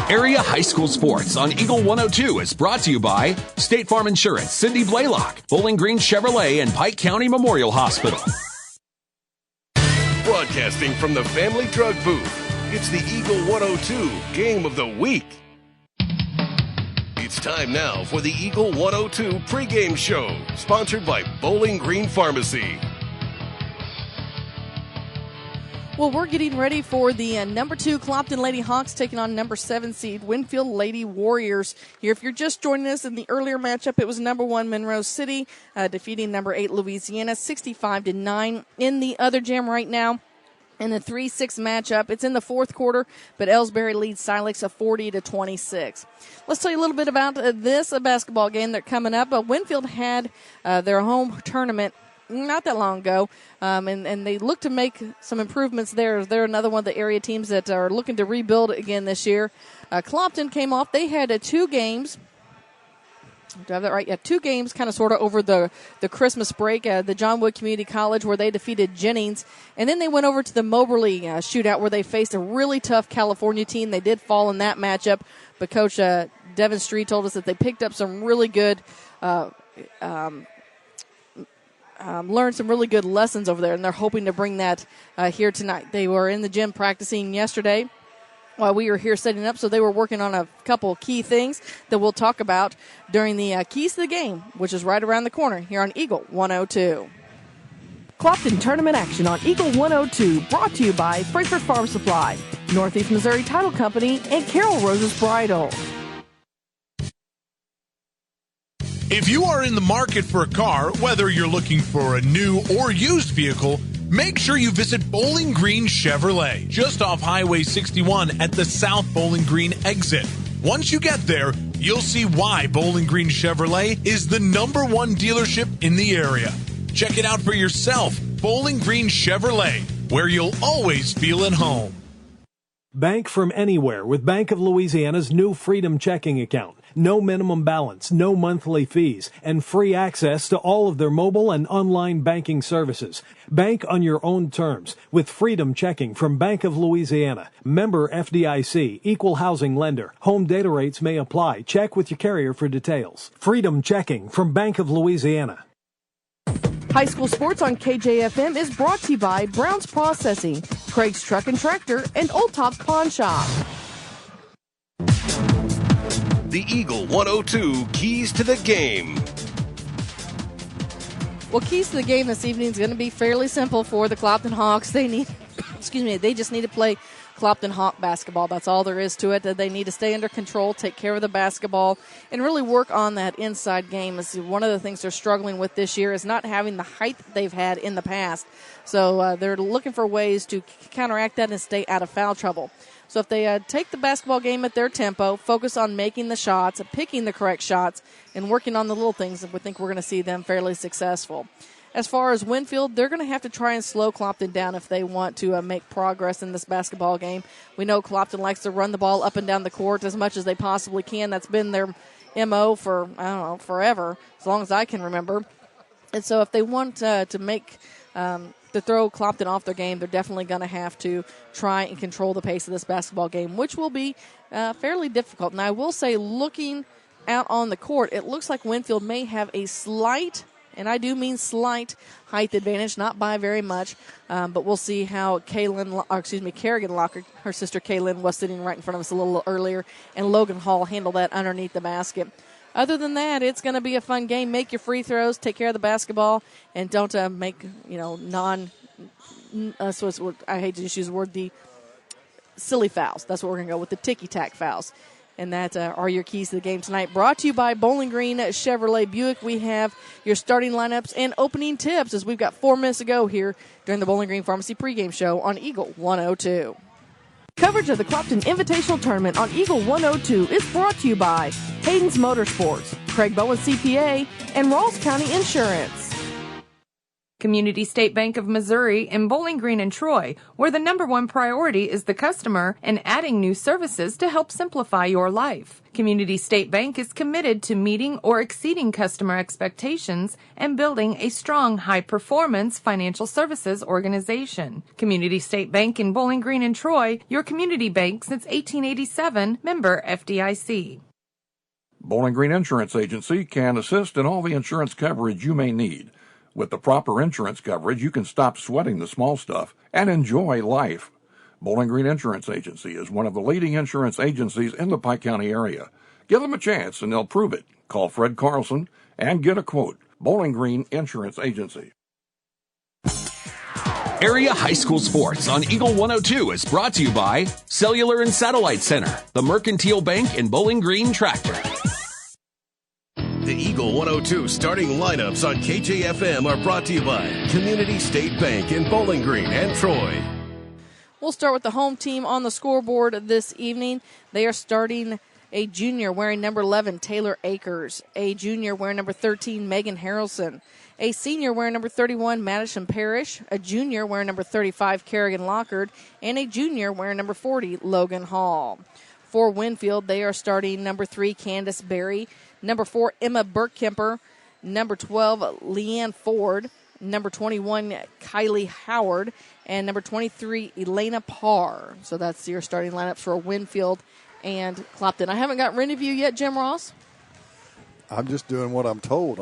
Area High School Sports on Eagle 102 is brought to you by State Farm Insurance, Cindy Blaylock, Bowling Green Chevrolet, and Pike County Memorial Hospital. Broadcasting from the Family Drug Booth, it's the Eagle 102 Game of the Week. It's time now for the Eagle 102 pregame show, sponsored by Bowling Green Pharmacy. Well, we're getting ready for the number 2 Clopton Lady Hawks taking on number 7 seed Winfield Lady Warriors. Here, if you're just joining us in the earlier matchup, it was number 1 Monroe City defeating number 8 Louisiana 65-9. In the other jam right now, in the 3-6 matchup, it's in the fourth quarter, but Ellsbury leads Silex 40-26. Let's tell you a little bit about this basketball game that's coming up. Winfield had their home tournament not that long ago, and they look to make some improvements there. They're another one of the area teams that are looking to rebuild again this year. Clopton came off. They had 2 games. Do I have that right? Yeah, 2 games kind of sort of over the Christmas break. The John Wood Community College where they defeated Jennings. And then they went over to the Moberly shootout where they faced a really tough California team. They did fall in that matchup, but Coach Devin Street told us that they picked up some really good learned some really good lessons over there, and they're hoping to bring that here tonight. They were in the gym practicing yesterday while we were here setting up, so they were working on a couple key things that we'll talk about during the Keys to the Game, which is right around the corner here on Eagle 102. Clopton Tournament action on Eagle 102, brought to you by Frankfort Farm Supply, Northeast Missouri Title Company, and Carol Rose's Bridal. If you are in the market for a car, whether you're looking for a new or used vehicle, make sure you visit Bowling Green Chevrolet, just off Highway 61 at the South Bowling Green exit. Once you get there, you'll see why Bowling Green Chevrolet is the #1 dealership in the area. Check it out for yourself, Bowling Green Chevrolet, where you'll always feel at home. Bank from anywhere with Bank of Louisiana's new Freedom Checking account. No minimum balance, no monthly fees, and free access to all of their mobile and online banking services. Bank on your own terms with Freedom Checking from Bank of Louisiana. Member FDIC, equal housing lender. Home data rates may apply. Check with your carrier for details. Freedom Checking from Bank of Louisiana. High school sports on KJFM is brought to you by Brown's Processing, Craig's Truck and Tractor, and Old Top's Pawn Shop. The Eagle 102 Keys to the Game. Well, keys to the game this evening is going to be fairly simple for the Clopton Hawks. They just need to play Clopton Hawk basketball. That's all there is to it. They need to stay under control, take care of the basketball, and really work on that inside game. One of the things they're struggling with this year is not having the height that they've had in the past. So they're looking for ways to counteract that and stay out of foul trouble. So if they take the basketball game at their tempo, focus on making the shots, picking the correct shots, and working on the little things, we think we're going to see them fairly successful. As far as Winfield, they're going to have to try and slow Clopton down if they want to make progress in this basketball game. We know Clopton likes to run the ball up and down the court as much as they possibly can. That's been their MO for, forever, as long as I can remember. And so if they want to throw Clopton off their game, they're definitely going to have to try and control the pace of this basketball game, which will be fairly difficult. And I will say, looking out on the court, it looks like Winfield may have a slight, and I do mean slight, height advantage, not by very much, but we'll see how Kerrigan Locker, her sister Kaylin, was sitting right in front of us a little earlier, and Logan Hall handled that underneath the basket. Other than that, it's going to be a fun game. Make your free throws, take care of the basketball, and don't make, I hate to just use the word, the silly fouls. That's what we're going to go with, the ticky-tack fouls. And that are your keys to the game tonight. Brought to you by Bowling Green Chevrolet Buick. We have your starting lineups and opening tips as we've got 4 minutes to go here during the Bowling Green Pharmacy pregame show on Eagle 102. Coverage of the Clopton Invitational Tournament on Eagle 102 is brought to you by Hayden's Motorsports, Craig Bowen CPA, and Rawls County Insurance. Community State Bank of Missouri in Bowling Green and Troy, where the number one priority is the customer and adding new services to help simplify your life. Community State Bank is committed to meeting or exceeding customer expectations and building a strong, high-performance financial services organization. Community State Bank in Bowling Green and Troy, your community bank since 1887, member FDIC. Bowling Green Insurance Agency can assist in all the insurance coverage you may need. With the proper insurance coverage, you can stop sweating the small stuff and enjoy life. Bowling Green Insurance Agency is one of the leading insurance agencies in the Pike County area. Give them a chance and they'll prove it. Call Fred Carlson and get a quote. Bowling Green Insurance Agency. Area High School Sports on Eagle 102 is brought to you by Cellular and Satellite Center, the Mercantile Bank and Bowling Green Tractor. The Eagle 102 starting lineups on KJFM are brought to you by Community State Bank in Bowling Green and Troy. We'll start with the home team on the scoreboard this evening. They are starting a junior wearing number 11, Taylor Akers. A junior wearing number 13, Megan Harrelson. A senior wearing number 31, Madison Parrish. A junior wearing number 35, Kerrigan Lockard. And a junior wearing number 40, Logan Hall. For Winfield, they are starting number 3, Candace Berry. Number 4, Emma Burkemper. Number 12, Leanne Ford. Number 21, Kylie Howard. And number 23, Elena Parr. So that's your starting lineups for Winfield and Clopton. I haven't gotten rid of you yet, Jim Ross. I'm just doing what I'm told.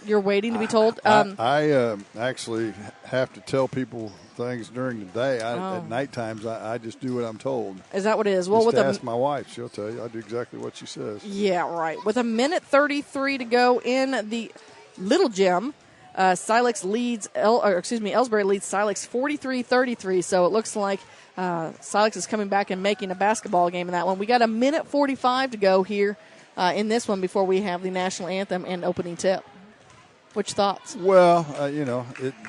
You're waiting to be told? I actually have to tell people things during the day. At night times, I just do what I'm told. Is that what it is? Well, ask my wife. She'll tell you. I do exactly what she says. Yeah, right. With 1:33 to go in the Little Gym, Ellsbury leads Silex 43-33. So it looks like Silex is coming back and making a basketball game in that one. We got 1:45 to go here in this one before we have the national anthem and opening tip. Which thoughts? Well,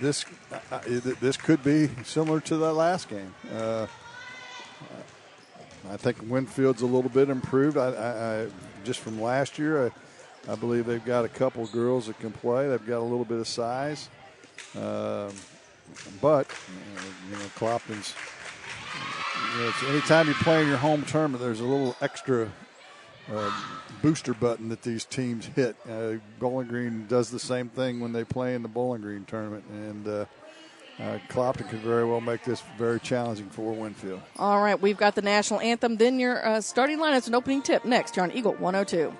this could be similar to that last game. I think Winfield's a little bit improved. I just from last year, I believe they've got a couple girls that can play. They've got a little bit of size, but Clopton's anytime you play in your home tournament, there's a little extra booster button that these teams hit. Bowling Green does the same thing when they play in the Bowling Green tournament, and Clopton could very well make this very challenging for Winfield. All right, we've got the national anthem, then your starting lineups and opening tip next here on Eagle 102.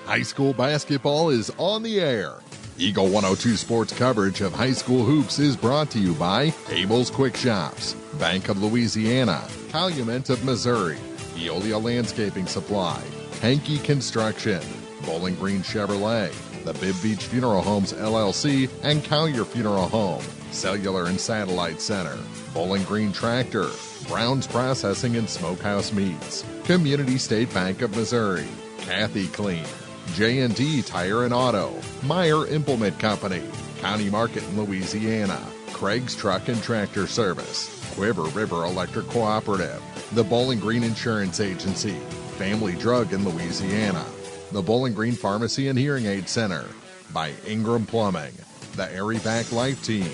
High school basketball is on the air. Eagle 102 sports coverage of high school hoops is brought to you by Abel's Quick Shops, Bank of Louisiana, Calumet of Missouri, Eolia Landscaping Supply, Hankey Construction, Bowling Green Chevrolet, the Bibb Beach Funeral Homes LLC, and Collier Funeral Home, Cellular and Satellite Center, Bowling Green Tractor, Brown's Processing and Smokehouse Meats, Community State Bank of Missouri, Kathy Clean, J&D Tire and Auto, Meyer Implement Company, County Market in Louisiana, Craig's Truck and Tractor Service, Quiver River Electric Cooperative, the Bowling Green Insurance Agency, Family Drug in Louisiana, the Bowling Green Pharmacy and Hearing Aid Center, by Ingram Plumbing, the Airyback Life Team,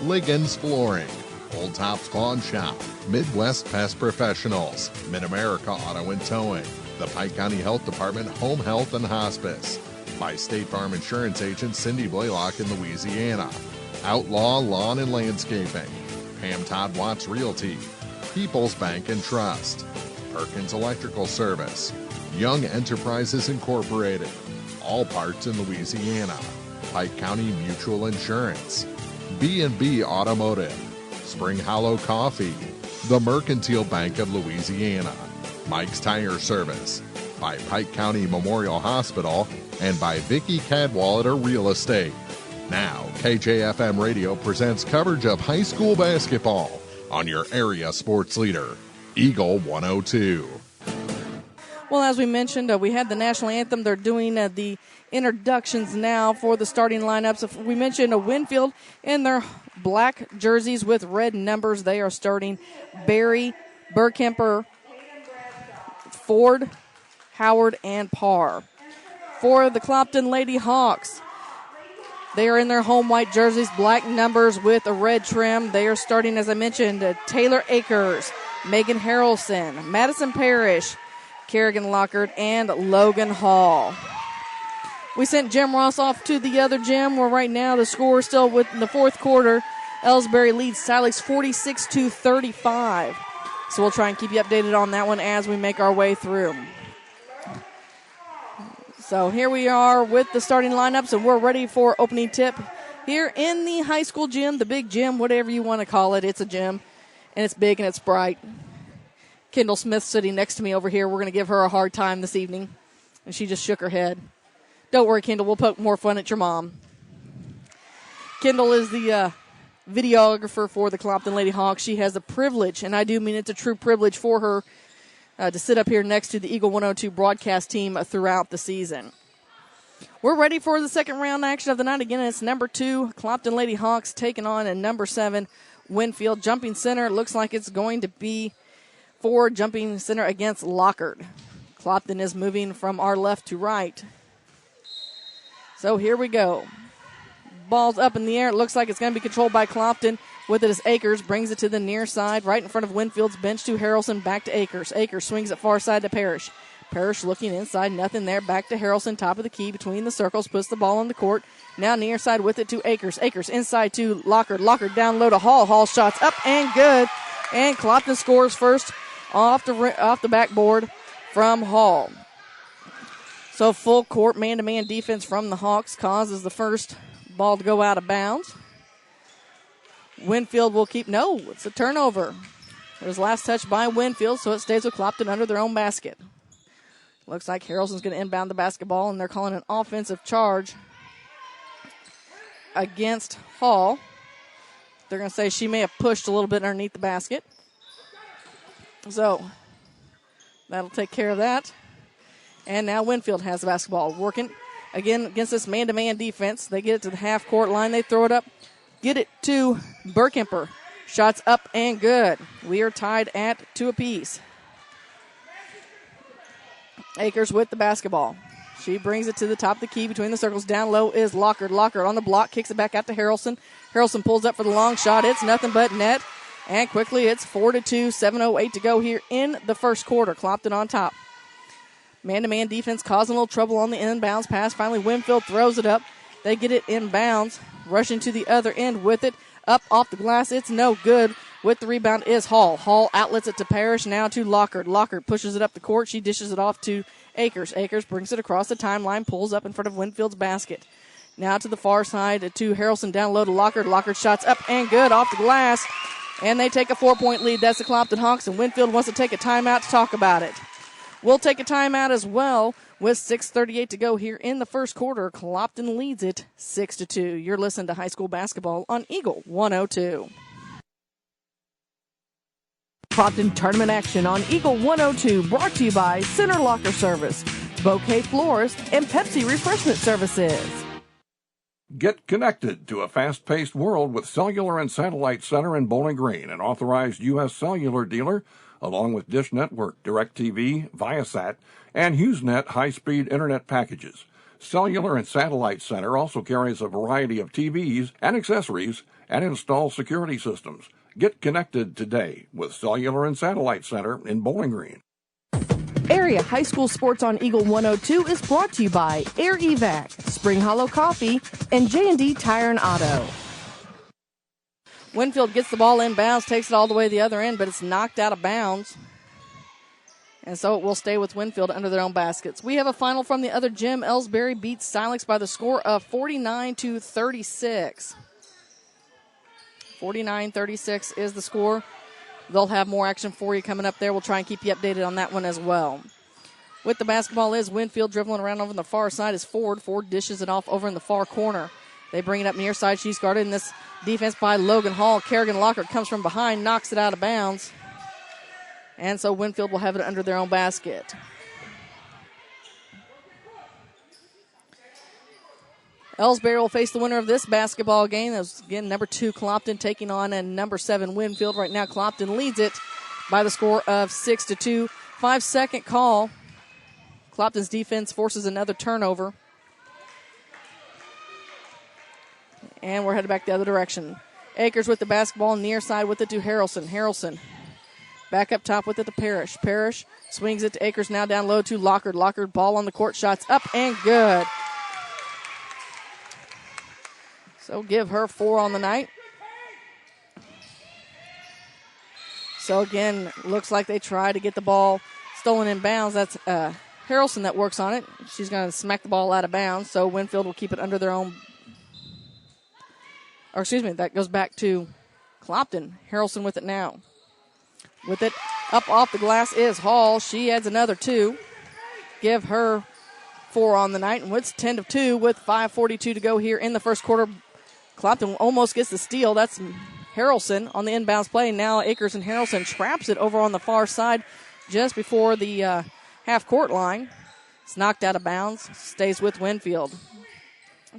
Liggins Flooring, Old Tops Pawn Shop, Midwest Pest Professionals, Mid-America Auto and Towing, the Pike County Health Department Home Health and Hospice, by State Farm Insurance Agent Cindy Blaylock in Louisiana, Outlaw Lawn and Landscaping, Pam Todd Watts Realty, People's Bank and Trust, Perkins Electrical Service, Young Enterprises Incorporated, All Parts in Louisiana, Pike County Mutual Insurance, B&B Automotive, Spring Hollow Coffee, the Mercantile Bank of Louisiana, Mike's Tire Service, by Pike County Memorial Hospital, and by Vicky Cadwallader Real Estate. Now, KJFM Radio presents coverage of high school basketball on your area sports leader, Eagle 102. Well, as we mentioned, we had the national anthem. They're doing the introductions now for the starting lineups. We mentioned Winfield in their black jerseys with red numbers. They are starting Barry, Burkemper, Ford, Howard, and Parr. For the Clopton Lady Hawks, they are in their home white jerseys, black numbers with a red trim. They are starting, as I mentioned, Taylor Akers, Megan Harrelson, Madison Parrish, Kerrigan Lockhart, and Logan Hall. We sent Jim Ross off to the other gym where right now the score is still in the fourth quarter. Ellsbury leads Silix 46-35. So we'll try and keep you updated on that one as we make our way through. So here we are with the starting lineups, and we're ready for opening tip here in the high school gym, the big gym, whatever you want to call it. It's a gym, and it's big and it's bright. Kendall Smith sitting next to me over here. We're going to give her a hard time this evening, and she just shook her head. Don't worry, Kendall. We'll poke more fun at your mom. Kendall is the videographer for the Clopton Lady Hawks. She has the privilege, and I do mean it's a true privilege for her, to sit up here next to the Eagle 102 broadcast team throughout the season. We're ready for the second round action of the night. Again, it's number 2, Clopton Lady Hawks taking on a number 7, Winfield. Jumping center looks like it's going to be for jumping center against Lockhart. Clopton is moving from our left to right. So here we go. Ball's up in the air. It looks like it's going to be controlled by Clopton. With it is Akers. Brings it to the near side, right in front of Winfield's bench to Harrelson. Back to Akers. Akers swings it far side to Parrish. Parrish looking inside. Nothing there. Back to Harrelson. Top of the key between the circles. Puts the ball on the court. Now near side with it to Akers. Akers inside to Lockhart. Lockhart down low to Hall. Hall shots up and good. And Clopton scores first off the backboard from Hall. So full court man-to-man defense from the Hawks causes the first ball to go out of bounds. Winfield will keep. No, it's a turnover. It was last touch by Winfield, so it stays with Clopton under their own basket. Looks like Harrelson's going to inbound the basketball, and they're calling an offensive charge against Hall. They're going to say she may have pushed a little bit underneath the basket. So that'll take care of that. And now Winfield has the basketball. Working again against this man-to-man defense. They get it to the half-court line. They throw it up. Get it to Burkemper. Shots up and good. We are tied at 2 apiece. Akers with the basketball. She brings it to the top of the key between the circles. Down low is Lockhart. Lockhart on the block. Kicks it back out to Harrelson. Harrelson pulls up for the long shot. It's nothing but net. And quickly, it's 4-2, 7:08 to go here in the first quarter. Clopton on top. Man-to-man defense causing a little trouble on the inbounds pass. Finally, Winfield throws it up. They get it inbounds. Rushing to the other end with it. Up off the glass. It's no good. With the rebound is Hall. Hall outlets it to Parrish. Now to Lockard. Lockard pushes it up the court. She dishes it off to Akers. Akers brings it across the timeline. Pulls up in front of Winfield's basket. Now to the far side to Harrelson. Down low to Lockard. Lockard shots up and good off the glass. And they take a 4-point lead. That's the Clopton Hawks. And Winfield wants to take a timeout to talk about it. We'll take a timeout as well with 6:38 to go here in the first quarter. Clopton leads it 6-2. You're listening to high school basketball on Eagle 102. Clopton tournament action on Eagle 102 brought to you by Center Locker Service, Bouquet Florist, and Pepsi Refreshment Services. Get connected to a fast-paced world with Cellular and Satellite Center in Bowling Green, an authorized U.S. cellular dealer, along with Dish Network, DirecTV, Viasat, and HughesNet high-speed internet packages. Cellular and Satellite Center also carries a variety of TVs and accessories and installs security systems. Get connected today with Cellular and Satellite Center in Bowling Green. Area High School Sports on Eagle 102 is brought to you by Air Evac, Spring Hollow Coffee, and J&D Tire and Auto. Winfield gets the ball inbounds, takes it all the way to the other end, but it's knocked out of bounds. And so it will stay with Winfield under their own baskets. We have a final from the other gym. Ellsbury beats Silex by the score of 49-36. 49-36 is the score. They'll have more action for you coming up there. We'll try and keep you updated on that one as well. With the basketball is Winfield dribbling around over on the far side is Ford. Ford dishes it off over in the far corner. They bring it up near side. She's guarded in this defense by Logan Hall. Kerrigan Lockard comes from behind, knocks it out of bounds. And so Winfield will have it under their own basket. Ellsbury will face the winner of this basketball game. That was, again, number 2 Clopton taking on and number 7 Winfield. Right now Clopton leads it by the score of 6-2. 5-second call. Clopton's defense forces another turnover. And we're headed back the other direction. Akers with the basketball near side with it to Harrelson. Harrelson back up top with it to Parrish. Parrish swings it to Akers, now down low to Lockard. Lockard ball on the court, shots up and good. So give her 4 on the night. So again, looks like they try to get the ball stolen in bounds. That's Harrelson that works on it. She's going to smack the ball out of bounds. So Winfield will keep it under their own. Or excuse me, that goes back to Clopton. Harrelson with it now. With it up off the glass is Hall. She adds another 2. Give her 4 on the night. And it's 10-2 with 5:42 to go here in the first quarter. Clopton almost gets the steal. That's Harrelson on the inbounds play. Now Akers and Harrelson traps it over on the far side just before the half-court line. It's knocked out of bounds. Stays with Winfield.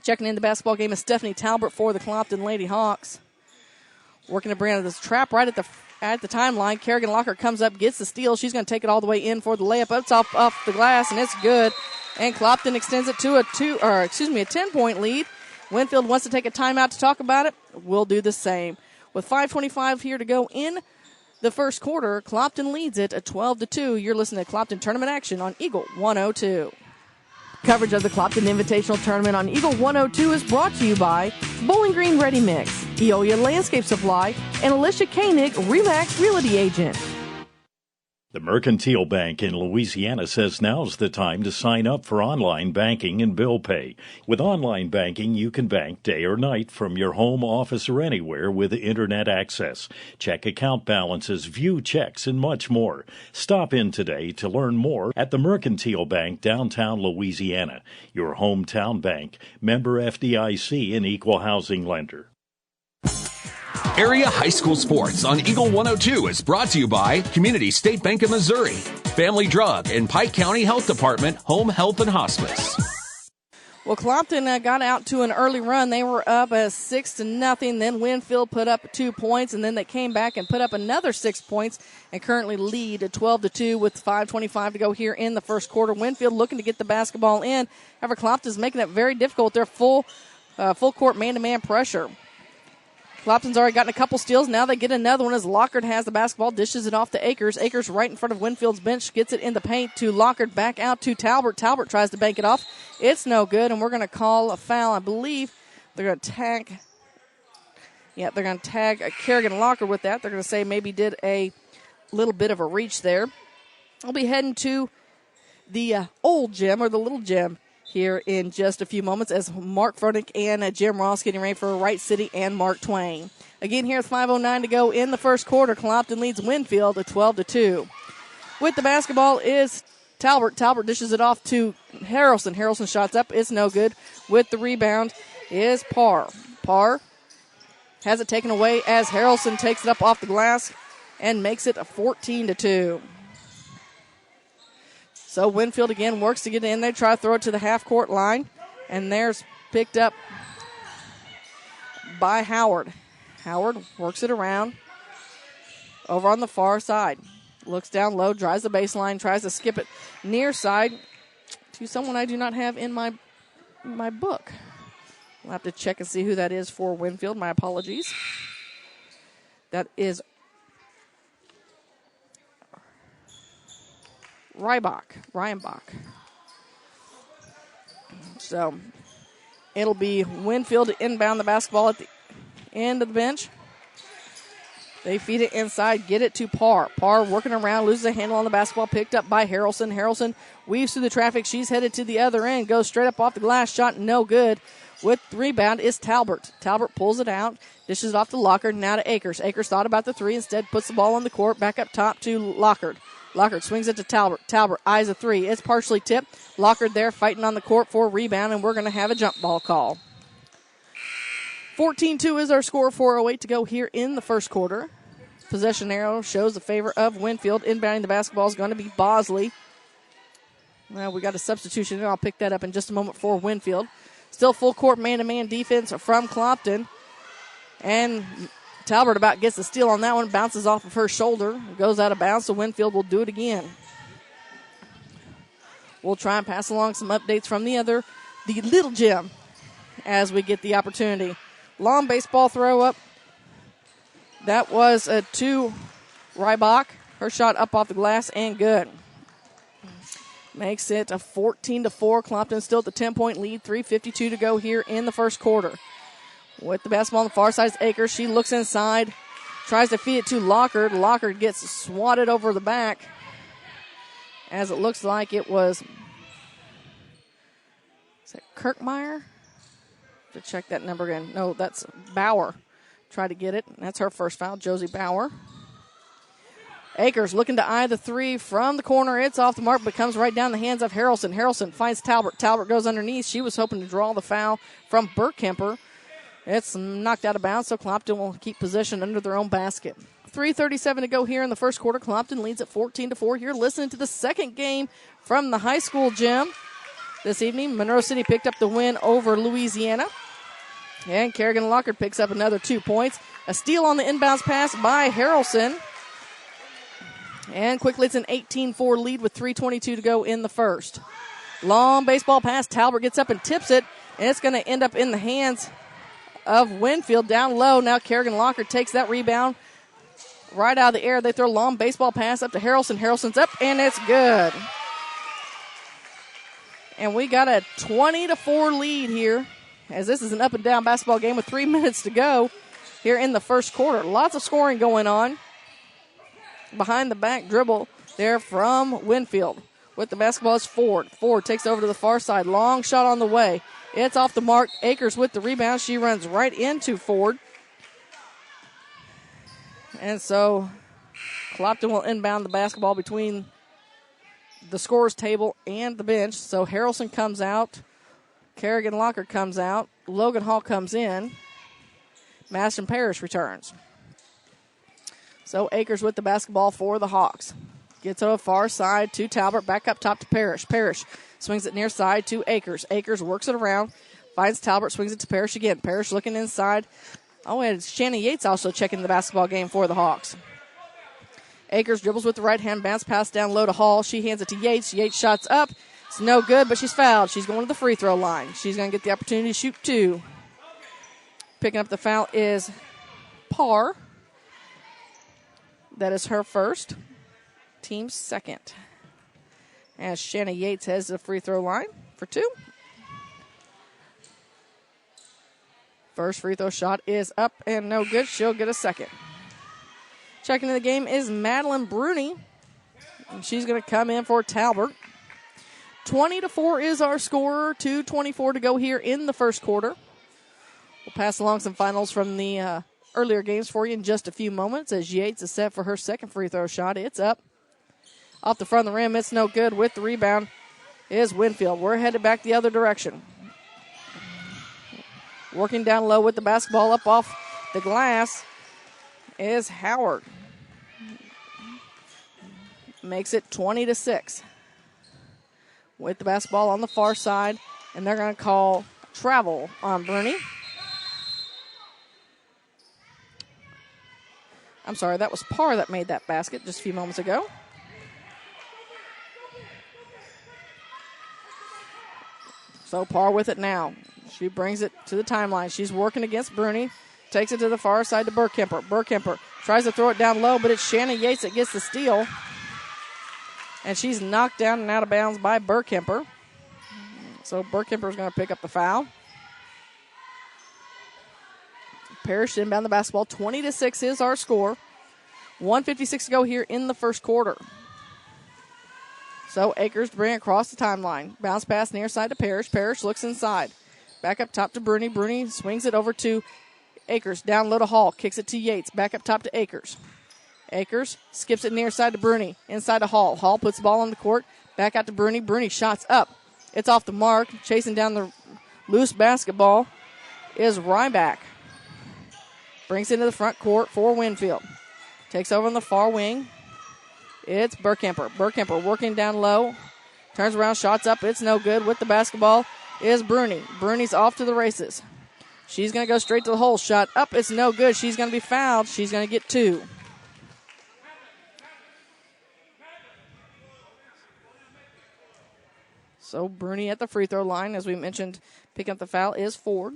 Checking in the basketball game is Stephanie Talbert for the Clopton Lady Hawks. Working to bring out this trap right at the timeline. Kerrigan Locker comes up, gets the steal. She's going to take it all the way in for the layup. It's off the glass, and it's good. And Clopton extends it to a 10-point lead. Winfield wants to take a timeout to talk about it. We'll do the same. With 5:25 here to go in the first quarter, Clopton leads it at 12-2. You're listening to Clopton Tournament Action on Eagle 102. Coverage of the Clopton Invitational Tournament on Eagle 102 is brought to you by Bowling Green Ready Mix, Eolia Landscape Supply, and Alicia Koenig, RE/MAX Realty Agent. The Mercantile Bank in Louisiana says now's the time to sign up for online banking and bill pay. With online banking, you can bank day or night from your home, office, or anywhere with internet access. Check account balances, view checks, and much more. Stop in today to learn more at the Mercantile Bank, downtown Louisiana. Your hometown bank, member FDIC, and equal housing lender. Area High School Sports on Eagle 102 is brought to you by Community State Bank of Missouri, Family Drug, and Pike County Health Department, Home Health and Hospice. Well, Clopton got out to an early run. They were up 6-0. Then Winfield put up 2 points, and then they came back and put up another 6 points and currently lead at 12-2 with 5:25 to go here in the first quarter. Winfield looking to get the basketball in. However, Clopton's making it very difficult. They're full court man-to-man pressure. Clopton's already gotten a couple steals. Now they get another one as Lockard has the basketball, dishes it off to Akers. Akers right in front of Winfield's bench, gets it in the paint to Lockard, back out to Talbert. Talbert tries to bank it off. It's no good, and we're going to call a foul. I believe they're going to tag. Yeah, they're going to tag Kerrigan Lockard with that. They're going to say maybe did a little bit of a reach there. We'll be heading to the old gym or the little gym here in just a few moments as Mark Froenick and Jim Ross getting ready for Wright City and Mark Twain. Again, here with 5:09 to go in the first quarter, Clopton leads Winfield at 12-2. With the basketball is Talbert. Talbert dishes it off to Harrelson. Harrelson shots up. It's no good. With the rebound is Parr. Parr has it taken away as Harrelson takes it up off the glass and makes it a 14-2. So Winfield again works to get in there, try to throw it to the half-court line, and there's picked up by Howard. Howard works it around over on the far side. Looks down low, drives the baseline, tries to skip it near side to someone I do not have in my book. We'll have to check and see who that is for Winfield. My apologies. That is Ryanbach. So it'll be Winfield to inbound the basketball at the end of the bench. They feed it inside, get it to Parr. Parr working around, loses a handle on the basketball, picked up by Harrelson. Harrelson weaves through the traffic. She's headed to the other end, goes straight up off the glass, shot no good. With the rebound is Talbert. Talbert pulls it out, dishes it off to Lockard, now to Akers. Akers thought about the three, instead puts the ball on the court, back up top to Lockard. Lockard swings it to Talbert. Talbert eyes a three. It's partially tipped. Lockard there fighting on the court for a rebound, and we're going to have a jump ball call. 14-2 is our score, 4:08 to go here in the first quarter. Possession arrow shows the favor of Winfield. Inbounding the basketball is going to be Bosley. Well, we got a substitution, and I'll pick that up in just a moment for Winfield. Still full court man-to-man defense from Clopton. And Talbert about gets the steal on that one, bounces off of her shoulder, goes out of bounds, so Winfield will do it again. We'll try and pass along some updates from the little gym, as we get the opportunity. Long baseball throw up. That was to Rybach. Her shot up off the glass and good. Makes it a 14-4. Clopton still at the 10-point lead. 3:52 to go here in the first quarter. With the basketball on the far side is Akers. She looks inside, tries to feed it to Lockard. Lockard gets swatted over the back, as it looks like it was, is that Kirkmeyer? To check that number again. No, that's Bauer. Try to get it. That's her first foul, Josie Bauer. Akers looking to eye the three from the corner. It's off the mark, but comes right down the hands of Harrelson. Harrelson finds Talbert. Talbert goes underneath. She was hoping to draw the foul from Burkemper. It's knocked out of bounds, so Clopton will keep possession under their own basket. 3:37 to go here in the first quarter. Clopton leads at 14-4. You're listening to the second game from the high school gym this evening. Monroe City picked up the win over Louisiana. And Kerrigan Lockard picks up another 2 points. A steal on the inbounds pass by Harrelson. And quickly it's an 18-4 lead with 3:22 to go in the first. Long baseball pass. Talbert gets up and tips it. And it's going to end up in the hands of Winfield down low. Now Kerrigan Lockard takes that rebound right out of the air. They throw a long baseball pass up to Harrelson. Harrelson's up, and it's good. And we got a 20-4 lead here, as this is an up-and-down basketball game with 3 minutes to go here in the first quarter. Lots of scoring going on. Behind the back dribble there from Winfield. With the basketball is Ford. Ford takes over to the far side. Long shot on the way. It's off the mark. Akers with the rebound. She runs right into Ford. And so Clopton will inbound the basketball between the scorer's table and the bench. So Harrelson comes out. Kerrigan Lockard comes out. Logan Hall comes in. Maston Parrish returns. So Akers with the basketball for the Hawks. Gets on the far side to Talbert. Back up top to Parrish. Parrish swings it near side to Akers. Akers works it around. Finds Talbert. Swings it to Parrish again. Parrish looking inside. Oh, and Shannon Yates also checking the basketball game for the Hawks. Akers dribbles with the right hand. Bounce pass down low to Hall. She hands it to Yates. Yates shots up. It's no good, but she's fouled. She's going to the free throw line. She's going to get the opportunity to shoot two. Picking up the foul is par. That is her first. Team second. As Shanna Yates heads to the free throw line for 2. First free throw shot is up and no good. She'll get a second. Checking in the game is Madeline Bruni. And she's going to come in for Talbert. 20-4 is our score. 2:24 to go here in the first quarter. We'll pass along some finals from the earlier games for you in just a few moments as Yates is set for her second free throw shot. It's up. Off the front of the rim, it's no good. With the rebound is Winfield. We're headed back the other direction. Working down low with the basketball up off the glass is Howard. Makes it 20-6. With the basketball on the far side, and they're going to call travel on Bruni. I'm sorry, that was Parr that made that basket just a few moments ago. So Parr with it now. She brings it to the timeline. She's working against Bruni. Takes it to the far side to Burkemper. Burkemper tries to throw it down low, but it's Shannon Yates that gets the steal. And she's knocked down and out of bounds by Burkemper. So Burkemper is going to pick up the foul. Parrish inbound the basketball. 20-6 is our score. 1:56 to go here in the first quarter. So Akers to bring it across the timeline. Bounce pass near side to Parrish. Parrish looks inside. Back up top to Bruni. Bruni swings it over to Akers. Down low to Hall. Kicks it to Yates. Back up top to Akers. Akers skips it near side to Bruni. Inside to Hall. Hall puts the ball on the court. Back out to Bruni. Bruni shots up. It's off the mark. Chasing down the loose basketball is Ryback. Brings it into the front court for Winfield. Takes over on the far wing. It's Burkemper. Burkemper working down low. Turns around, shots up. It's no good. With the basketball is Bruni. Bruni's off to the races. She's going to go straight to the hole. Shot up. It's no good. She's going to be fouled. She's going to get 2. So Bruni at the free throw line, as we mentioned, picking up the foul is Ford.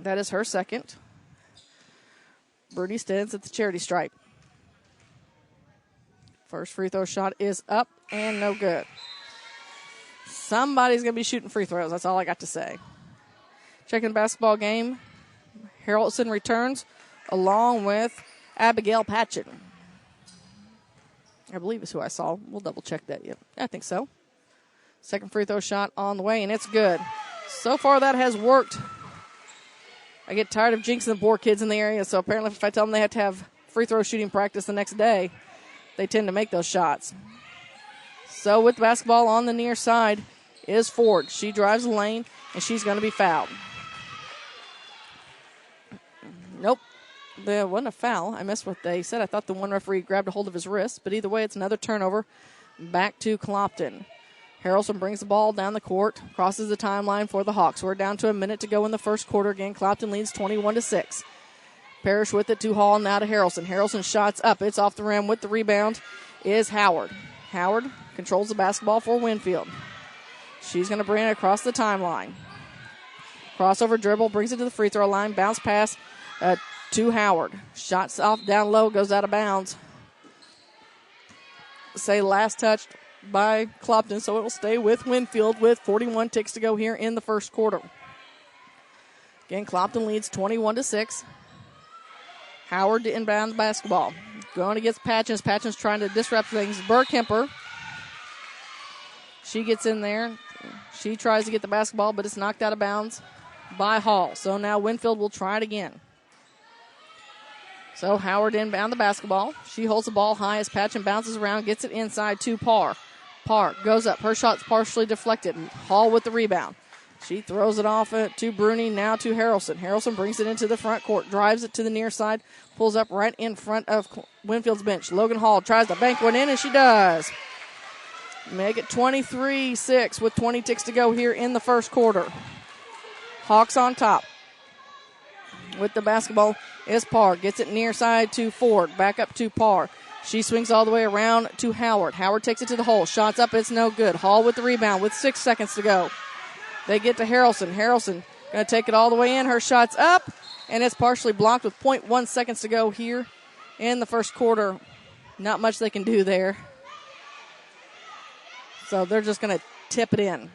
That is her second. Bruni stands at the charity stripe. First free throw shot is up and no good. Somebody's going to be shooting free throws. That's all I got to say. Checking the basketball game. Harrelson returns along with Abigail Patchen. I believe is who I saw. We'll double check that. Yeah, I think so. Second free throw shot on the way, and it's good. So far that has worked. I get tired of jinxing the poor kids in the area, so apparently if I tell them they have to have free throw shooting practice the next day, they tend to make those shots. So with the basketball on the near side is Ford. She drives the lane, and she's going to be fouled. Nope, there wasn't a foul. I missed what they said. I thought the one referee grabbed a hold of his wrist, but either way, it's another turnover back to Clopton. Harrelson brings the ball down the court, crosses the timeline for the Hawks. We're down to a minute to go in the first quarter. Again, Clopton leads 21-6. Parrish with it to Hall, now to Harrelson. Harrelson shots up. It's off the rim with the rebound is Howard. Howard controls the basketball for Winfield. She's going to bring it across the timeline. Crossover dribble, brings it to the free throw line. Bounce pass to Howard. Shots off down low, goes out of bounds. Say last touched by Clopton, so it will stay with Winfield with 41 ticks to go here in the first quarter. Again, Clopton leads 21-6. Howard to inbound the basketball. Going against Patchins. Patchins trying to disrupt things. Burkemper. She gets in there. She tries to get the basketball, but it's knocked out of bounds by Hall. So now Winfield will try it again. So Howard inbound the basketball. She holds the ball high as Patchen bounces around, gets it inside to Parr. Parr goes up. Her shot's partially deflected. Hall with the rebound. She throws it off to Bruni, now to Harrelson. Harrelson brings it into the front court, drives it to the near side, pulls up right in front of Winfield's bench. Logan Hall tries to bank one in, and she does. Make it 23-6 with 20 ticks to go here in the first quarter. Hawks on top. With the basketball is Parr. Gets it near side to Ford. Back up to Parr. She swings all the way around to Howard. Howard takes it to the hole. Shots up. It's no good. Hall with the rebound with 6 seconds to go. They get to Harrelson. Harrelson going to take it all the way in. Her shot's up, and it's partially blocked with 0.1 seconds to go here in the first quarter. Not much they can do there. So they're just going to tip it in.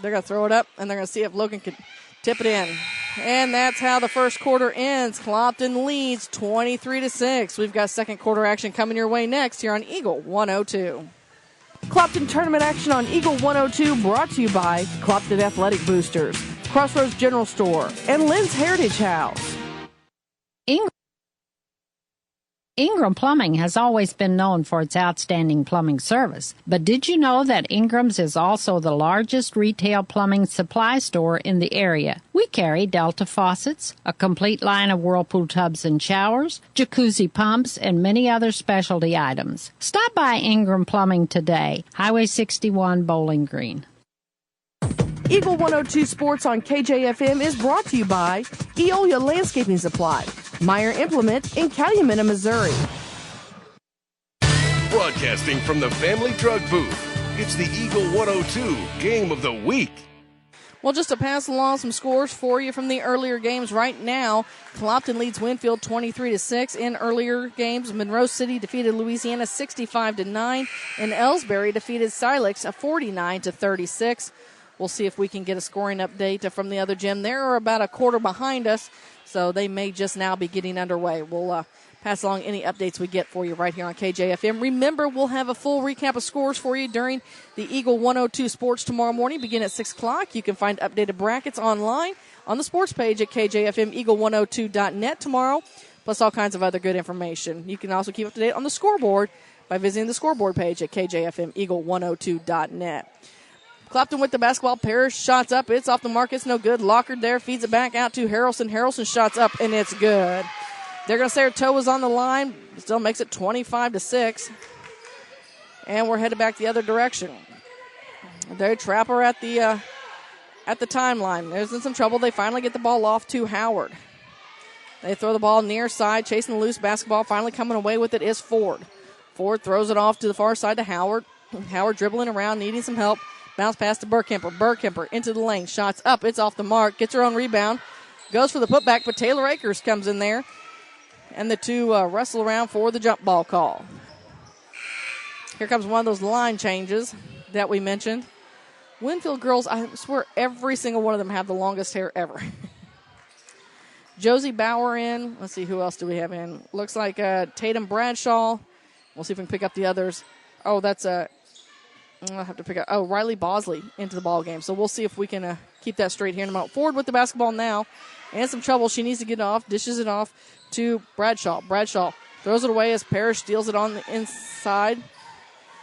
They're going to throw it up, and they're going to see if Logan can tip it in. And that's how the first quarter ends. Clopton leads 23-6. We've got second quarter action coming your way next here on Eagle 102. Clopton tournament action on Eagle 102 brought to you by Clopton Athletic Boosters, Crossroads General Store, and Lynn's Heritage House. Ingram Plumbing has always been known for its outstanding plumbing service, but did you know that Ingram's is also the largest retail plumbing supply store in the area? We carry Delta faucets, a complete line of Whirlpool tubs and showers, jacuzzi pumps, and many other specialty items. Stop by Ingram Plumbing today, Highway 61, Bowling Green. Eagle 102 Sports on KJFM is brought to you by Eolia Landscaping Supply, Meyer Implement in Calumet, Missouri. Broadcasting from the Family Drug Booth, it's the Eagle 102 Game of the Week. Well, just to pass along some scores for you from the earlier games right now, Clopton leads Winfield 23-6. In earlier games, Monroe City defeated Louisiana 65-9, and Ellsbury defeated Silex 49-36. We'll see if we can get a scoring update from the other gym. They're about a quarter behind us, so they may just now be getting underway. We'll pass along any updates we get for you right here on KJFM. Remember, we'll have a full recap of scores for you during the Eagle 102 Sports tomorrow morning, begin at 6 o'clock. You can find updated brackets online on the sports page at KJFM-Eagle102.net tomorrow, plus all kinds of other good information. You can also keep up to date on the scoreboard by visiting the scoreboard page at KJFM-Eagle102.net. Clopton with the basketball. Parrish shots up. It's off the mark. It's no good. Lockard there feeds it back out to Harrelson. Harrelson shots up, and it's good. They're going to say her toe was on the line. Still makes it 25-6. And we're headed back the other direction. They trap her at the timeline. There's in some trouble. They finally get the ball off to Howard. They throw the ball near side, chasing the loose basketball. Finally coming away with it is Ford. Ford throws it off to the far side to Howard. Howard dribbling around, needing some help. Bounce pass to Burkemper. Burkemper into the lane. Shots up. It's off the mark. Gets her own rebound. Goes for the putback, but Taylor Akers comes in there. And the two wrestle around for the jump ball call. Here comes one of those line changes that we mentioned. Winfield girls, I swear every single one of them have the longest hair ever. Josie Bauer in. Let's see, who else do we have in? Looks like Tatum Bradshaw. We'll see if we can pick up the others. Oh, that's I'll have to pick up. Oh, Riley Bosley into the ball game. So we'll see if we can keep that straight here in a moment. Forward with the basketball now. And some trouble. She needs to get off. Dishes it off to Bradshaw. Bradshaw throws it away as Parrish steals it on the inside.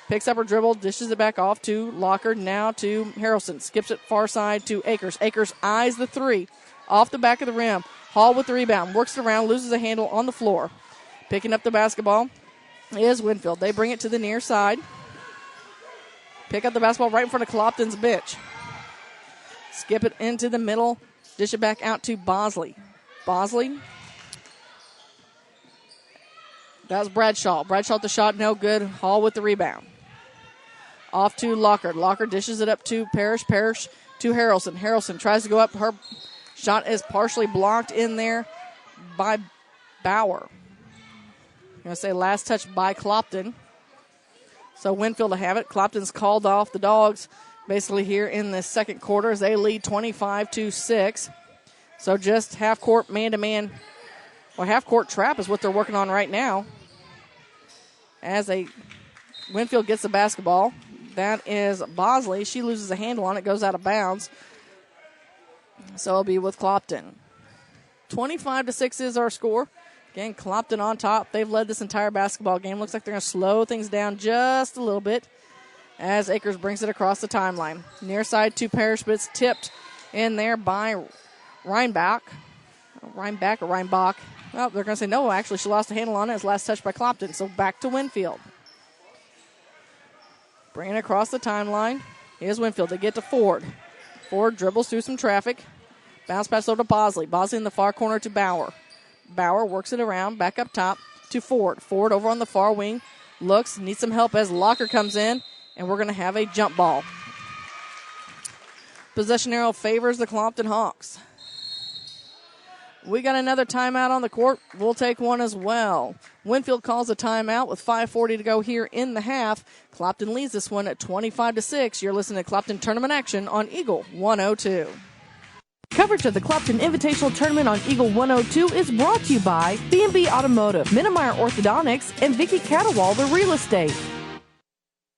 Picks up her dribble. Dishes it back off to Lockard. Now to Harrelson. Skips it far side to Akers. Akers eyes the three. Off the back of the rim. Hall with the rebound. Works it around. Loses a handle on the floor. Picking up the basketball is Winfield. They bring it to the near side. Pick up the basketball right in front of Clopton's bench. Skip it into the middle. Dish it back out to Bosley. Bosley. That's Bradshaw. Bradshaw at the shot, no good. Hall with the rebound. Off to Lockard. Lockard dishes it up to Parrish. Parrish to Harrelson. Harrelson tries to go up. Her shot is partially blocked in there by Bauer. I'm going to say last touch by Clopton. So Winfield to have it. Clopton's called off the Dogs basically here in the second quarter as they lead 25-6. So just half-court man-to-man, or half-court trap is what they're working on right now. As Winfield gets the basketball. That is Bosley. She loses a handle on it, goes out of bounds. So it'll be with Clopton. 25-6 is our score. Again, Clopton on top. They've led this entire basketball game. Looks like they're going to slow things down just a little bit as Akers brings it across the timeline. Near side to Parrish, but it's tipped in there by Reinbach. Reinbach. Well, they're going to say no. Actually, she lost a handle on it. It's last touch by Clopton. So back to Winfield. Bringing it across the timeline is Winfield. They get to Ford. Ford dribbles through some traffic. Bounce pass over to Bosley. Bosley in the far corner to Bauer. Bauer works it around, back up top to Ford. Ford over on the far wing. Looks, needs some help as Locker comes in, and we're going to have a jump ball. Possession arrow favors the Clopton Hawks. We got another timeout on the court. We'll take one as well. Winfield calls a timeout with 5:40 to go here in the half. Clopton leads this one at 25-6. You're listening to Clopton Tournament Action on Eagle 102. Coverage of the Clopton Invitational Tournament on Eagle 102 is brought to you by B&B Automotive, Minnemeyer Orthodontics, and Vicky Catterwall, Real Estate.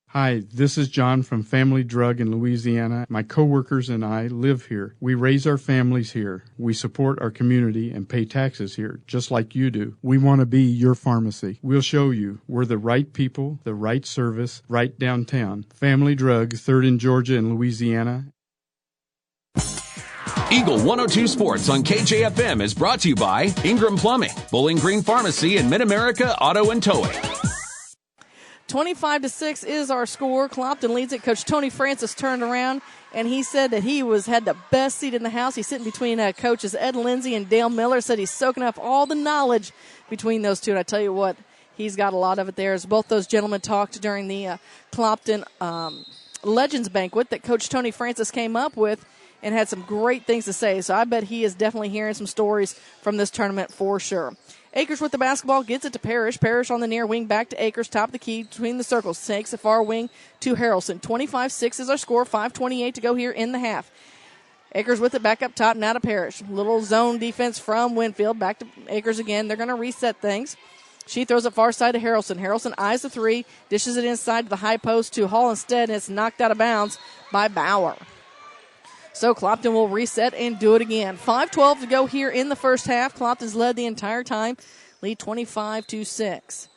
Hi, this is John from Family Drug in Louisiana. My coworkers and I live here. We raise our families here. We support our community and pay taxes here, just like you do. We want to be your pharmacy. We'll show you. We're the right people, the right service, right downtown. Family Drug, 3rd in Georgia and Louisiana. Eagle 102 Sports on KJFM is brought to you by Ingram Plumbing, Bowling Green Pharmacy, and Mid-America Auto and Towing. 25-6 is our score. Clopton leads it. Coach Tony Francis turned around, and he said that he had the best seat in the house. He's sitting between coaches Ed Lindsay and Dale Miller. Said he's soaking up all the knowledge between those two. And I tell you what, he's got a lot of it there. As both those gentlemen talked during the Clopton Legends Banquet that Coach Tony Francis came up with, and had some great things to say. So I bet he is definitely hearing some stories from this tournament for sure. Akers with the basketball, gets it to Parrish. Parrish on the near wing, back to Akers, top of the key, between the circles. Takes the far wing to Harrelson. 25-6 is our score, 5:28 to go here in the half. Akers with it back up top, now to Parrish. Little zone defense from Winfield, back to Akers again. They're going to reset things. She throws it far side to Harrelson. Harrelson eyes the three, dishes it inside to the high post to Hall instead, and it's knocked out of bounds by Bauer. So Clopton will reset and do it again. 5:12 to go here in the first half. Clopton's led the entire time. Lead 25-6.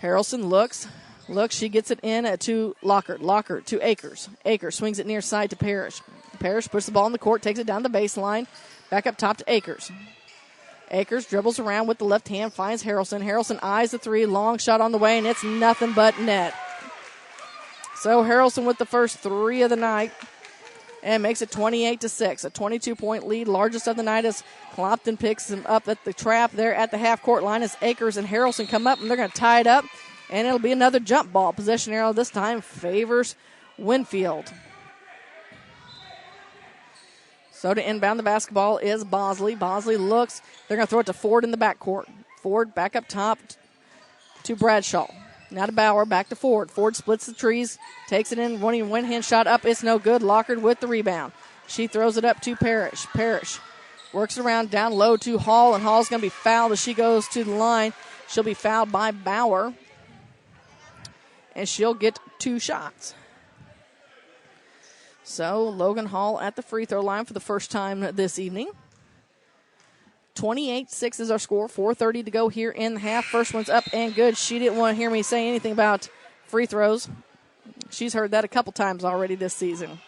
Harrelson looks. She gets it in to Lockard. Lockard to Akers. Akers swings it near side to Parrish. Parrish puts the ball in the court, takes it down the baseline. Back up top to Akers. Akers dribbles around with the left hand, finds Harrelson. Harrelson eyes the three. Long shot on the way, and it's nothing but net. So Harrelson with the first three of the night. And makes it 28-6, a 22-point lead, largest of the night as Clopton picks him up at the trap there at the half-court line as Akers and Harrelson come up, and they're going to tie it up, and it'll be another jump ball. Possession arrow this time favors Winfield. So to inbound the basketball is Bosley. Bosley looks. They're going to throw it to Ford in the backcourt. Ford back up top to Bradshaw. Now to Bauer, back to Ford. Ford splits the trees, takes it in, one hand shot up. It's no good. Lockard with the rebound. She throws it up to Parrish. Parrish works around down low to Hall, and Hall's going to be fouled as she goes to the line. She'll be fouled by Bauer, and she'll get 2 shots. So Logan Hall at the free throw line for the first time this evening. 28-6 is our score. 4:30 to go here in the half. First one's up and good. She didn't want to hear me say anything about free throws. She's heard that a couple times already this season.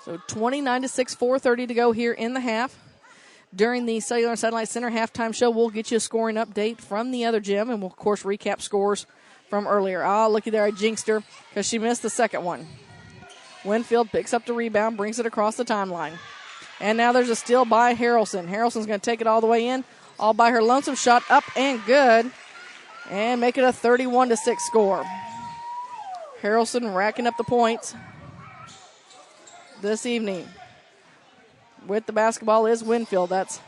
So 29-6, 4:30 to go here in the half. During the Cellular Satellite Center halftime show, we'll get you a scoring update from the other gym, and we'll, of course, recap scores from earlier. Oh, looky there, I jinxed her because she missed the second one. Winfield picks up the rebound, brings it across the timeline. And now there's a steal by Harrelson. Harrelson's going to take it all the way in, all by her lonesome shot, up and good, and make it a 31-6 score. Harrelson racking up the points this evening. With the basketball is Winfield. That's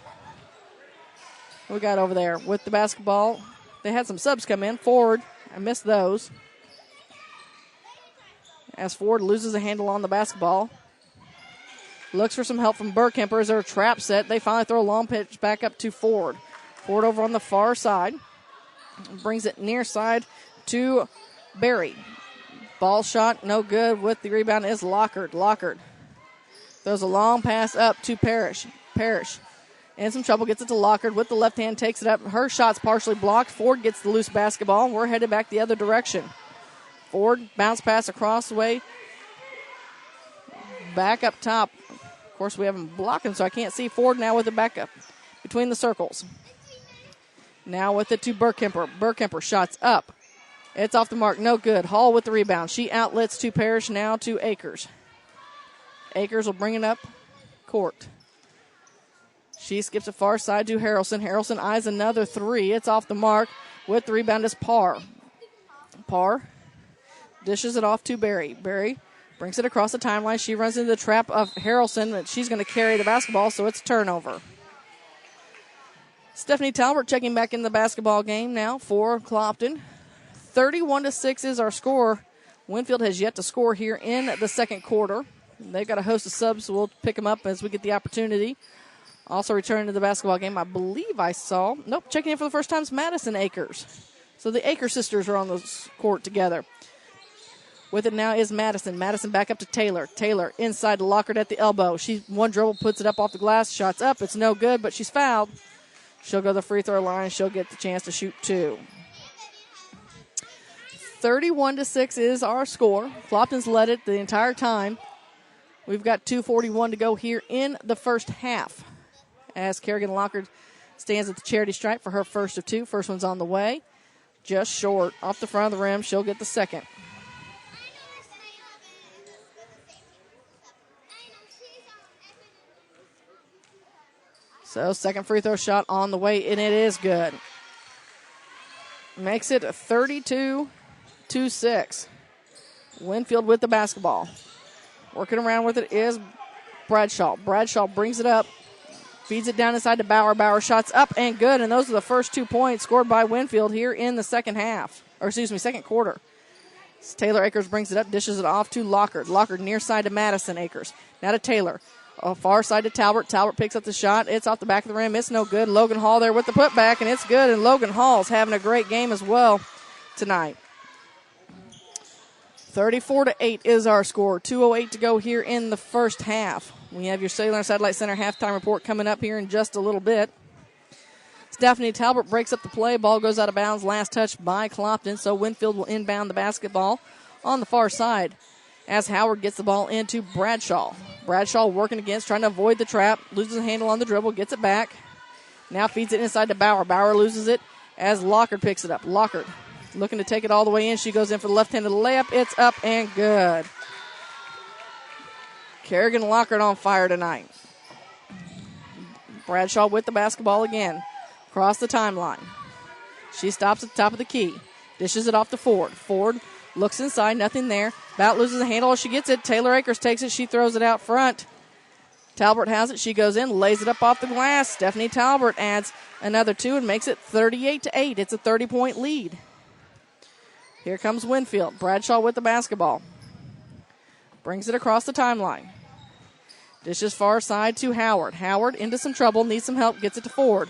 what we got over there. With the basketball, they had some subs come in. Ford, I missed those. As Ford loses a handle on the basketball. Looks for some help from Burkemper as their trap set. They finally throw a long pitch back up to Ford. Ford over on the far side. Brings it near side to Barry. Ball shot, no good. With the rebound is Lockard. Lockard throws a long pass up to Parrish. Parrish in some trouble, gets it to Lockard with the left hand, takes it up. Her shot's partially blocked. Ford gets the loose basketball, and we're headed back the other direction. Ford bounce pass across the way. Back up top. Of course, we have him blocking, so I can't see Ford now with it back up between the circles. Now with it to Burkemper. Burkemper shots up. It's off the mark, no good. Hall with the rebound. She outlets to Parrish, now to Akers. Akers will bring it up court. She skips a far side to Harrelson. Harrelson eyes another three. It's off the mark. With the rebound is Parr. Parr dishes it off to Barry. Barry Brings it across the timeline. She runs into the trap of Harrelson, and she's going to carry the basketball, so it's a turnover. Stephanie Talbert checking back in the basketball game now for Clopton. 31-6 is our score. Winfield has yet to score here in the second quarter. They've got a host of subs, so we'll pick them up as we get the opportunity. Also returning to the basketball game, I believe I saw. Nope, checking in for the first time is Madison Akers. So the Akers sisters are on the court together. With it now is Madison. Madison back up to Taylor. Taylor inside to Lockhart at the elbow. She one dribble, puts it up off the glass. Shots up. It's no good, but she's fouled. She'll go to the free throw line. She'll get the chance to shoot 2. 31-6 is our score. Clopton's led it the entire time. We've got 2:41 to go here in the first half. As Kerrigan Lockhart stands at the charity stripe for her first of 2. First one's on the way. Just short. Off the front of the rim. She'll get the second. So second free throw shot on the way, and it is good. Makes it 32-6. Winfield with the basketball. Working around with it is Bradshaw. Bradshaw brings it up. Feeds it down inside to Bauer. Bauer shots up and good, and those are the first 2 points scored by Winfield here in the second quarter. Taylor Akers brings it up, dishes it off to Lockhart. Lockhart near side to Madison Akers. Now to Taylor. Far side to Talbert. Talbert picks up the shot. It's off the back of the rim. It's no good. Logan Hall there with the putback, and it's good, and Logan Hall's having a great game as well tonight. 34-8 is our score. 2:08 to go here in the first half. We have your Cellular Satellite Center halftime report coming up here in just a little bit. Stephanie Talbert breaks up the play. Ball goes out of bounds. Last touch by Clopton, so Winfield will inbound the basketball on the far side as Howard gets the ball into Bradshaw. Bradshaw working against, trying to avoid the trap. Loses a handle on the dribble, gets it back. Now feeds it inside to Bauer. Bauer loses it as Lockhart picks it up. Lockhart looking to take it all the way in. She goes in for the left-handed layup. It's up and good. Kerrigan Lockhart on fire tonight. Bradshaw with the basketball again. Across the timeline. She stops at the top of the key. Dishes it off to Ford. Ford looks inside. Nothing there. About loses the handle as she gets it. Taylor Akers takes it. She throws it out front. Talbert has it. She goes in. Lays it up off the glass. Stephanie Talbert adds another 2 and makes it 38-8. It's a 30-point lead. Here comes Winfield. Bradshaw with the basketball. Brings it across the timeline. Dishes far side to Howard. Howard into some trouble. Needs some help. Gets it to Ford.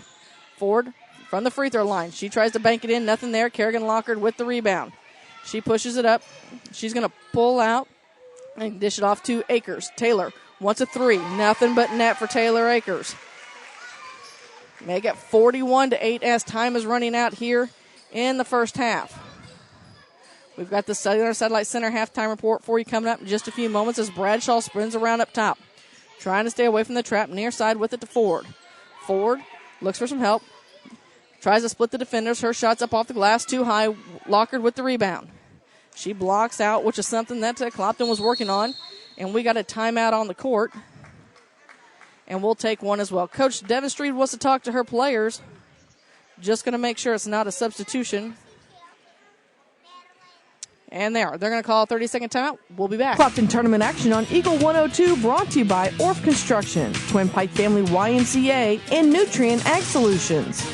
Ford from the free throw line. She tries to bank it in. Nothing there. Kerrigan Lockhart with the rebound. She pushes it up. She's going to pull out and dish it off to Akers. Taylor wants a 3. Nothing but net for Taylor Akers. Make it 41-8 as time is running out here in the first half. We've got the Cellular Satellite Center halftime report for you coming up in just a few moments as Bradshaw spins around up top. Trying to stay away from the trap. Near side with it to Ford. Ford looks for some help. Tries to split the defenders. Her shot's up off the glass. Too high. Lockhart with the rebound. She blocks out, which is something that Clopton was working on. And we got a timeout on the court. And we'll take one as well. Coach Devin Street wants to talk to her players. Just going to make sure it's not a substitution. And they're going to call a 30-second timeout. We'll be back. Clopton tournament action on Eagle 102 brought to you by Orff Construction, Twin Pike Family YMCA, and Nutrien Ag Solutions.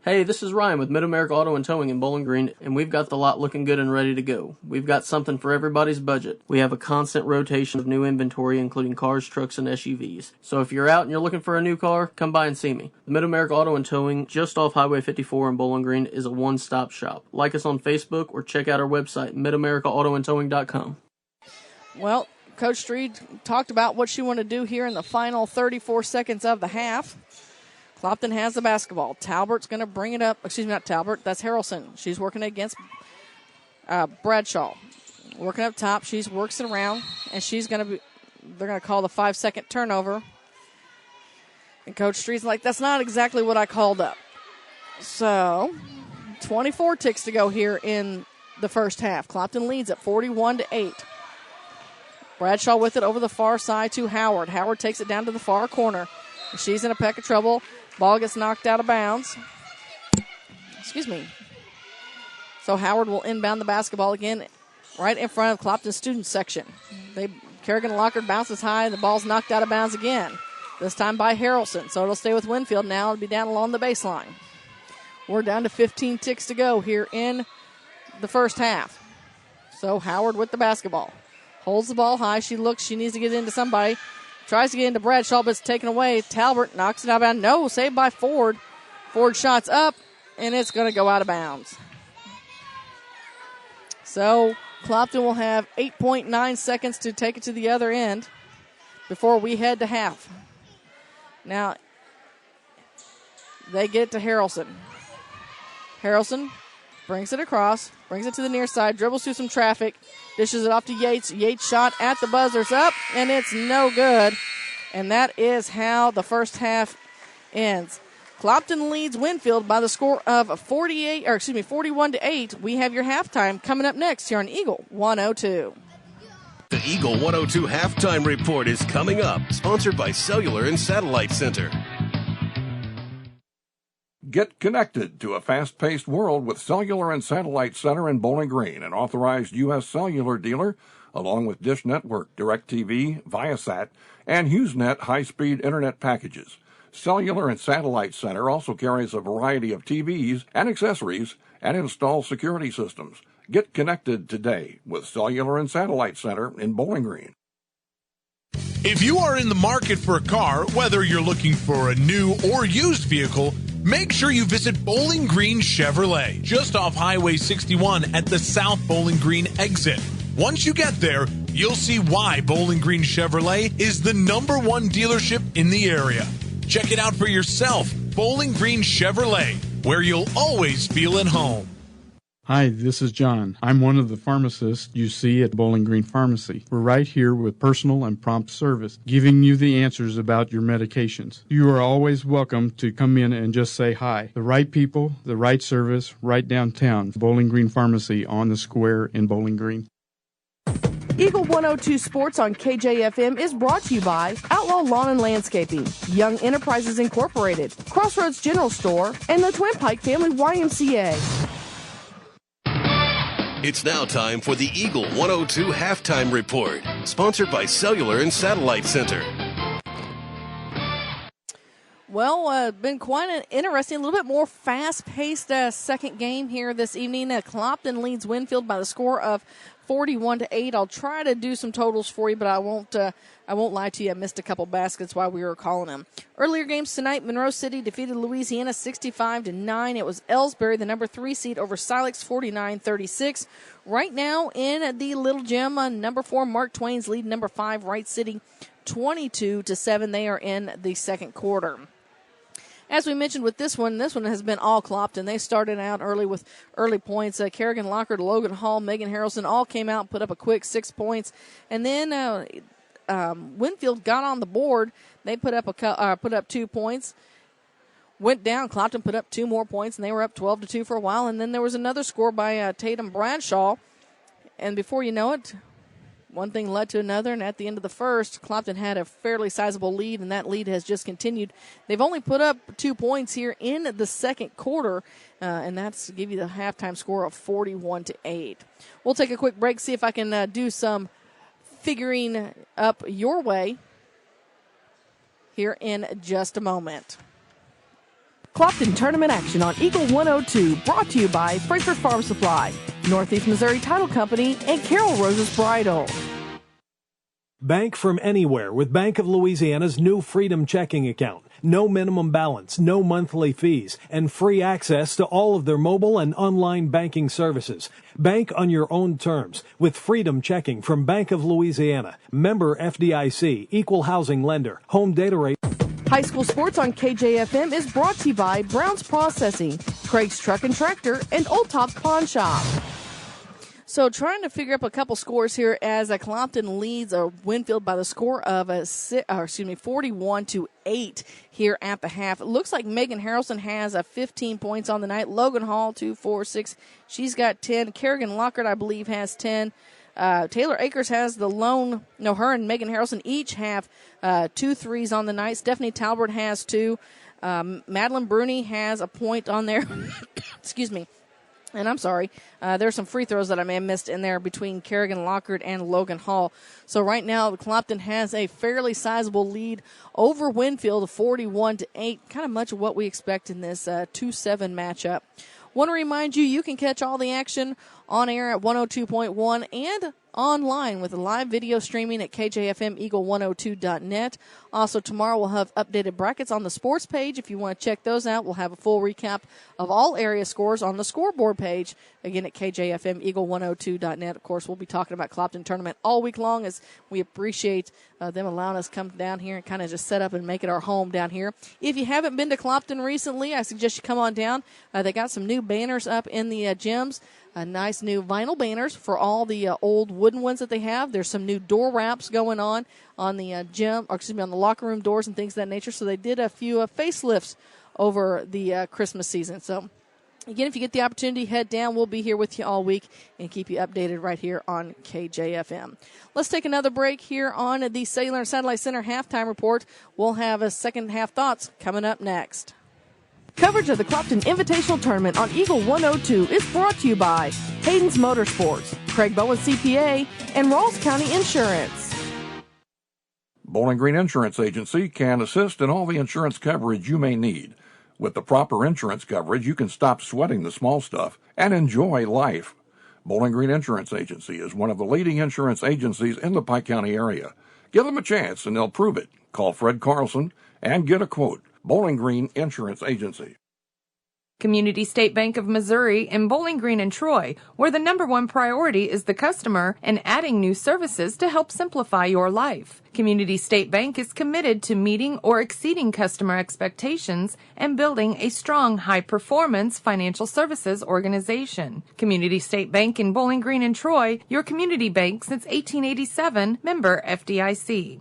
Hey, this is Ryan with Mid-America Auto and Towing in Bowling Green, and we've got the lot looking good and ready to go. We've got something for everybody's budget. We have a constant rotation of new inventory, including cars, trucks, and SUVs. So if you're out and you're looking for a new car, come by and see me. The Mid-America Auto and Towing, just off Highway 54 in Bowling Green, is a one-stop shop. Like us on Facebook or check out our website, midamericaautoandtowing.com. Well, Coach Street talked about what she wanted to do here in the final 34 seconds of the half. Clopton has the basketball. Talbert's going to bring it up. Excuse me, not Talbert. That's Harrelson. She's working against Bradshaw. Working up top. She works it around, and they're going to call the 5-second turnover. And Coach Street's like, that's not exactly what I called up. So, 24 ticks to go here in the first half. Clopton leads at 41-8. Bradshaw with it over the far side to Howard. Howard takes it down to the far corner. She's in a peck of trouble. Ball gets knocked out of bounds. Excuse me. So Howard will inbound the basketball again right in front of Clopton student section. Kerrigan Lockard bounces high. The ball's knocked out of bounds again, this time by Harrelson. So it'll stay with Winfield now. It'll be down along the baseline. We're down to 15 ticks to go here in the first half. So Howard with the basketball. Holds the ball high. She looks. She needs to get into somebody. Tries to get into Bradshaw, but it's taken away. Talbert knocks it out of bounds. No, saved by Ford. Ford shots up, and it's going to go out of bounds. So Clopton will have 8.9 seconds to take it to the other end before we head to half. Now, they get it to Harrelson. Harrelson brings it across, brings it to the near side, dribbles through some traffic, dishes it off to Yates. Yates shot at the buzzer's up, and it's no good. And that is how the first half ends. Clopton leads Winfield by the score of 41-8. We have your halftime coming up next here on Eagle 102. The Eagle 102 halftime report is coming up, sponsored by Cellular and Satellite Center. Get connected to a fast-paced world with Cellular and Satellite Center in Bowling Green, an authorized U.S. cellular dealer, along with Dish Network, DirecTV, Viasat, and HughesNet high-speed internet packages. Cellular and Satellite Center also carries a variety of TVs and accessories and installs security systems. Get connected today with Cellular and Satellite Center in Bowling Green. If you are in the market for a car, whether you're looking for a new or used vehicle, make sure you visit Bowling Green Chevrolet, just off Highway 61 at the South Bowling Green exit. Once you get there, you'll see why Bowling Green Chevrolet is the #1 dealership in the area. Check it out for yourself, Bowling Green Chevrolet, where you'll always feel at home. Hi, this is John. I'm one of the pharmacists you see at Bowling Green Pharmacy. We're right here with personal and prompt service, giving you the answers about your medications. You are always welcome to come in and just say hi. The right people, the right service, right downtown. Bowling Green Pharmacy on the square in Bowling Green. Eagle 102 Sports on KJFM is brought to you by Outlaw Lawn and Landscaping, Young Enterprises Incorporated, Crossroads General Store, and the Twin Pike Family YMCA. It's now time for the Eagle 102 halftime report, sponsored by Cellular and Satellite Center. Well, been quite an interesting, a little bit more fast-paced second game here this evening. Clopton leads Winfield by the score of 41-8. I'll try to do some totals for you, but I won't lie to you. I missed a couple baskets while we were calling them. Earlier games tonight, Monroe City defeated Louisiana 65-9. It was Ellsbury, the number 3 seed, over Silex 49-36. Right now in the Little Gym, number 4 Mark Twain's lead number 5 Wright City 22-7. They are in the second quarter. As we mentioned with this one has been all Clopton. They started out early with early points. Kerrigan Lockard, Logan Hall, Megan Harrelson all came out and put up a quick 6 points. And then Winfield got on the board. They put up 2 points. Went down. Clopton put up 2 more points, and they were up 12-2 for a while. And then there was another score by Tatum Bradshaw. And before you know it, one thing led to another, and at the end of the first, Clopton had a fairly sizable lead, and that lead has just continued. They've only put up 2 points here in the second quarter, and that's to give you the halftime score of 41-8. We'll take a quick break, see if I can do some figuring up your way here in just a moment. Clopton tournament action on Eagle 102, brought to you by Frankfort Farm Supply, Northeast Missouri Title Company, and Carol Rose's Bridal. Bank from anywhere with Bank of Louisiana's new Freedom checking account. No minimum balance, no monthly fees, and free access to all of their mobile and online banking services. Bank on your own terms with Freedom checking from Bank of Louisiana. Member FDIC, equal housing lender, home data rate. High school sports on KJFM is brought to you by Brown's Processing, Craig's Truck and Tractor, and Old Top Pawn Shop. So trying to figure up a couple scores here as Clopton leads Winfield by the score of 41-8 here at the half. It looks like Megan Harrelson has 15 points on the night. Logan Hall, 2, 4, 6. She's got 10. Kerrigan Lockard, I believe, has 10. Taylor Akers has her and Megan Harrelson each have 2 threes on the night. Stephanie Talbert has 2. Madeline Bruni has a point on there. Excuse me. And I'm sorry, there's some free throws that I may have missed in there between Kerrigan Lockhart and Logan Hall. So right now, Clopton has a fairly sizable lead over Winfield, 41-8, kind of much of what we expect in this 2-7 matchup. Want to remind you, you can catch all the action on air at 102.1 and online with live video streaming at KJFM Eagle102.net. Also, tomorrow we'll have updated brackets on the sports page. If you want to check those out, we'll have a full recap of all area scores on the scoreboard page, again at KJFM Eagle102.net. Of course, we'll be talking about Clopton tournament all week long, as we appreciate them allowing us to come down here and kind of just set up and make it our home down here. If you haven't been to Clopton recently, I suggest you come on down. They got some new banners up in the gyms. Nice new vinyl banners for all the old wooden ones that they have. There's some new door wraps going on the gym, or excuse me, on the locker room doors and things of that nature. So they did a few facelifts over the Christmas season. So again, if you get the opportunity, head down. We'll be here with you all week and keep you updated right here on KJFM. Let's take another break here on the Cellular and Satellite Center halftime report. We'll have a second half thoughts coming up next. Coverage of the Clopton Invitational Tournament on Eagle 102 is brought to you by Hayden's Motorsports, Craig Bowen CPA, and Rawls County Insurance. Bowling Green Insurance Agency can assist in all the insurance coverage you may need. With the proper insurance coverage, you can stop sweating the small stuff and enjoy life. Bowling Green Insurance Agency is one of the leading insurance agencies in the Pike County area. Give them a chance and they'll prove it. Call Fred Carlson and get a quote. Bowling Green Insurance Agency. Community State Bank of Missouri in Bowling Green and Troy, where the number one priority is the customer and adding new services to help simplify your life. Community State Bank is committed to meeting or exceeding customer expectations and building a strong, high-performance financial services organization. Community State Bank in Bowling Green and Troy, your community bank since 1887, member FDIC.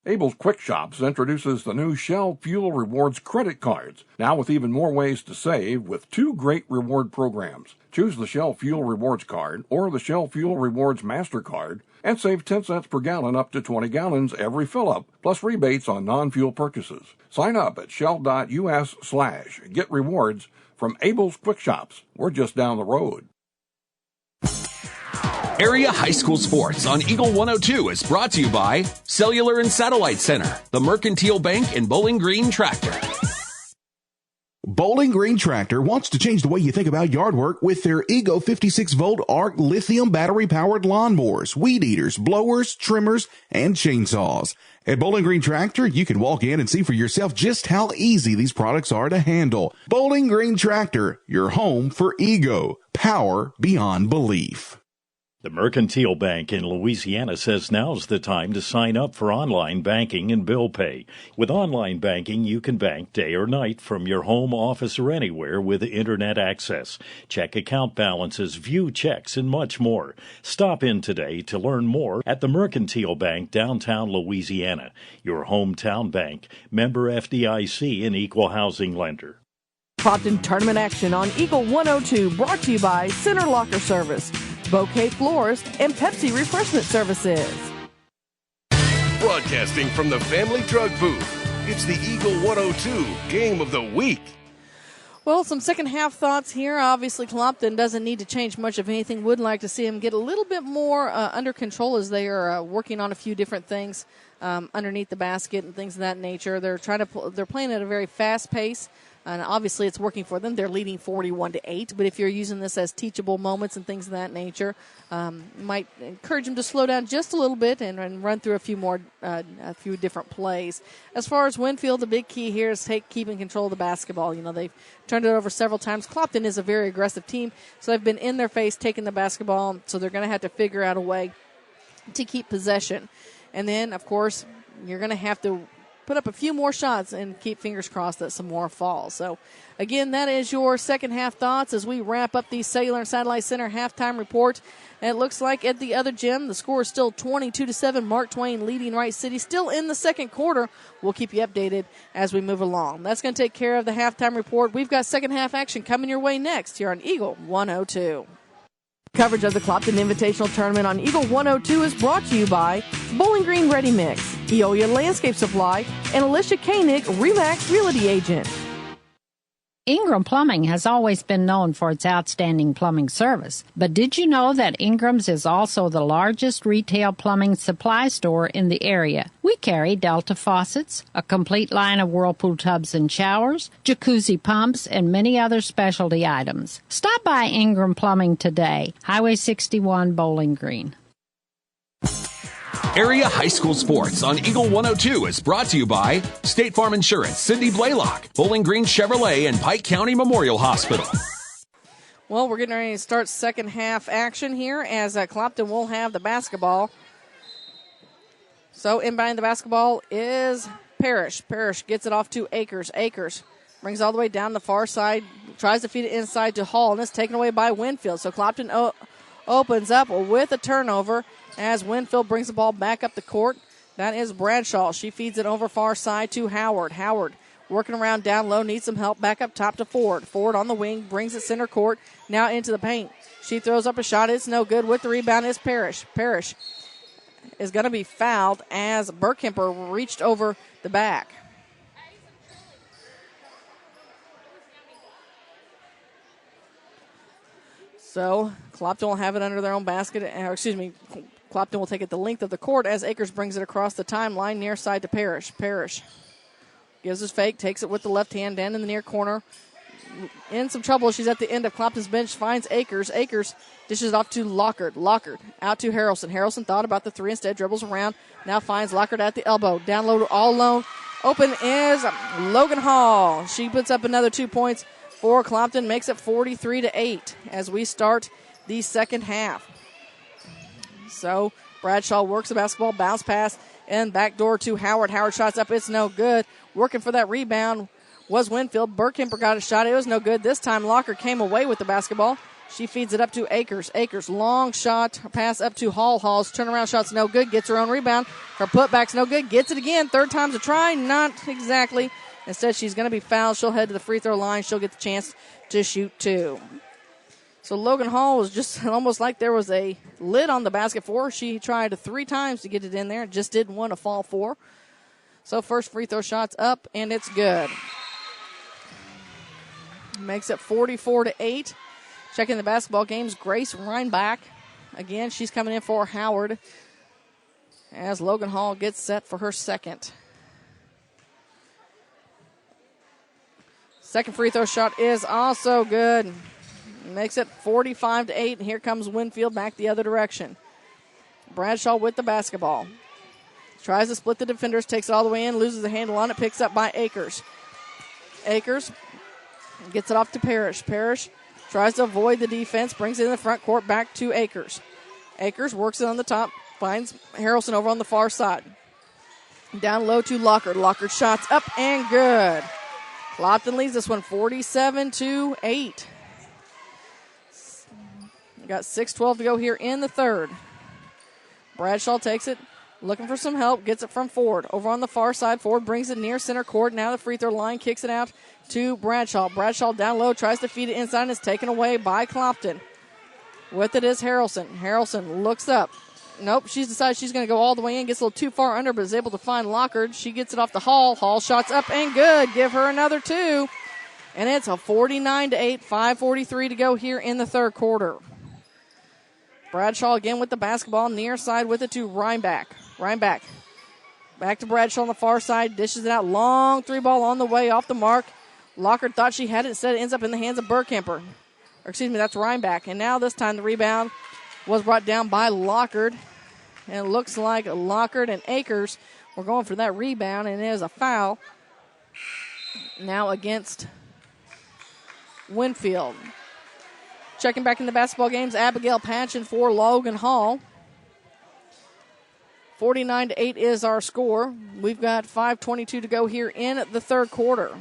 Abel's Quick Shops introduces the new Shell Fuel Rewards credit cards, now with even more ways to save with two great reward programs. Choose the Shell Fuel Rewards card or the Shell Fuel Rewards MasterCard and save 10 cents per gallon up to 20 gallons every fill-up, plus rebates on non-fuel purchases. Sign up at shell.us/get rewards from Abel's Quick Shops. We're just down the road. Area High School Sports on Eagle 102 is brought to you by Cellular and Satellite Center, the Mercantile Bank, and Bowling Green Tractor. Bowling Green Tractor wants to change the way you think about yard work with their Ego 56-volt arc lithium battery-powered lawnmowers, weed eaters, blowers, trimmers, and chainsaws. At Bowling Green Tractor, you can walk in and see for yourself just how easy these products are to handle. Bowling Green Tractor, your home for Ego. Power beyond belief. The Mercantile Bank in Louisiana says now's the time to sign up for online banking and bill pay. With online banking, you can bank day or night from your home, office, or anywhere with internet access. Check account balances, view checks, and much more. Stop in today to learn more at the Mercantile Bank, downtown Louisiana. Your hometown bank, member FDIC, and equal housing lender. Clopton tournament action on Eagle 102 brought to you by Center Locker Service, Bouquet Florist, and Pepsi Refreshment Services. Broadcasting from the Family Drug Booth, it's the Eagle 102 Game of the Week. Well, some second half thoughts here. Obviously, Clopton doesn't need to change much of anything. Would like to see him get a little bit more under control as they are working on a few different things underneath the basket and things of that nature. They're they're playing at a very fast pace. And obviously it's working for them. They're leading 41-8. But if you're using this as teachable moments and things of that nature, might encourage them to slow down just a little bit and run through a few different plays. As far as Winfield, the big key here is keeping control of the basketball. You know, they've turned it over several times. Clopton is a very aggressive team, so they've been in their face taking the basketball. So they're going to have to figure out a way to keep possession. And then, of course, you're going to have to put up a few more shots and keep fingers crossed that some more fall. So, again, that is your second half thoughts as we wrap up the Cellular and Satellite Center halftime report. And it looks like at the other gym, the score is still 22-7. Mark Twain leading Wright City still in the second quarter. We'll keep you updated as we move along. That's going to take care of the halftime report. We've got second half action coming your way next here on Eagle 102. Coverage of the Clopton Invitational Tournament on Eagle 102 is brought to you by Bowling Green Ready Mix, Eolia Landscape Supply, and Alicia Koenig, RE/MAX Realty Agent. Ingram Plumbing has always been known for its outstanding plumbing service, but did you know that Ingram's is also the largest retail plumbing supply store in the area? We carry Delta faucets, a complete line of Whirlpool tubs and showers, jacuzzi pumps, and many other specialty items. Stop by Ingram Plumbing today, Highway 61, Bowling Green. Area High School Sports on Eagle 102 is brought to you by State Farm Insurance, Cindy Blaylock, Bowling Green Chevrolet, and Pike County Memorial Hospital. Well, we're getting ready to start second half action here as Clopton will have the basketball. So inbounding the basketball is Parrish. Parrish gets it off to Akers. Akers brings all the way down the far side, tries to feed it inside to Hall, and it's taken away by Winfield. So Clopton opens up with a turnover as Winfield brings the ball back up the court. That is Bradshaw. She feeds it over far side to Howard. Howard working around down low, needs some help back up top to Ford. Ford on the wing, brings it center court, now into the paint. She throws up a shot. It's no good. With the rebound is Parrish. Parrish is going to be fouled as Burkemper reached over the back. So Clopton will have it under their own basket. Clopton will take it the length of the court as Akers brings it across the timeline near side to Parrish. Parrish gives his fake, takes it with the left hand down in the near corner. In some trouble, she's at the end of Clopton's bench, finds Akers. Akers dishes it off to Lockard. Lockard out to Harrelson. Harrelson thought about the three instead, dribbles around, now finds Lockard at the elbow. Down low, all alone. Open is Logan Hall. She puts up another 2 points for Clopton, makes it 43-8 as we start the second half. So Bradshaw works the basketball, bounce pass, and backdoor to Howard. Howard shots up, it's no good. Working for that rebound was Winfield. Burkemper got a shot, it was no good. This time Locker came away with the basketball. She feeds it up to Akers. Akers, long shot, pass up to Hall. Hall's turnaround shot's no good, gets her own rebound. Her putback's no good, gets it again. Third time's a try, not exactly. Instead, she's going to be fouled. She'll head to the free throw line. She'll get the chance to shoot two. So Logan Hall was just almost like there was a lid on the basket for her. She tried 3 times to get it in there, just didn't want to fall for. So first free throw shot's up, and it's good. Makes it 44-8. Checking the basketball games, Grace Reinbach. Again, she's coming in for Howard as Logan Hall gets set for her second. Second free throw shot is also good. Makes it 45-8, and here comes Winfield back the other direction. Bradshaw with the basketball. Tries to split the defenders, takes it all the way in, loses the handle on it, picks up by Akers. Akers gets it off to Parrish. Parrish tries to avoid the defense, brings it in the front court back to Akers. Akers works it on the top, finds Harrelson over on the far side. Down low to Lockard. Lockard shots up and good. Clopton leads this one 47-8. Got 6:12 to go here in the third. Bradshaw takes it, looking for some help, gets it from Ford. Over on the far side, Ford brings it near center court. Now the free throw line, kicks it out to Bradshaw. Bradshaw down low, tries to feed it inside, and it's taken away by Clopton. With it is Harrelson. Harrelson looks up. Nope, she's decided she's going to go all the way in, gets a little too far under, but is able to find Lockard. She gets it off to Hall. Hall shots up and good. Give her another 2. And it's a 49-8, 5:43 to go here in the third quarter. Bradshaw again with the basketball, near side with it to Reinbach. Reinbach back to Bradshaw on the far side, dishes it out, long 3-ball on the way, off the mark. Lockard thought she had it, instead it ends up in the hands of Burkemper. Or excuse me, that's Reinbach. And now this time the rebound was brought down by Lockard. And it looks like Lockard and Akers were going for that rebound, and it is a foul now against Winfield. Checking back in the basketball games, Abigail Patchen for Logan Hall. 49-8 is our score. We've got 5:22 to go here in the third quarter.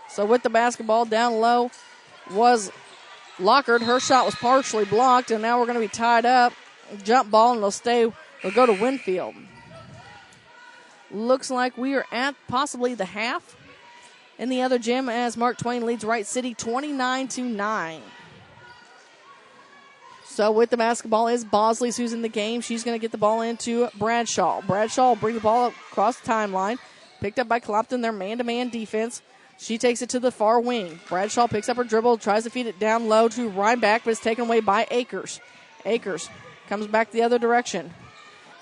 So with the basketball down low was Lockard. Her shot was partially blocked, and now we're going to be tied up. Jump ball, and they'll go to Winfield. Looks like we are at possibly the half in the other gym as Mark Twain leads Wright City 29-9. So with the basketball is Bosley's who's in the game. She's going to get the ball into Bradshaw. Bradshaw will bring the ball across the timeline. Picked up by Clopton, their man-to-man defense. She takes it to the far wing. Bradshaw picks up her dribble, tries to feed it down low to Rhinebeck, but it's taken away by Akers. Akers comes back the other direction.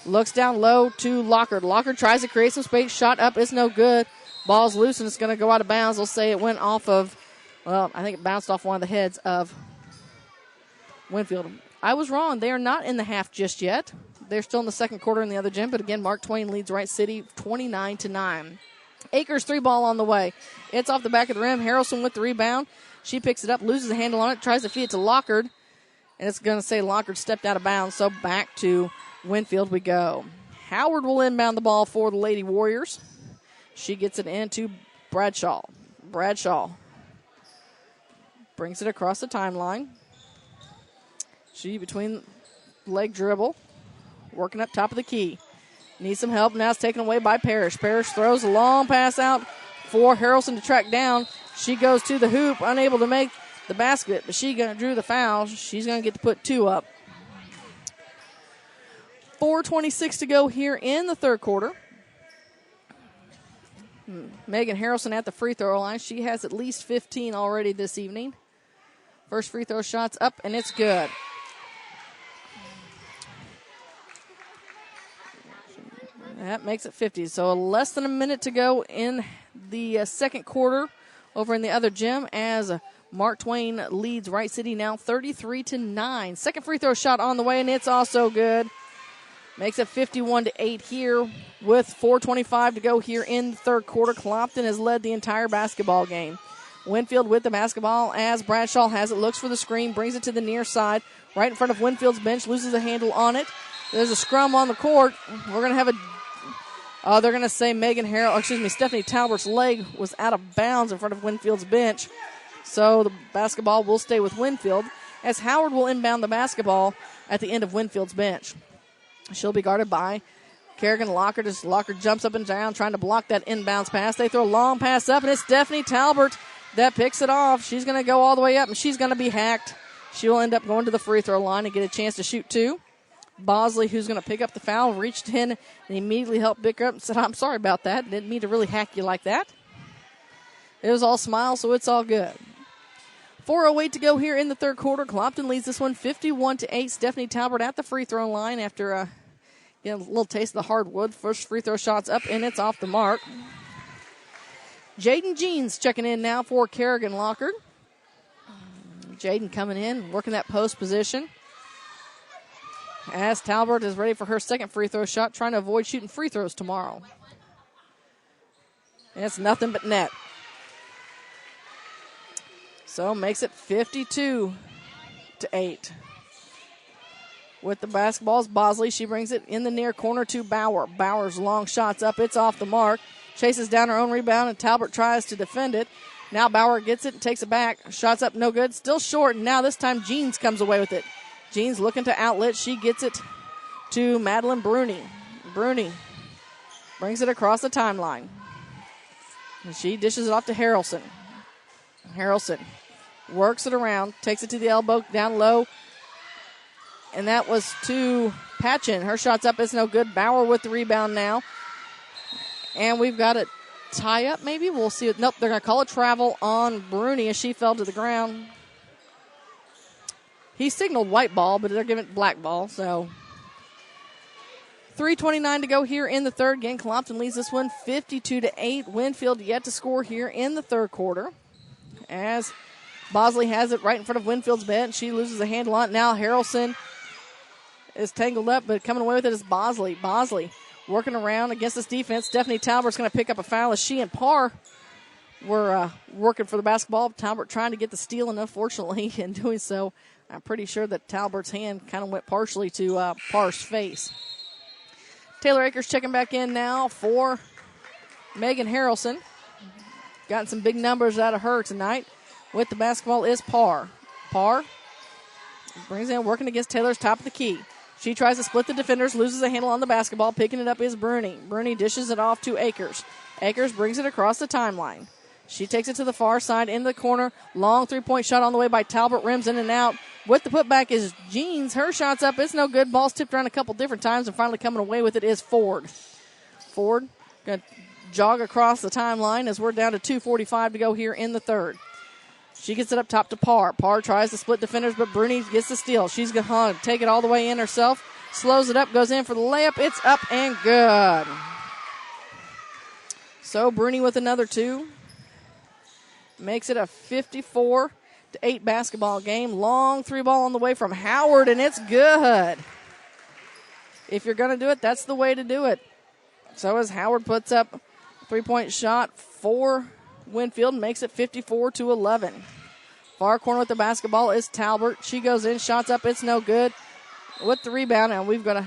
Looks down low to Lockard. Lockard tries to create some space. Shot up is no good. Ball's loose and it's going to go out of bounds. They'll say it went off of, well, I think it bounced off one of the heads of Winfield. I was wrong. They are not in the half just yet. They're still in the second quarter in the other gym, but again, Mark Twain leads Wright City 29-9. Akers 3-ball on the way. It's off the back of the rim. Harrelson with the rebound. She picks it up, loses the handle on it, tries to feed it to Lockard, and it's going to say Lockard stepped out of bounds, so back to Winfield we go. Howard will inbound the ball for the Lady Warriors. She gets it into Bradshaw. Bradshaw brings it across the timeline. She between leg dribble, working up top of the key. Needs some help. Now it's taken away by Parrish. Parrish throws a long pass out for Harrelson to track down. She goes to the hoop, unable to make the basket, but she drew the foul. She's going to get to put 2 up. 4:26 to go here in the third quarter. Megan Harrelson at the free throw line. She has at least 15 already this evening. First free throw shot's up, and it's good. That makes it 50. So less than a minute to go in the second quarter over in the other gym as Mark Twain leads Wright City now 33-9. Second free throw shot on the way, and it's also good. Makes it 51-8 here with 4:25 to go here in the third quarter. Clopton has led the entire basketball game. Winfield with the basketball as Bradshaw has it, looks for the screen, brings it to the near side, right in front of Winfield's bench, loses the handle on it. There's a scrum on the court. We're going to have they're going to say Stephanie Talbert's leg was out of bounds in front of Winfield's bench. So the basketball will stay with Winfield as Howard will inbound the basketball at the end of Winfield's bench. She'll be guarded by Kerrigan Lockard as Lockard jumps up and down trying to block that inbounds pass. They throw a long pass up, and it's Stephanie Talbert that picks it off. She's going to go all the way up, and she's going to be hacked. She will end up going to the free throw line and get a chance to shoot 2. Bosley, who's going to pick up the foul, reached in and immediately helped pick her up and said, I'm sorry about that. Didn't mean to really hack you like that. It was all smiles, so it's all good. 4:08 to go here in the third quarter. Clopton leads this one 51-8. Stephanie Talbert at the free throw line after getting a little taste of the hardwood. First free throw shot's up, and it's off the mark. Jaden Jeans checking in now for Kerrigan Lockard. Jaden coming in, working that post position. As Talbert is ready for her second free throw shot, trying to avoid shooting free throws tomorrow. And it's nothing but net. So makes it 52-8. With the basketball's Bosley. She brings it in the near corner to Bauer. Bauer's long shot's up. It's off the mark. Chases down her own rebound, and Talbert tries to defend it. Now Bauer gets it and takes it back. Shots up, no good. Still short, and now this time Jeans comes away with it. Jeans looking to outlet. She gets it to Madeline Bruni. Bruni brings it across the timeline. And she dishes it off to Harrelson. Harrelson works it around, takes it to the elbow, down low. And that was to Patchen. Her shot's up, it's no good. Bauer with the rebound now. And we've got it tie up maybe. We'll see. Nope, they're going to call a travel on Bruni as she fell to the ground. He signaled white ball, but they're giving it black ball. So 3:29 to go here in the third. Again, Clopton leads this one 52-8. Winfield yet to score here in the third quarter. As Bosley has it right in front of Winfield's bench. She loses a handle on it. Now Harrelson is tangled up, but coming away with it is Bosley. Bosley working around against this defense. Stephanie Talbert's going to pick up a foul as she and Parr were working for the basketball. Talbert trying to get the steal, and unfortunately in doing so, I'm pretty sure that Talbert's hand kind of went partially to Parr's face. Taylor Akers checking back in now for Megan Harrelson. Gotten some big numbers out of her tonight. With the basketball is Parr. Parr brings in, working against Taylor's top of the key. She tries to split the defenders, loses a handle on the basketball. Picking it up is Bruni. Bruni dishes it off to Akers. Akers brings it across the timeline. She takes it to the far side, into the corner. Long three-point shot on the way by Talbot. Rims in and out. With the putback is Jeans. Her shot's up. It's no good. Ball's tipped around a couple different times, and finally coming away with it is Ford. Ford going to jog across the timeline as we're down to 2:45 to go here in the third. She gets it up top to Parr. Parr tries to split defenders, but Bruni gets the steal. She's going to take it all the way in herself. Slows it up, goes in for the layup. It's up and good. So Bruni with another 2. Makes it a 54-8 basketball game. Long 3 ball on the way from Howard, and it's good. If you're going to do it, that's the way to do it. So as Howard puts up a 3-point shot for Winfield, makes it 54-11. Far corner with the basketball is Talbert. She goes in, shots up, it's no good. With the rebound, and we've got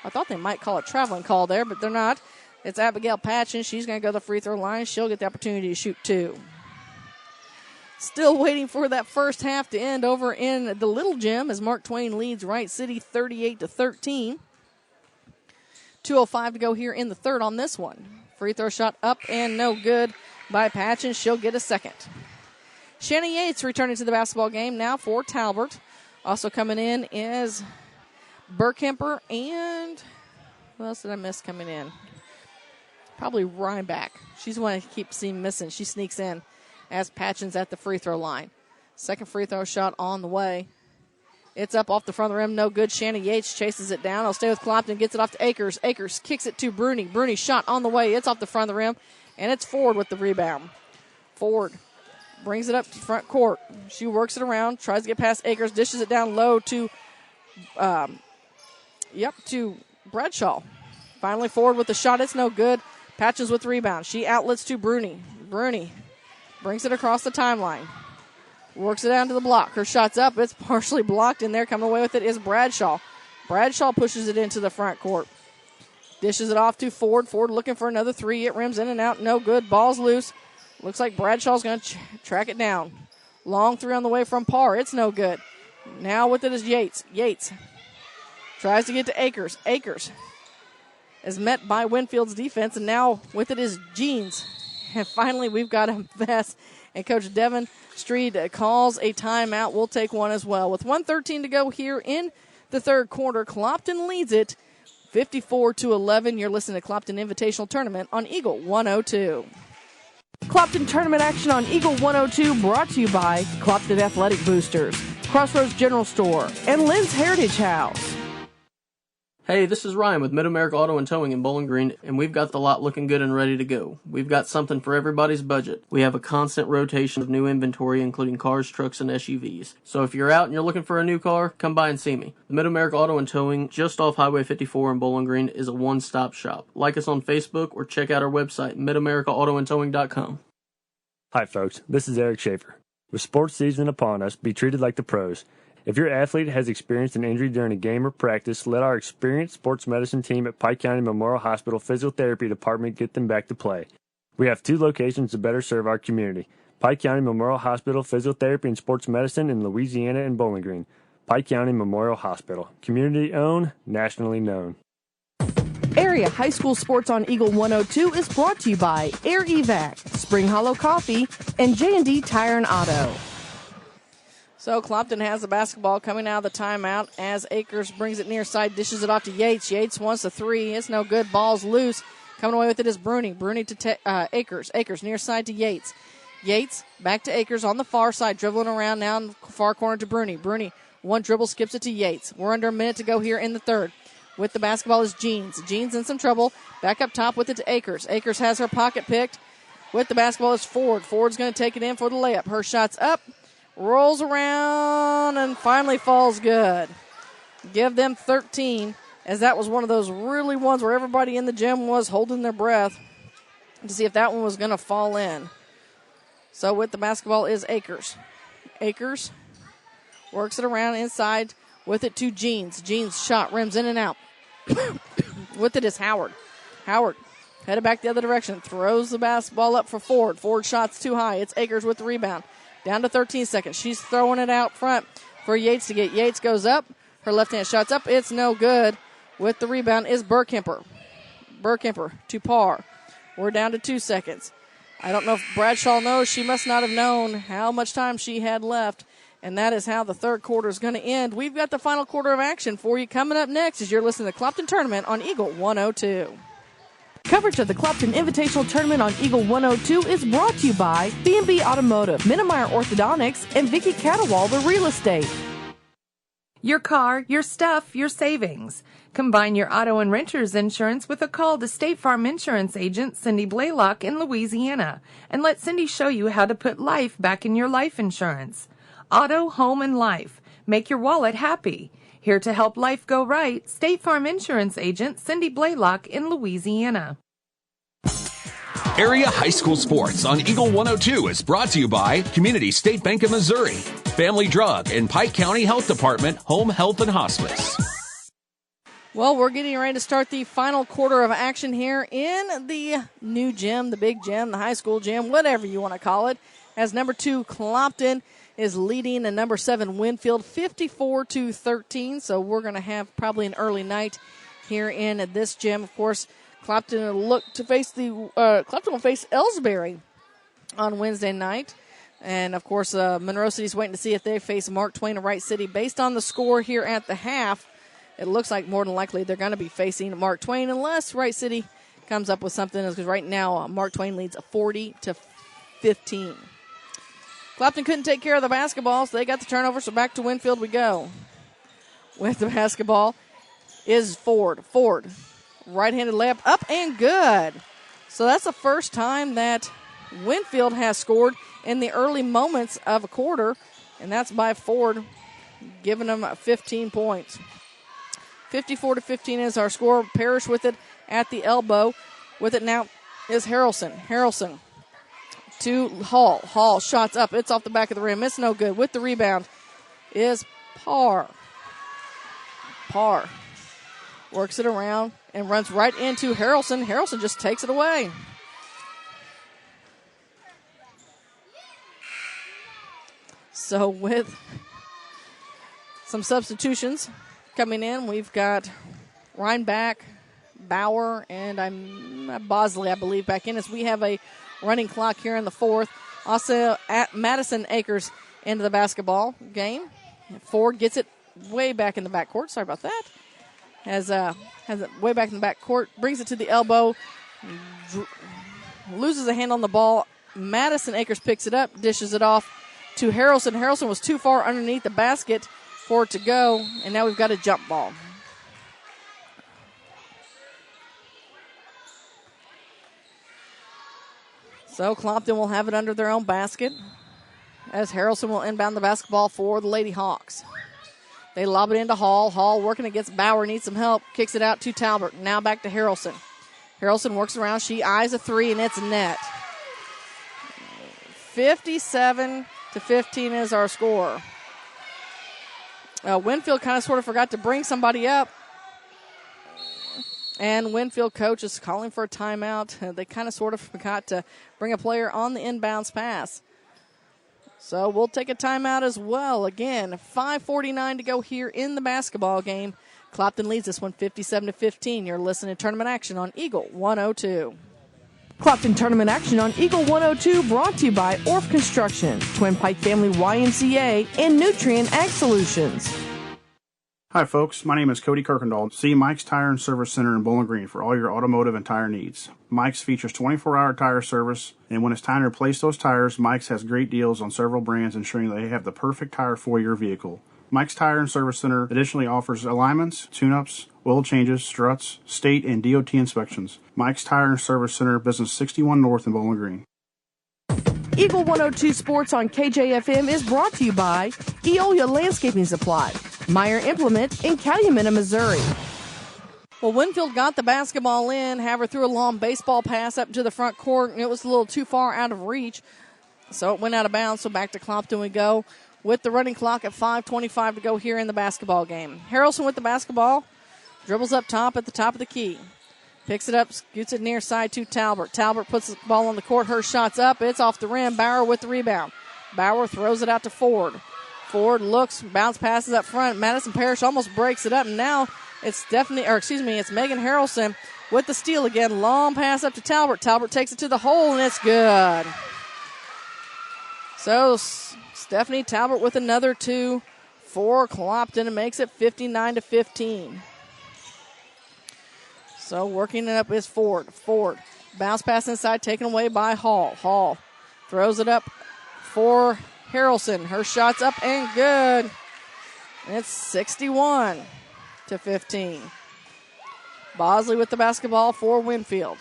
I thought they might call a traveling call there, but they're not. It's Abigail Patchen. She's going to go to the free throw line. She'll get the opportunity to shoot 2. Still waiting for that first half to end over in the Little Gym as Mark Twain leads Wright City 38-13. 2:05 to go here in the third on this one. Free throw shot up and no good by Patchen. She'll get a second. Shannon Yates returning to the basketball game now for Talbert. Also coming in is Burkemper and who else did I miss coming in? Probably Rhineback. She's the one I keep seeing missing. She sneaks in as Patchen's at the free throw line. Second free throw shot on the way. It's up off the front of the rim. No good. Shannon Yates chases it down. I'll stay with Clopton. Gets it off to Akers. Akers kicks it to Bruni. Bruni shot on the way. It's off the front of the rim. And it's Ford with the rebound. Ford brings it up to front court. She works it around. Tries to get past Akers. Dishes it down low to to Bradshaw. Finally Ford with the shot. It's no good. Patches with the rebound. She outlets to Bruni. Bruni brings it across the timeline. Works it down to the block. Her shot's up. It's partially blocked in there. Coming away with it is Bradshaw. Bradshaw pushes it into the front court. Dishes it off to Ford. Ford looking for another 3. It rims in and out. No good. Ball's loose. Looks like Bradshaw's going to track it down. Long 3 on the way from Parr. It's no good. Now with it is Yates. Yates tries to get to Akers. Akers is met by Winfield's defense, and now with it is Jeans. And finally, we've got a mess. And Coach Devin Streed calls a timeout. We'll take one as well. With 1:13 to go here in the third quarter, Clopton leads it 54-11. You're listening to Clopton Invitational Tournament on Eagle 102. Clopton Tournament action on Eagle 102 brought to you by Clopton Athletic Boosters, Crossroads General Store, and Lynn's Heritage House. Hey, this is Ryan with Mid-America Auto and Towing in Bowling Green, and we've got the lot looking good and ready to go. We've got something for everybody's budget. We have a constant rotation of new inventory, including cars, trucks, and SUVs. So if you're out and you're looking for a new car, come by and see me. The Mid-America Auto and Towing, just off Highway 54 in Bowling Green, is a one-stop shop. Like us on Facebook or check out our website, midamericaautoandtowing.com. Hi, folks. This is Eric Schaefer. With sports season upon us, be treated like the pros. If your athlete has experienced an injury during a game or practice, let our experienced sports medicine team at Pike County Memorial Hospital Physical Therapy Department get them back to play. We have 2 locations to better serve our community. Pike County Memorial Hospital Physical Therapy and Sports Medicine in Louisiana and Bowling Green. Pike County Memorial Hospital. Community owned, nationally known. Area High School Sports on Eagle 102 is brought to you by Air Evac, Spring Hollow Coffee, and J&D Tire and Auto. So Clopton has the basketball coming out of the timeout as Akers brings it near side, dishes it off to Yates. Yates wants a 3. It's no good. Ball's loose. Coming away with it is Bruni. Bruni to Akers. Akers near side to Yates. Yates back to Akers on the far side, dribbling around now in the far corner to Bruni. Bruni, one dribble, skips it to Yates. We're under a minute to go here in the third. With the basketball is Jeans. Jeans in some trouble. Back up top with it to Akers. Akers has her pocket picked. With the basketball is Ford. Ford's going to take it in for the layup. Her shot's up. Rolls around and finally falls good. Give them 13, as that was one of those really ones where everybody in the gym was holding their breath to see if that one was going to fall in. So with the basketball is Akers. Akers works it around inside with it to Jeans. Jeans shot rims in and out. With it is Howard. Howard headed back the other direction. Throws the basketball up for Ford. Ford shot's too high. It's Akers with the rebound. Down to 13 seconds. She's throwing it out front for Yates to get. Yates goes up. Her left-hand shot's up. It's no good. With the rebound is Burkemper. Burkemper to Parr. We're down to 2 seconds. I don't know if Bradshaw knows. She must not have known how much time she had left. And that is how the third quarter is going to end. We've got the final quarter of action for you coming up next as you're listening to the Clopton Tournament on Eagle 102. Coverage of the Clopton Invitational Tournament on Eagle 102 is brought to you by B&B Automotive, Minnemeyer Orthodontics, and Vicky Catterwalder Real Estate. Your car, your stuff, your savings. Combine your auto and renter's insurance with a call to State Farm Insurance agent Cindy Blaylock in Louisiana, and let Cindy show you how to put life back in your life insurance. Auto, home, and life. Make your wallet happy. Here to help life go right, State Farm Insurance agent Cindy Blaylock in Louisiana. Area High School Sports on Eagle 102 is brought to you by Community State Bank of Missouri, Family Drug, and Pike County Health Department, Home Health and Hospice. Well, we're getting ready to start the final quarter of action here in the new gym, the big gym, the high school gym, whatever you want to call it, as number 2 Clopton is leading and number 7 Winfield 54-13. So we're going to have probably an early night here in this gym. Of course, Clopton will look to face Clopton will face Ellsbury on Wednesday night. And, of course, Monroe City's waiting to see if they face Mark Twain of Wright City. Based on the score here at the half, it looks like more than likely they're going to be facing Mark Twain unless Wright City comes up with something. Because right now, Mark Twain leads 40-15. Clopton couldn't take care of the basketball, so they got the turnover, so back to Winfield we go. With the basketball is Ford. Ford, right-handed layup, up and good. So that's the first time that Winfield has scored in the early moments of a quarter, and that's by Ford, giving them 15 points. 54-15 is our score. Parrish with it at the elbow. With it now is Harrelson. Harrelson to Hall. Hall shots up. It's off the back of the rim. It's no good. With the rebound is Parr. Parr works it around and runs right into Harrelson. Harrelson just takes it away. So with some substitutions coming in, we've got Reinbach, Bauer, and Bosley, I believe, back in as we have a running clock here in the fourth. Also at Madison Akers into the basketball game. Ford gets it way back in the backcourt. Sorry about that. Has it way back in the backcourt. Brings it to the elbow. Loses a hand on the ball. Madison Akers picks it up. Dishes it off to Harrelson. Harrelson was too far underneath the basket for it to go. And now we've got a jump ball. So Clopton will have it under their own basket as Harrelson will inbound the basketball for the Lady Hawks. They lob it into Hall. Hall working against Bauer, needs some help. Kicks it out to Talbert. Now back to Harrelson. Harrelson works around. She eyes a three, and it's net. 57-15 is our score. Winfield kind of sort of forgot to bring somebody up. And Winfield coach is calling for a timeout. They kind of sort of forgot to bring a player on the inbounds pass. So we'll take a timeout as well. Again, 5:49 to go here in the basketball game. Clopton leads this one 57-15. You're listening to Tournament Action on Eagle 102. Clopton Tournament Action on Eagle 102 brought to you by Orff Construction, Twin Pike Family YMCA, and Nutrien Ag Solutions. Hi folks, my name is Cody Kirkendall. See Mike's Tire and Service Center in Bowling Green for all your automotive and tire needs. Mike's features 24-hour tire service, and when it's time to replace those tires, Mike's has great deals on several brands ensuring they have the perfect tire for your vehicle. Mike's Tire and Service Center additionally offers alignments, tune-ups, oil changes, struts, state and DOT inspections. Mike's Tire and Service Center, Business 61 North in Bowling Green. Eagle 102 Sports on KJFM is brought to you by Eolia Landscaping Supply, Meyer Implement in Calumet, Missouri. Well, Winfield got the basketball in. Haver threw a long baseball pass up to the front court, and it was a little too far out of reach. So it went out of bounds, so back to Clopton we go with the running clock at 5:25 to go here in the basketball game. Harrelson with the basketball, dribbles up top at the top of the key. Picks it up, scoots it near side to Talbert. Talbert puts the ball on the court. Her shot's up. It's off the rim. Bauer with the rebound. Bauer throws it out to Ford. Ford looks, bounce passes up front. Madison Parrish almost breaks it up. And now it's it's Megan Harrelson with the steal again. Long pass up to Talbert. Talbert takes it to the hole, and it's good. So Stephanie Talbert with another two for Clopton and makes it 59-15. So So working it up is Ford. Ford. Bounce pass inside, taken away by Hall. Hall throws it up for Harrelson. Her shot's up and good. It's 61-15. Bosley with the basketball for Winfield.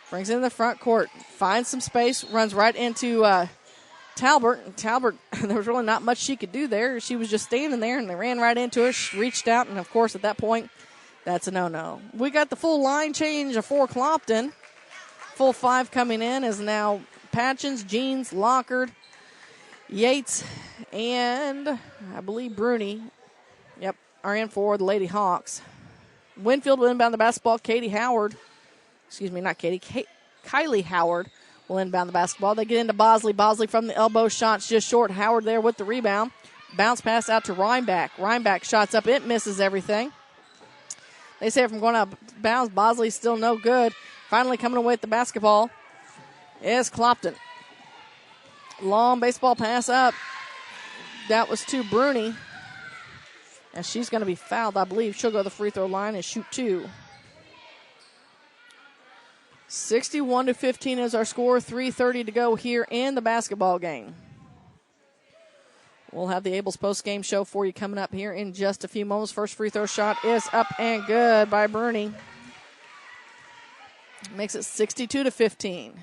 Brings it in the front court. Finds some space. Runs right into Talbert. And Talbert, there was really not much she could do there. She was just standing there, and they ran right into her. She reached out, and, of course, at that point, that's a no-no. We got the full line change for Clopton. Full 5 coming in is now Patchins, Jeans, Lockard, Yates, and I believe Bruni, are in for the Lady Hawks. Winfield will inbound the basketball. Kylie Howard will inbound the basketball. They get into Bosley. Bosley from the elbow. Shots just short. Howard there with the rebound. Bounce pass out to Rhinebeck. Rhinebeck shots up. It misses everything. They say from going out of bounds, Bosley's still no good. Finally coming away with the basketball is Clopton. Long baseball pass up. That was to Bruni. And she's going to be fouled, I believe. She'll go to the free throw line and shoot 2. 61-15 is our score. 3:30 to go here in the basketball game. We'll have the Abels post-game show for you coming up here in just a few moments. First free throw shot is up and good by Bruni. Makes it 62-15.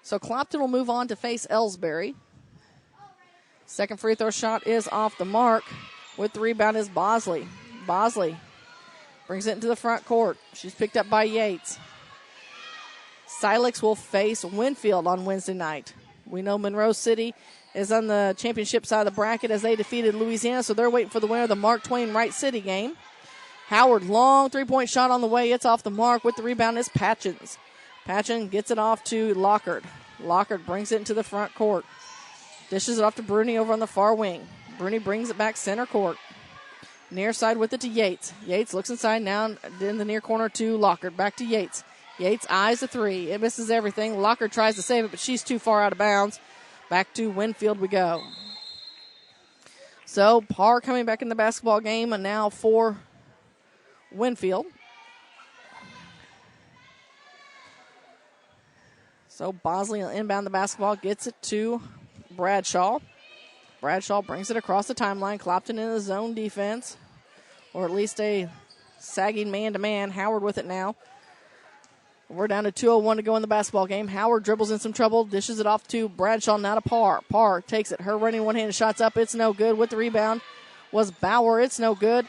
So Clopton will move on to face Ellsbury. Second free throw shot is off the mark. With the rebound is Bosley. Bosley brings it into the front court. She's picked up by Yates. Silex will face Winfield on Wednesday night. We know Monroe City is on the championship side of the bracket as they defeated Louisiana, so they're waiting for the winner of the Mark Twain Wright City game. Howard, long three-point shot on the way. It's off the mark. With the rebound is Patchins. Patchen gets it off to Lockard. Lockard brings it into the front court. Dishes it off to Bruni over on the far wing. Bruni brings it back center court. Near side with it to Yates. Yates looks inside now in the near corner to Lockard. Back to Yates. Yates eyes the three. It misses everything. Lockard tries to save it, but she's too far out of bounds. Back to Winfield we go. So Parr coming back in the basketball game, and now for Winfield. So Bosley will inbound the basketball, gets it to Bradshaw. Bradshaw brings it across the timeline. Clopton in the zone defense, or at least a sagging man-to-man. Howard with it now. We're down to 2:01 to go in the basketball game. Howard dribbles in some trouble, dishes it off to Bradshaw, now to Parr. Parr takes it. Her running one-handed shots up. It's no good. With the rebound was Bauer. It's no good.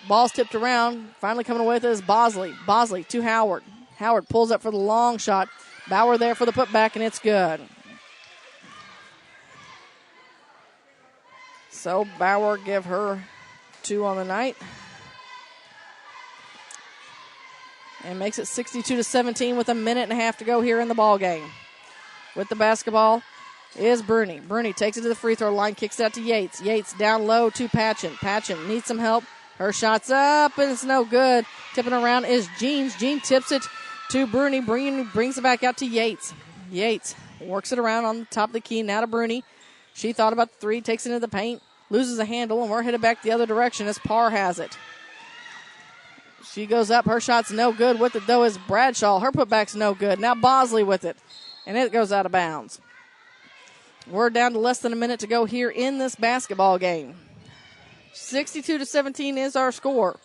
Ball's tipped around. Finally coming away with it is Bosley. Bosley to Howard. Howard pulls up for the long shot. Bauer there for the putback, and it's good. So Bauer give her 2 on the night. And makes it 62-17 with a minute and a half to go here in the ball game. With the basketball is Bruni. Bruni takes it to the free throw line, kicks it out to Yates. Yates down low to Patchen. Patchen needs some help. Her shot's up, and it's no good. Tipping around is Jeans. Jean tips it to Bruni. Bruni brings it back out to Yates. Yates works it around on the top of the key. Now to Bruni. She thought about the three, takes it into the paint, loses a handle, and we're headed back the other direction as Parr has it. She goes up. Her shot's no good. With it, though, is Bradshaw. Her putback's no good. Now Bosley with it, and it goes out of bounds. We're down to less than a minute to go here in this basketball game. 62-17 is our score.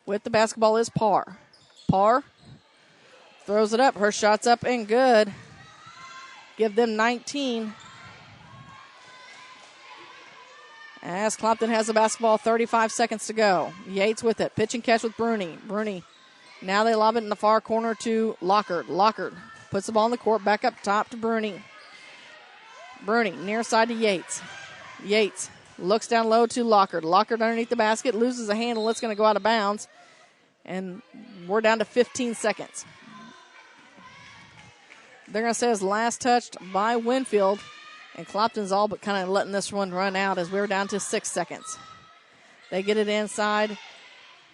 With the basketball is Parr. Parr throws it up. Her shot's up and good. Give them 19. As Clopton has the basketball, 35 seconds to go. Yates with it. Pitch and catch with Bruni. Bruni. Now they lob it in the far corner to Lockard. Lockard puts the ball in the court. Back up top to Bruni. Bruni near side to Yates. Yates looks down low to Lockard. Lockard underneath the basket. Loses a handle. It's going to go out of bounds. And we're down to 15 seconds. They're going to say it's last touched by Winfield. And Clopton's all but kind of letting this one run out as we're down to 6 seconds. They get it inside.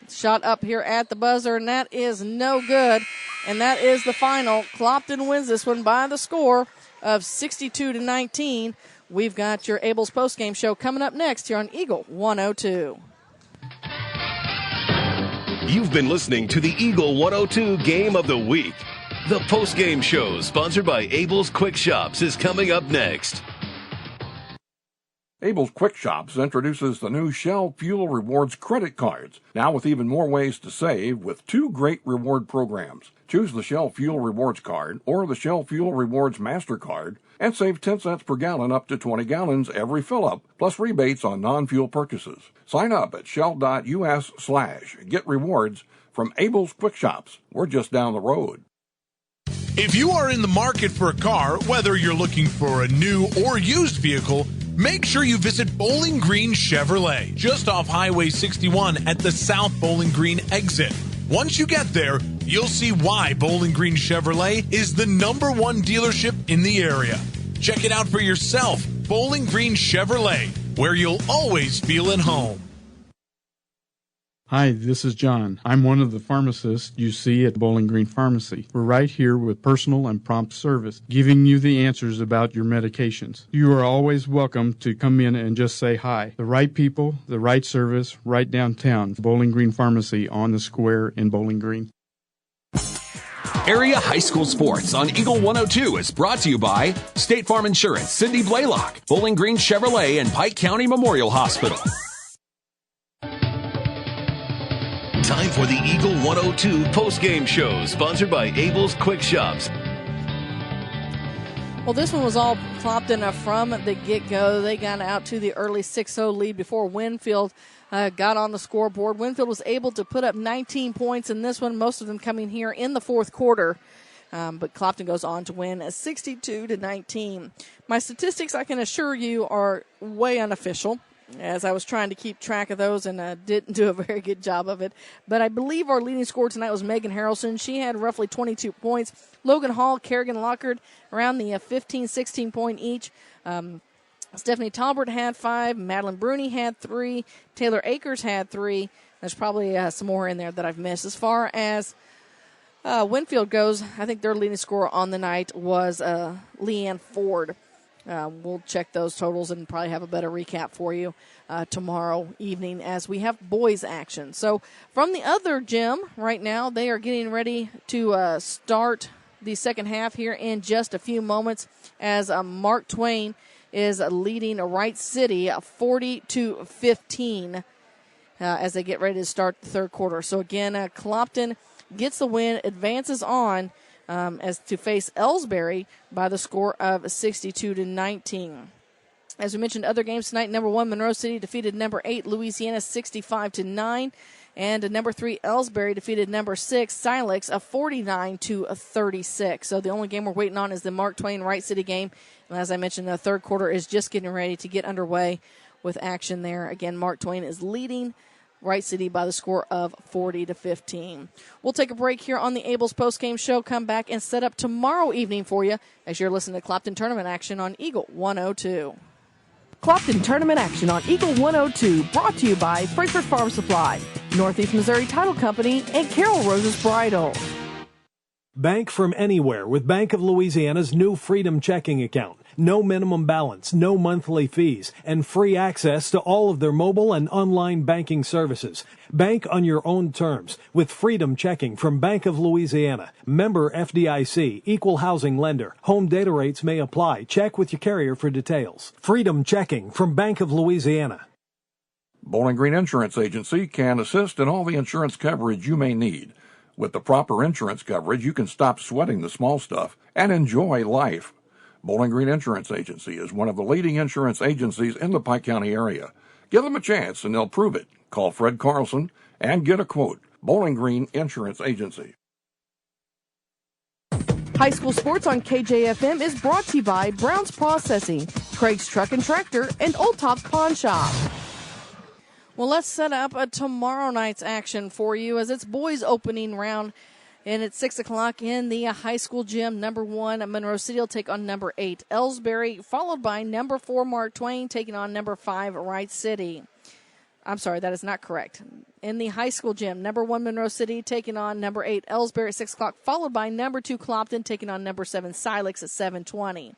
Shot up here at the buzzer, and that is no good. And that is the final. Clopton wins this one by the score of 62-19. We've got your Abel's postgame show coming up next here on Eagle 102. You've been listening to the Eagle 102 Game of the Week. The post-game show, sponsored by Abel's Quick Shops, is coming up next. Abel's Quick Shops introduces the new Shell Fuel Rewards credit cards, now with even more ways to save with 2 great reward programs. Choose the Shell Fuel Rewards card or the Shell Fuel Rewards MasterCard and save 10 cents per gallon up to 20 gallons every fill-up, plus rebates on non-fuel purchases. Sign up at shell.us/get rewards from Abel's Quick Shops. We're just down the road. If you are in the market for a car, whether you're looking for a new or used vehicle, make sure you visit Bowling Green Chevrolet, just off Highway 61 at the South Bowling Green exit. Once you get there, you'll see why Bowling Green Chevrolet is the #1 dealership in the area. Check it out for yourself, Bowling Green Chevrolet, where you'll always feel at home. Hi, this is John. I'm one of the pharmacists you see at Bowling Green Pharmacy. We're right here with personal and prompt service, giving you the answers about your medications. You are always welcome to come in and just say hi. The right people, the right service, right downtown. Bowling Green Pharmacy on the square in Bowling Green. Area high school sports on Eagle 102 is brought to you by State Farm Insurance, Cindy Blaylock, Bowling Green Chevrolet, and Pike County Memorial Hospital. Time for the Eagle 102 post-game show, sponsored by Abel's Quick Shops. Well, this one was all Clopton from the get-go. They got out to the early 6-0 lead before Winfield got on the scoreboard. Winfield was able to put up 19 points in this one, most of them coming here in the fourth quarter. But Clopton goes on to win 62-19. My statistics, I can assure you, are way unofficial, as I was trying to keep track of those and didn't do a very good job of it. But I believe our leading scorer tonight was Megan Harrelson. She had roughly 22 points. Logan Hall, Kerrigan Lockard around the 15, 16 point each. Stephanie Talbert had 5. Madeline Bruni had 3. Taylor Akers had 3. There's probably some more in there that I've missed. As far as Winfield goes, I think their leading scorer on the night was Leanne Ford. We'll check those totals and probably have a better recap for you tomorrow evening as we have boys action. So from the other gym right now, they are getting ready to start the second half here in just a few moments as Mark Twain is leading Wright City 40-15 as they get ready to start the third quarter. So again, Clopton gets the win, advances on as to face Ellsbury by the score of 62-19. As we mentioned, other games tonight, number 1 Monroe City defeated number 8 Louisiana 65-9, and number 3 Ellsbury defeated number 6 Silex 49-36. So the only game we're waiting on is the Mark Twain Wright City game. And as I mentioned, the third quarter is just getting ready to get underway with action there. Again, Mark Twain is leading Wright City by the score of 40-15. We'll take a break here on the Abel's postgame show, come back and set up tomorrow evening for you as you're listening to Clopton Tournament action on Eagle 102. Clopton Tournament action on Eagle 102, brought to you by Frankfort Farm Supply, Northeast Missouri Title Company, and Carol Rose's Bridal. Bank from anywhere with Bank of Louisiana's new Freedom Checking account. No minimum balance, no monthly fees, and free access to all of their mobile and online banking services. Bank on your own terms with Freedom Checking from Bank of Louisiana. Member FDIC, equal housing lender. Home data rates may apply. Check with your carrier for details. Freedom Checking from Bank of Louisiana. Bowling Green Insurance Agency can assist in all the insurance coverage you may need. With the proper insurance coverage, you can stop sweating the small stuff and enjoy life. Bowling Green Insurance Agency is one of the leading insurance agencies in the Pike County area. Give them a chance and they'll prove it. Call Fred Carlson and get a quote. Bowling Green Insurance Agency. High school sports on KJFM is brought to you by Brown's Processing, Craig's Truck and Tractor, and Old Top Pawn Shop. Well, let's set up a tomorrow night's action for you as it's boys opening round. And at 6 o'clock in the high school gym, number 1 Monroe City will take on number 8 Ellsbury, followed by number 4 Mark Twain taking on number 5 Wright City. I'm sorry, that is not correct. In the high school gym, number 1 Monroe City taking on number 8 Ellsbury at 6 o'clock, followed by number 2 Clopton taking on number 7 Silex at 7:20.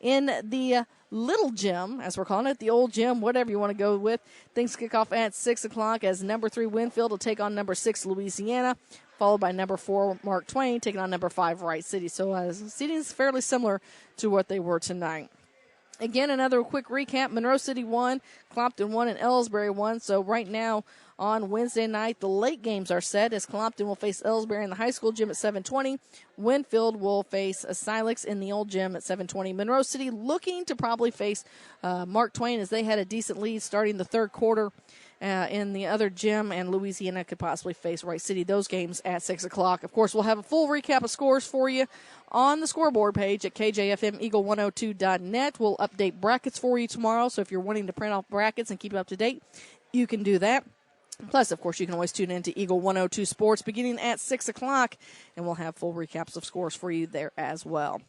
in the little gym, as we're calling it, the old gym, whatever you want to go with. Things kick off at 6 o'clock as number 3 Winfield will take on number 6 Louisiana, followed by number 4 Mark Twain taking on number 5 Wright City. So seating is fairly similar to what they were tonight. Again, another quick recap. Monroe City won, Clopton won, and Ellsbury won. So right now on Wednesday night, the late games are set as Clopton will face Ellsbury in the high school gym at 7:20. Winfield will face Silex in the old gym at 7:20. Monroe City looking to probably face Mark Twain as they had a decent lead starting the third quarter in the other gym, and Louisiana could possibly face Wright City. Those games at 6 o'clock. Of course, we'll have a full recap of scores for you on the scoreboard page at KJFM-Eagle102.net. We'll update brackets for you tomorrow, so if you're wanting to print off brackets and keep up to date, you can do that. Plus, of course, you can always tune in to Eagle 102 Sports beginning at 6 o'clock, and we'll have full recaps of scores for you there as well.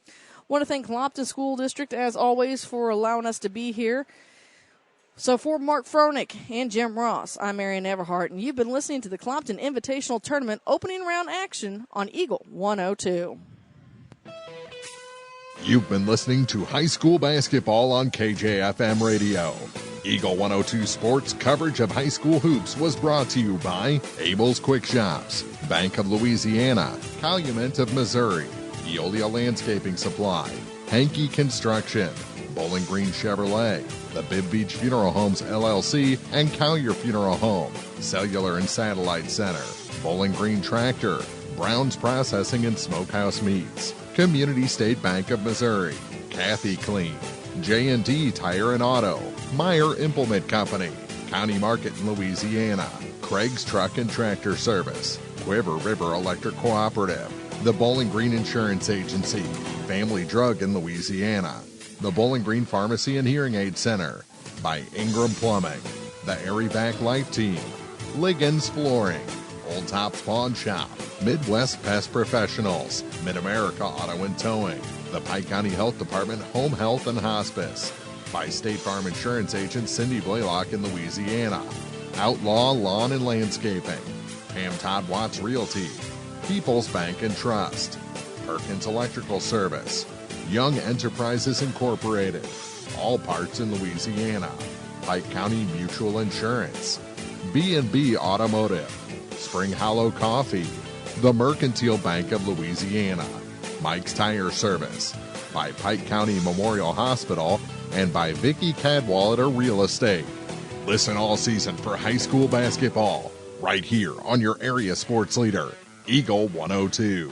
Want to thank Clopton School District, as always, for allowing us to be here. So for Mark Froelich and Jim Ross, I'm Marion Everhart, and you've been listening to the Clopton Invitational Tournament opening round action on Eagle 102. You've been listening to high school basketball on KJFM Radio. Eagle 102 Sports coverage of high school hoops was brought to you by Abel's Quick Shops, Bank of Louisiana, Calumet of Missouri, Eolia Landscaping Supply, Hankey Construction, Bowling Green Chevrolet, the Bibb Beach Funeral Homes LLC, and Collier Funeral Home, Cellular and Satellite Center, Bowling Green Tractor, Brown's Processing and Smokehouse Meats, Community State Bank of Missouri, Kathy Clean, J&D Tire and Auto, Meyer Implement Company, County Market in Louisiana, Craig's Truck and Tractor Service, Quiver River Electric Cooperative, the Bowling Green Insurance Agency, Family Drug in Louisiana, the Bowling Green Pharmacy and Hearing Aid Center, by Ingram Plumbing, the Airyback Life Team, Liggins Flooring, Old Tops Pawn Shop, Midwest Pest Professionals, Mid-America Auto and Towing, the Pike County Health Department Home Health and Hospice, by State Farm Insurance Agent Cindy Blaylock in Louisiana, Outlaw Lawn and Landscaping, Pam Todd Watts Realty, People's Bank and Trust, Perkins Electrical Service, Young Enterprises Incorporated, All Parts in Louisiana, Pike County Mutual Insurance, B&B Automotive, Spring Hollow Coffee, the Mercantile Bank of Louisiana, Mike's Tire Service, by Pike County Memorial Hospital, and by Vicky Cadwallader Real Estate. Listen all season for high school basketball, right here on your area sports leader, Eagle 102.